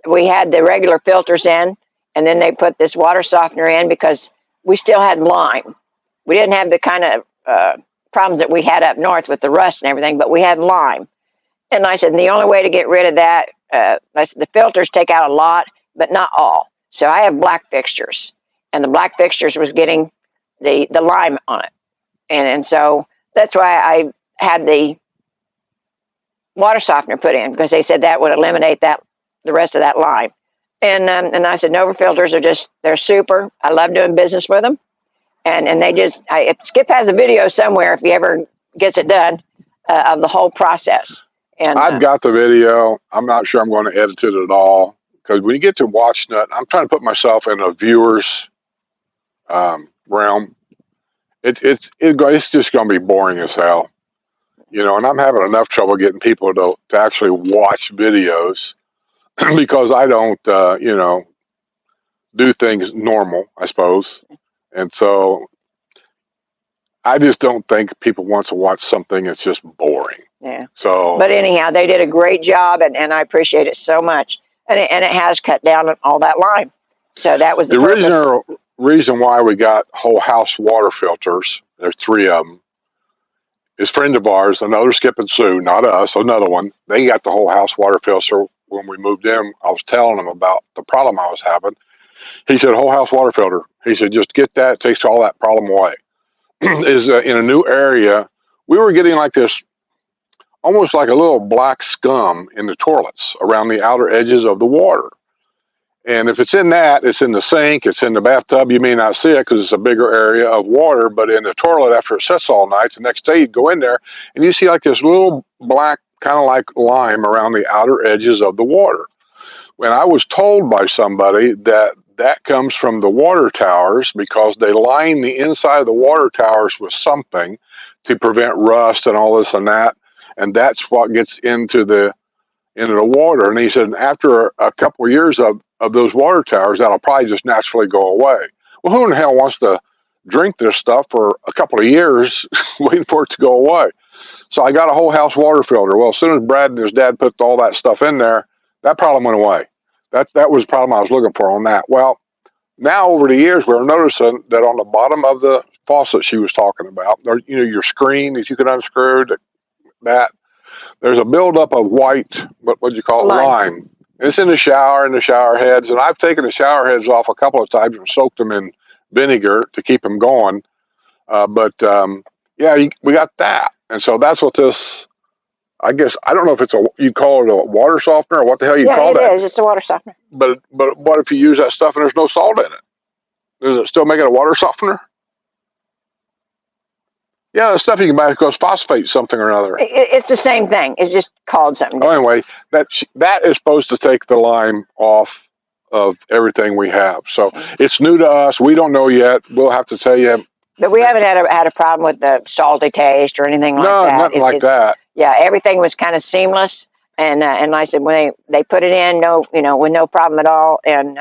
We had the regular filters in, and then they put this water softener in because we still had lime. We didn't have the kind of problems that we had up north with the rust and everything, but we had lime. And I said, the only way to get rid of that, the filters take out a lot, but not all. So I have black fixtures, and the black fixtures was getting the lime on it. And so that's why I had the water softener put in, because they said that would eliminate the rest of that lime. And I said, Nova filters they're super. I love doing business with them. And they if Skip has a video somewhere, if he ever gets it done, of the whole process. And I've got the video. I'm not sure I'm going to edit it at all, because when you get to watching it, I'm trying to put myself in a viewer's realm. It's just going to be boring as hell, and I'm having enough trouble getting people to actually watch videos because I don't, do things normal, I suppose. And so I just don't think people want to watch something that's just boring. Yeah. So, but anyhow, they did a great job, and I appreciate it so much. And it has cut down on all that lime. So that was the reason why we got whole house water filters. There's 3 of them. Is friend of ours, another Skip and Sue, not us, another one. They got the whole house water filter when we moved in. I was telling them about the problem I was having. He said, whole house water filter. He said, just get that. It takes all that problem away. In a new area, we were getting like this, almost like a little black scum in the toilets around the outer edges of the water. And if it's in that, it's in the sink, it's in the bathtub, you may not see it because it's a bigger area of water, but in the toilet after it sits all night, the next day you go in there and you see like this little black, kind of like lime around the outer edges of the water. And I was told by somebody that comes from the water towers because they line the inside of the water towers with something to prevent rust and all this and that. And that's what gets into the water. And he said, after a couple of years of those water towers, that'll probably just naturally go away. Well, who in the hell wants to drink this stuff for a couple of years waiting for it to go away? So I got a whole house water filter. Well, as soon as Brad and his dad put all that stuff in there, that problem went away. That was the problem I was looking for on that. Well, now over the years, we're noticing that on the bottom of the faucet she was talking about, there, your screen that you can unscrew, that there's a buildup of white, what do you call it, lime. It's in the shower heads, and I've taken the shower heads off a couple of times and soaked them in vinegar to keep them going. We got that, and so that's what this. I guess I don't know if you call it a water softener or what the hell you call that. Yeah, it is. It's a water softener. But what if you use that stuff and there's no salt in it? Does it still make it a water softener? Yeah, the stuff you can buy goes phosphate something or another. It's the same thing. It's just called something different. Anyway, that is supposed to take the lime off of everything we have. So it's new to us. We don't know yet. We'll have to tell you. But we haven't had a problem with the salty taste or anything like that. No, nothing like that. Yeah, everything was kind of seamless. And I said, when they put it in, with no problem at all. And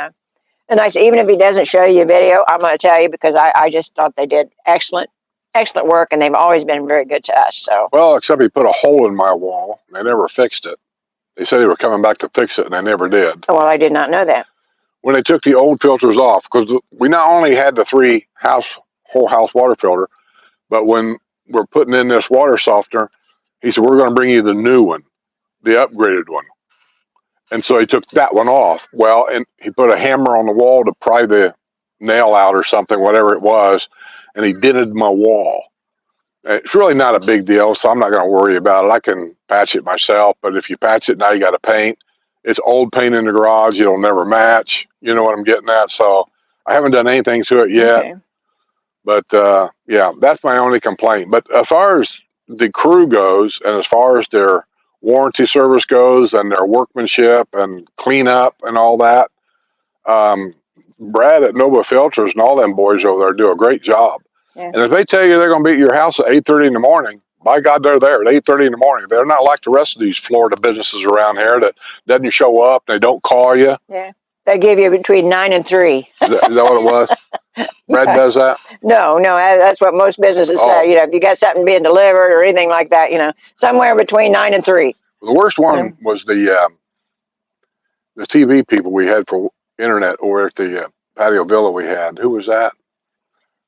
I said, even if he doesn't show you a video, I'm going to tell you, because I just thought they did excellent work, and they've always been very good to us. So. Well, except he put a hole in my wall. They never fixed it. They said they were coming back to fix it, and they never did. Well, I did not know that. When they took the old filters off, because we not only had the 3 whole house water filter, but when we're putting in this water softener, he said, we're going to bring you the new one, the upgraded one. And so he took that one off. Well, and he put a hammer on the wall to pry the nail out or something, whatever it was, and he dented my wall. It's really not a big deal, so I'm not going to worry about it. I can patch it myself, but if you patch it, now you got to paint. It's old paint in the garage. It'll never match. You know what I'm getting at? So I haven't done anything to it yet. Okay. But, that's my only complaint. But as far as the crew goes, and as far as their warranty service goes and their workmanship and cleanup and all that, Brad at Nova Filters and all them boys over there do a great job. Yeah. And if they tell you they're going to be at your house at 8:30 in the morning, by God, they're there at 8:30 in the morning. They're not like the rest of these Florida businesses around here that doesn't show up. They don't call you. Yeah, they give you between 9 and 3. Is that what it was? Brad does that? No, that's what most businesses say. If you got something being delivered or anything like that, somewhere between 9 and 3. The worst one was the TV people we had for internet over at the Patio Villa we had. Who was that?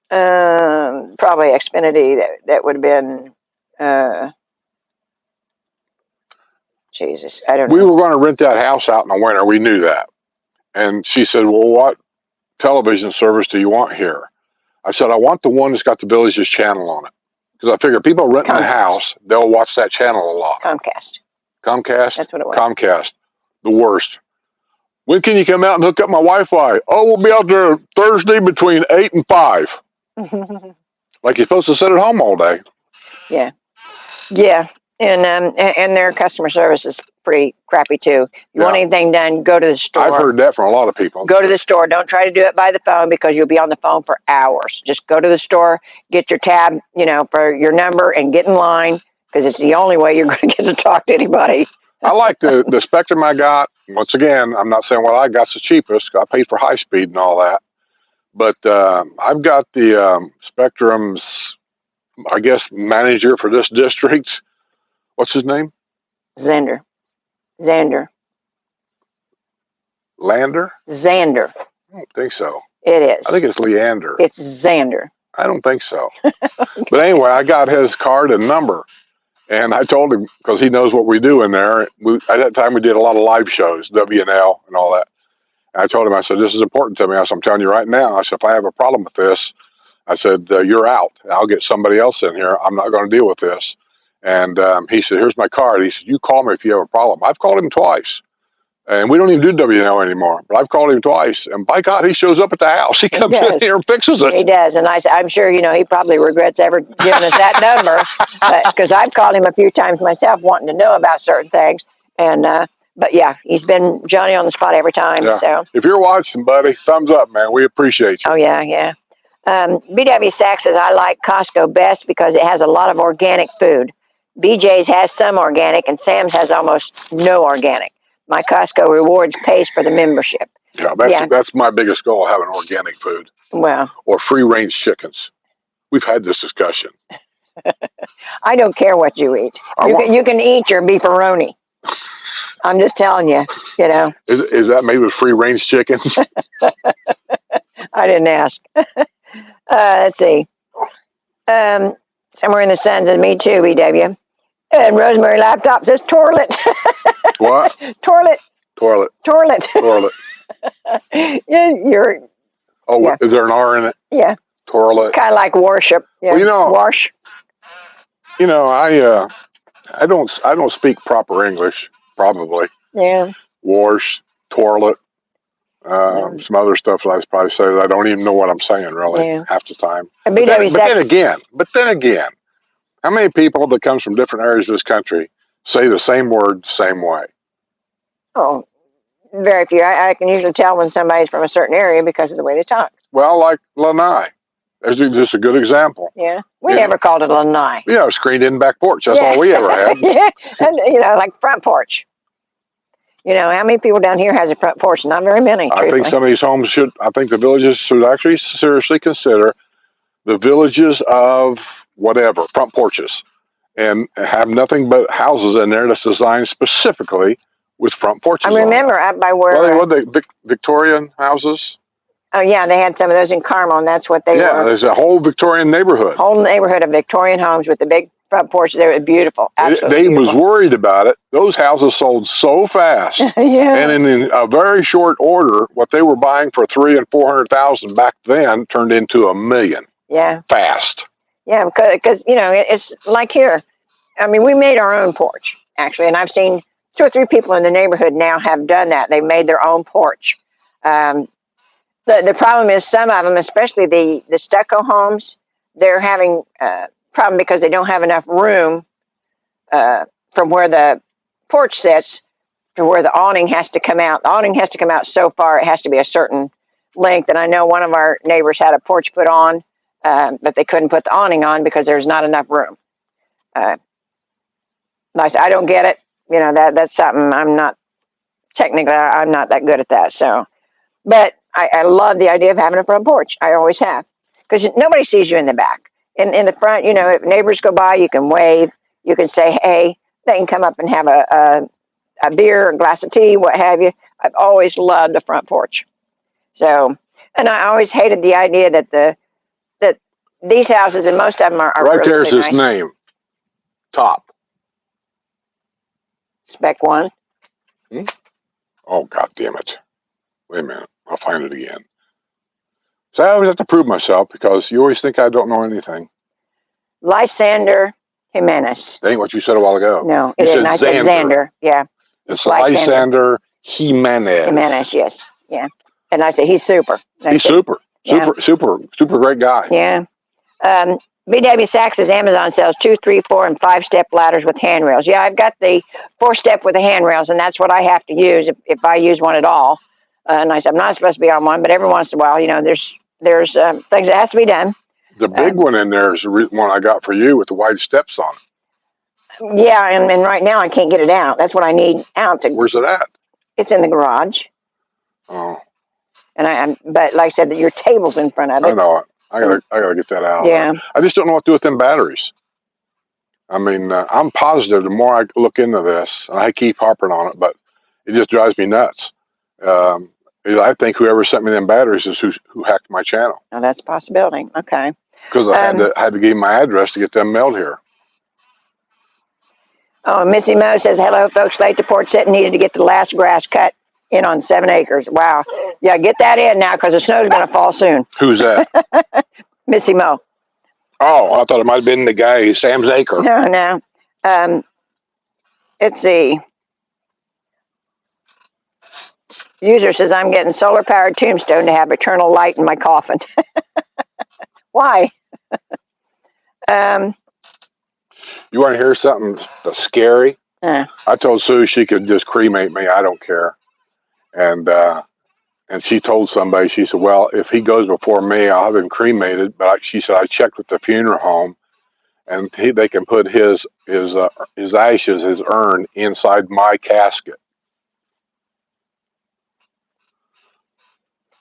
Probably Xfinity. That would have been. Jesus, I don't know. We were going to rent that house out in the winter. We knew that. And she said, well, what television service do you want here? I said, I want the one that's got the Villages channel on it. Because I figure people renting the house, they'll watch that channel a lot. Comcast. That's what it was. Comcast. The worst. When can you come out and hook up my Wi-Fi? Oh, we'll be out there Thursday between 8 and 5. Like you're supposed to sit at home all day. Yeah. And their customer service is pretty crappy too. You want anything done, go to the store. I've heard that from a lot of people. Go to the store. Don't try to do it by the phone because you'll be on the phone for hours. Just go to the store, get your tab, for your number, and get in line because it's the only way you're going to get to talk to anybody. I like the Spectrum I got. Once again, I'm not saying what I got's the cheapest. I paid for high speed and all that. But I've got the Spectrum's, I guess, manager for this district. What's his name? Xander. Lander? Xander. I don't think so. It is. I think it's Leander. It's Xander. I don't think so. But anyway, I got his card and number. And I told him, because he knows what we do in there. At that time, we did a lot of live shows, WNL and all that. And I told him, I said, this is important to me. I said, I'm telling you right now. I said, if I have a problem with this, I said, you're out. I'll get somebody else in here. I'm not going to deal with this. And he said, here's my card. He said, you call me if you have a problem. I've called him twice. And we don't even do WNL anymore. But I've called him twice. And by God, he shows up at the house. He comes in here and fixes it. He does. And I'm sure, he probably regrets ever giving us that number. Because I've called him a few times myself wanting to know about certain things. And but yeah, he's been Johnny on the spot every time. Yeah. So if you're watching, buddy, thumbs up, man. We appreciate you. Oh, yeah. BW Sack says, I like Costco best because it has a lot of organic food. BJ's has some organic, and Sam's has almost no organic. My Costco Rewards pays for the membership. Yeah, that's my biggest goal, having organic food. Well. Or free-range chickens. We've had this discussion. I don't care what you eat. You can eat your beefaroni. I'm just telling you, Is that made with free-range chickens? I didn't ask. Let's see. Somewhere in the sun says, me too, BW. And Rosemary Laptop says, toilet. What? Toilet. You're. Oh, yeah. Is there an R in it? Yeah. Toilet. Kind of like worship. Yeah. Well, wash. I don't speak proper English. Probably. Yeah. Wash, toilet, some other stuff that I probably say that I don't even know what I'm saying really half the time. But then again, how many people that comes from different areas of this country say the same word the same way? Oh, very few. I can usually tell when somebody's from a certain area because of the way they talk. Well, like Lanai. That's just a good example. Yeah. We never called it Lanai. Yeah, screened in back porch. That's all we ever had. Yeah. And, like front porch. How many people down here has a front porch? Not very many. I think some of these homes I think the villages should actually seriously consider the villages of whatever, front porches, and have nothing but houses in there that's designed specifically with front porches. I remember up by where... What are they, Victorian houses? Oh, yeah, they had some of those in Carmel, and that's what they were. Yeah, there's a whole Victorian neighborhood. Whole neighborhood of Victorian homes with the big front porches. They were beautiful. Absolutely they was worried about it. Those houses sold so fast. Yeah. And in a very short order, what they were buying for $300,000 and $400,000 back then turned into $1 million. Yeah. Fast. Yeah, because it's like here. I mean, we made our own porch, actually, and I've seen 2 or 3 people in the neighborhood now have done that. They made their own porch. The problem is some of them, especially the stucco homes, they're having a problem because they don't have enough room from where the porch sits to where the awning has to come out. The awning has to come out so far, it has to be a certain length. And I know one of our neighbors had a porch put on, but they couldn't put the awning on because there's not enough room. Like I don't get it. You know, that's something I'm not technically. I'm not that good at that. So, but I love the idea of having a front porch. I always have, because nobody sees you in the back. In the front, you know, if neighbors go by, you can wave. You can say, hey. They can come up and have a beer, a glass of tea, what have you. I've always loved the front porch. So, and I always hated the idea that these houses, and most of them are right really, there's really his nice. name. Top. Spec one. Oh, God damn it. Wait a minute. I'll find it again. So I always have to prove myself because you always think I don't know anything. Lysander Jimenez. That ain't what you said a while ago. No, you it isn't. I said Xander. Yeah. It's Lysander Jimenez. Jimenez, yes. Yeah. And I said, he's super. He's super. Super great guy. Yeah. BW Sachs's Amazon sells 2, 3, 4, and 5-step ladders with handrails. Yeah, I've got the 4-step with the handrails, and that's what I have to use if I use one at all. And I said, I'm not supposed to be on one, but every once in a while, you know, there's things that has to be done. The big one in there is the one I got for you with the wide steps on it. Yeah, and right now I can't get it out. That's what I need out. Where's it at? It's in the garage. Oh. And but like I said, your table's in front of it. I know it. I gotta get that out. Yeah. I just don't know what to do with them batteries. I mean, I'm positive the more I look into this, and I keep harping on it, but it just drives me nuts. I think whoever sent me them batteries is who hacked my channel. Oh, that's a possibility. Okay. Because I had to give him my address to get them mailed here. Oh, Missy Mo says, hello, folks. Late to Porch Settin, needed to get the last grass cut in on 7 acres. Wow. Yeah, get that in now because the snow's going to fall soon. Who's that? Missy Mo. Oh, I thought it might have been the guy, Sam's Acre. No. Let's see. User says, I'm getting solar-powered tombstone to have eternal light in my coffin. Why? You want to hear something that's scary? I told Sue she could just cremate me. I don't care. And she told somebody, she said, well, if he goes before me, I'll have him cremated. But she said, I checked with the funeral home, and they can put his ashes, his urn, inside my casket.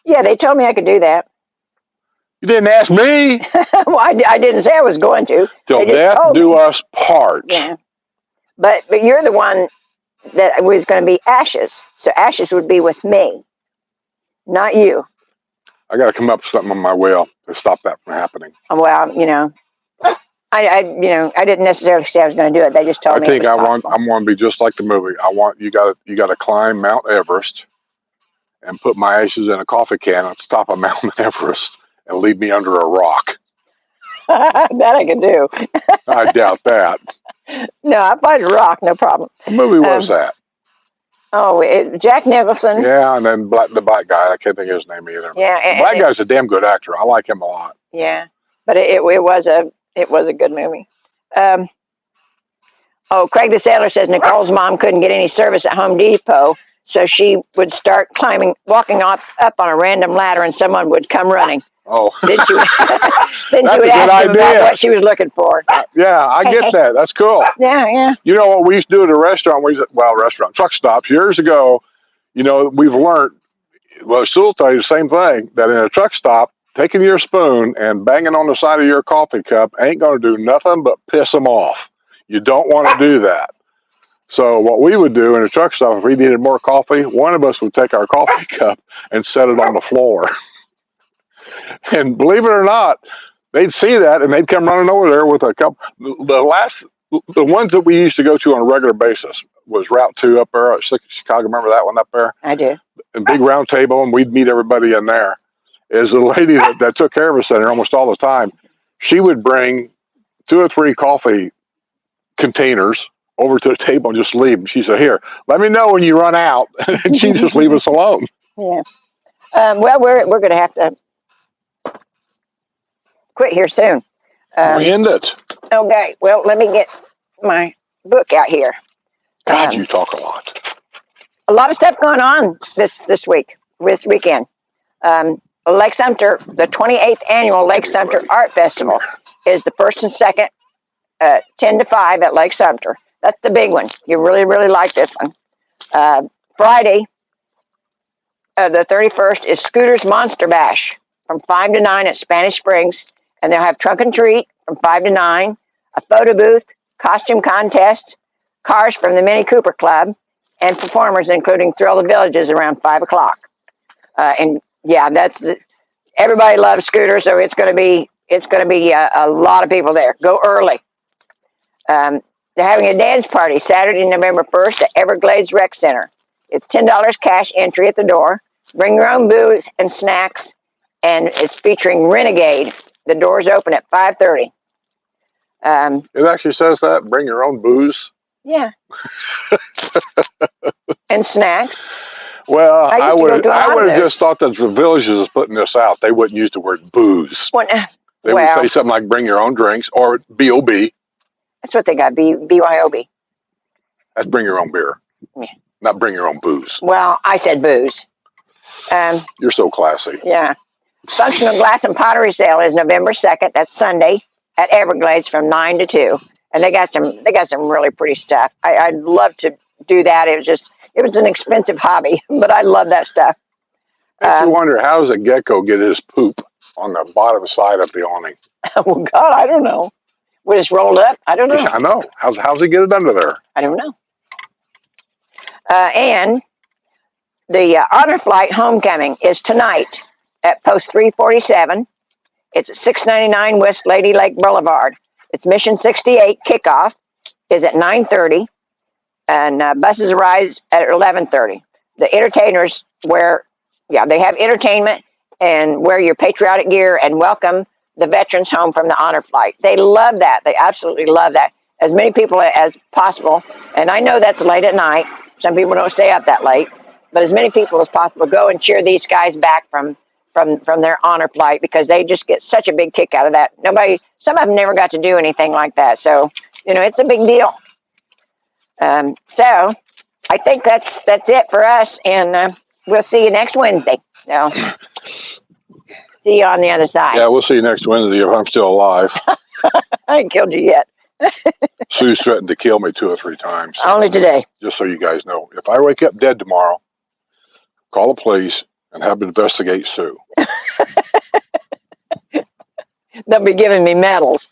Yeah, they told me I could do that. You didn't ask me. Well, I didn't say I was going to. Till death do us part. Yeah. But you're the one that was going to be ashes. So ashes would be with me, not you. I got to come up with something on my will to stop that from happening. Well, you know, I didn't necessarily say I was going to do it. They just told me. I think I want to be just like the movie. I want you got to climb Mount Everest and put my ashes in a coffee can on top of Mount Everest and leave me under a rock. That I can do. I doubt that. No, I find a rock, no problem. What movie was that? Oh, Jack Nicholson. Yeah, and then the black guy. I can't think of his name either. Yeah, the black guy's a damn good actor. I like him a lot. Yeah, but it was a good movie. Craig the Sailor says Nicole's mom couldn't get any service at Home Depot, so she would start walking up on a random ladder, and someone would come running. Oh. Then she would ask him about what she was looking for. Yeah, I get that. That's cool. Yeah. You know what we used to do at a restaurant? Truck stops years ago. You know, we've learned. Well, Sue will tell you the same thing, that in a truck stop, taking your spoon and banging on the side of your coffee cup ain't going to do nothing but piss them off. You don't want to do that. So what we would do in a truck stop, if we needed more coffee, one of us would take our coffee cup and set it on the floor. And believe it or not, they'd see that and they'd come running over there with a cup. The ones that we used to go to on a regular basis was Route 2 up there at Chicago. Remember that one up there? I do. A big round table, and we'd meet everybody in there. Is the lady that took care of us in there almost all the time. She would bring 2 or 3 coffee containers over to the table and just leave. She said, here, let me know when you run out. And she'd just leave us alone. Yeah. Well, we're going to have to quit here soon. We end it. Okay. Well, let me get my book out here. God, you talk a lot. A lot of stuff going on this weekend. Lake Sumter, the 28th annual Lake Sumter Art Festival is the 1st and 2nd 10 to 5 at Lake Sumter. That's the big one. You really, really like this one. Friday, the 31st, is Scooter's Monster Bash from 5 to 9 at Spanish Springs. And they'll have trunk and treat from 5 to 9, a photo booth, costume contest, cars from the Mini Cooper Club, and performers including Thrill the Villages around 5 o'clock. And yeah, everybody loves Scooter, so it's going to be a lot of people there. Go early. They're having a dance party Saturday, November 1st at Everglades Rec Center. It's $10 cash entry at the door. Bring your own booze and snacks, and it's featuring Renegade. The doors open at 5:30. It actually says that. Bring your own booze. Yeah. And snacks. Well, I would have just thought that the Villages was putting this out. They wouldn't use the word booze. They would say something like bring your own drinks or B.O.B. That's what they got, BYOB. That's bring your own beer. Yeah. Not bring your own booze. Well, I said booze. You're so classy. Yeah. Functional Glass and Pottery Sale is November 2nd. That's Sunday at Everglades from 9 to 2. And they got some really pretty stuff. I'd love to do that. It was an expensive hobby, but I love that stuff. If you wonder, how does a gecko get his poop on the bottom side of the awning? Oh, God, I don't know. Was it rolled up? I don't know. I know. How's he get it under there? I don't know. And the Honor Flight Homecoming is tonight at Post 347. It's at 699 West Lady Lake Boulevard. It's Mission 68. Kickoff is at 9:30, and buses arrive at 11:30. The entertainers they have entertainment and wear your patriotic gear and welcome the veterans home from the Honor Flight. They love that. They absolutely love that. As many people as possible, and I know that's late at night. Some people don't stay up that late, but as many people as possible go and cheer these guys back from their honor flight, because they just get such a big kick out of that. Some of them never got to do anything like that, so it's a big deal. So I think that's it for us, and we'll see you next Wednesday. So see you on the other side. Yeah, we'll see you next Wednesday if I'm still alive. I ain't killed you yet. Sue's threatened to kill me 2 or 3 times. Only today. Just so you guys know, if I wake up dead tomorrow, call the police and have them investigate Sue. They'll be giving me medals.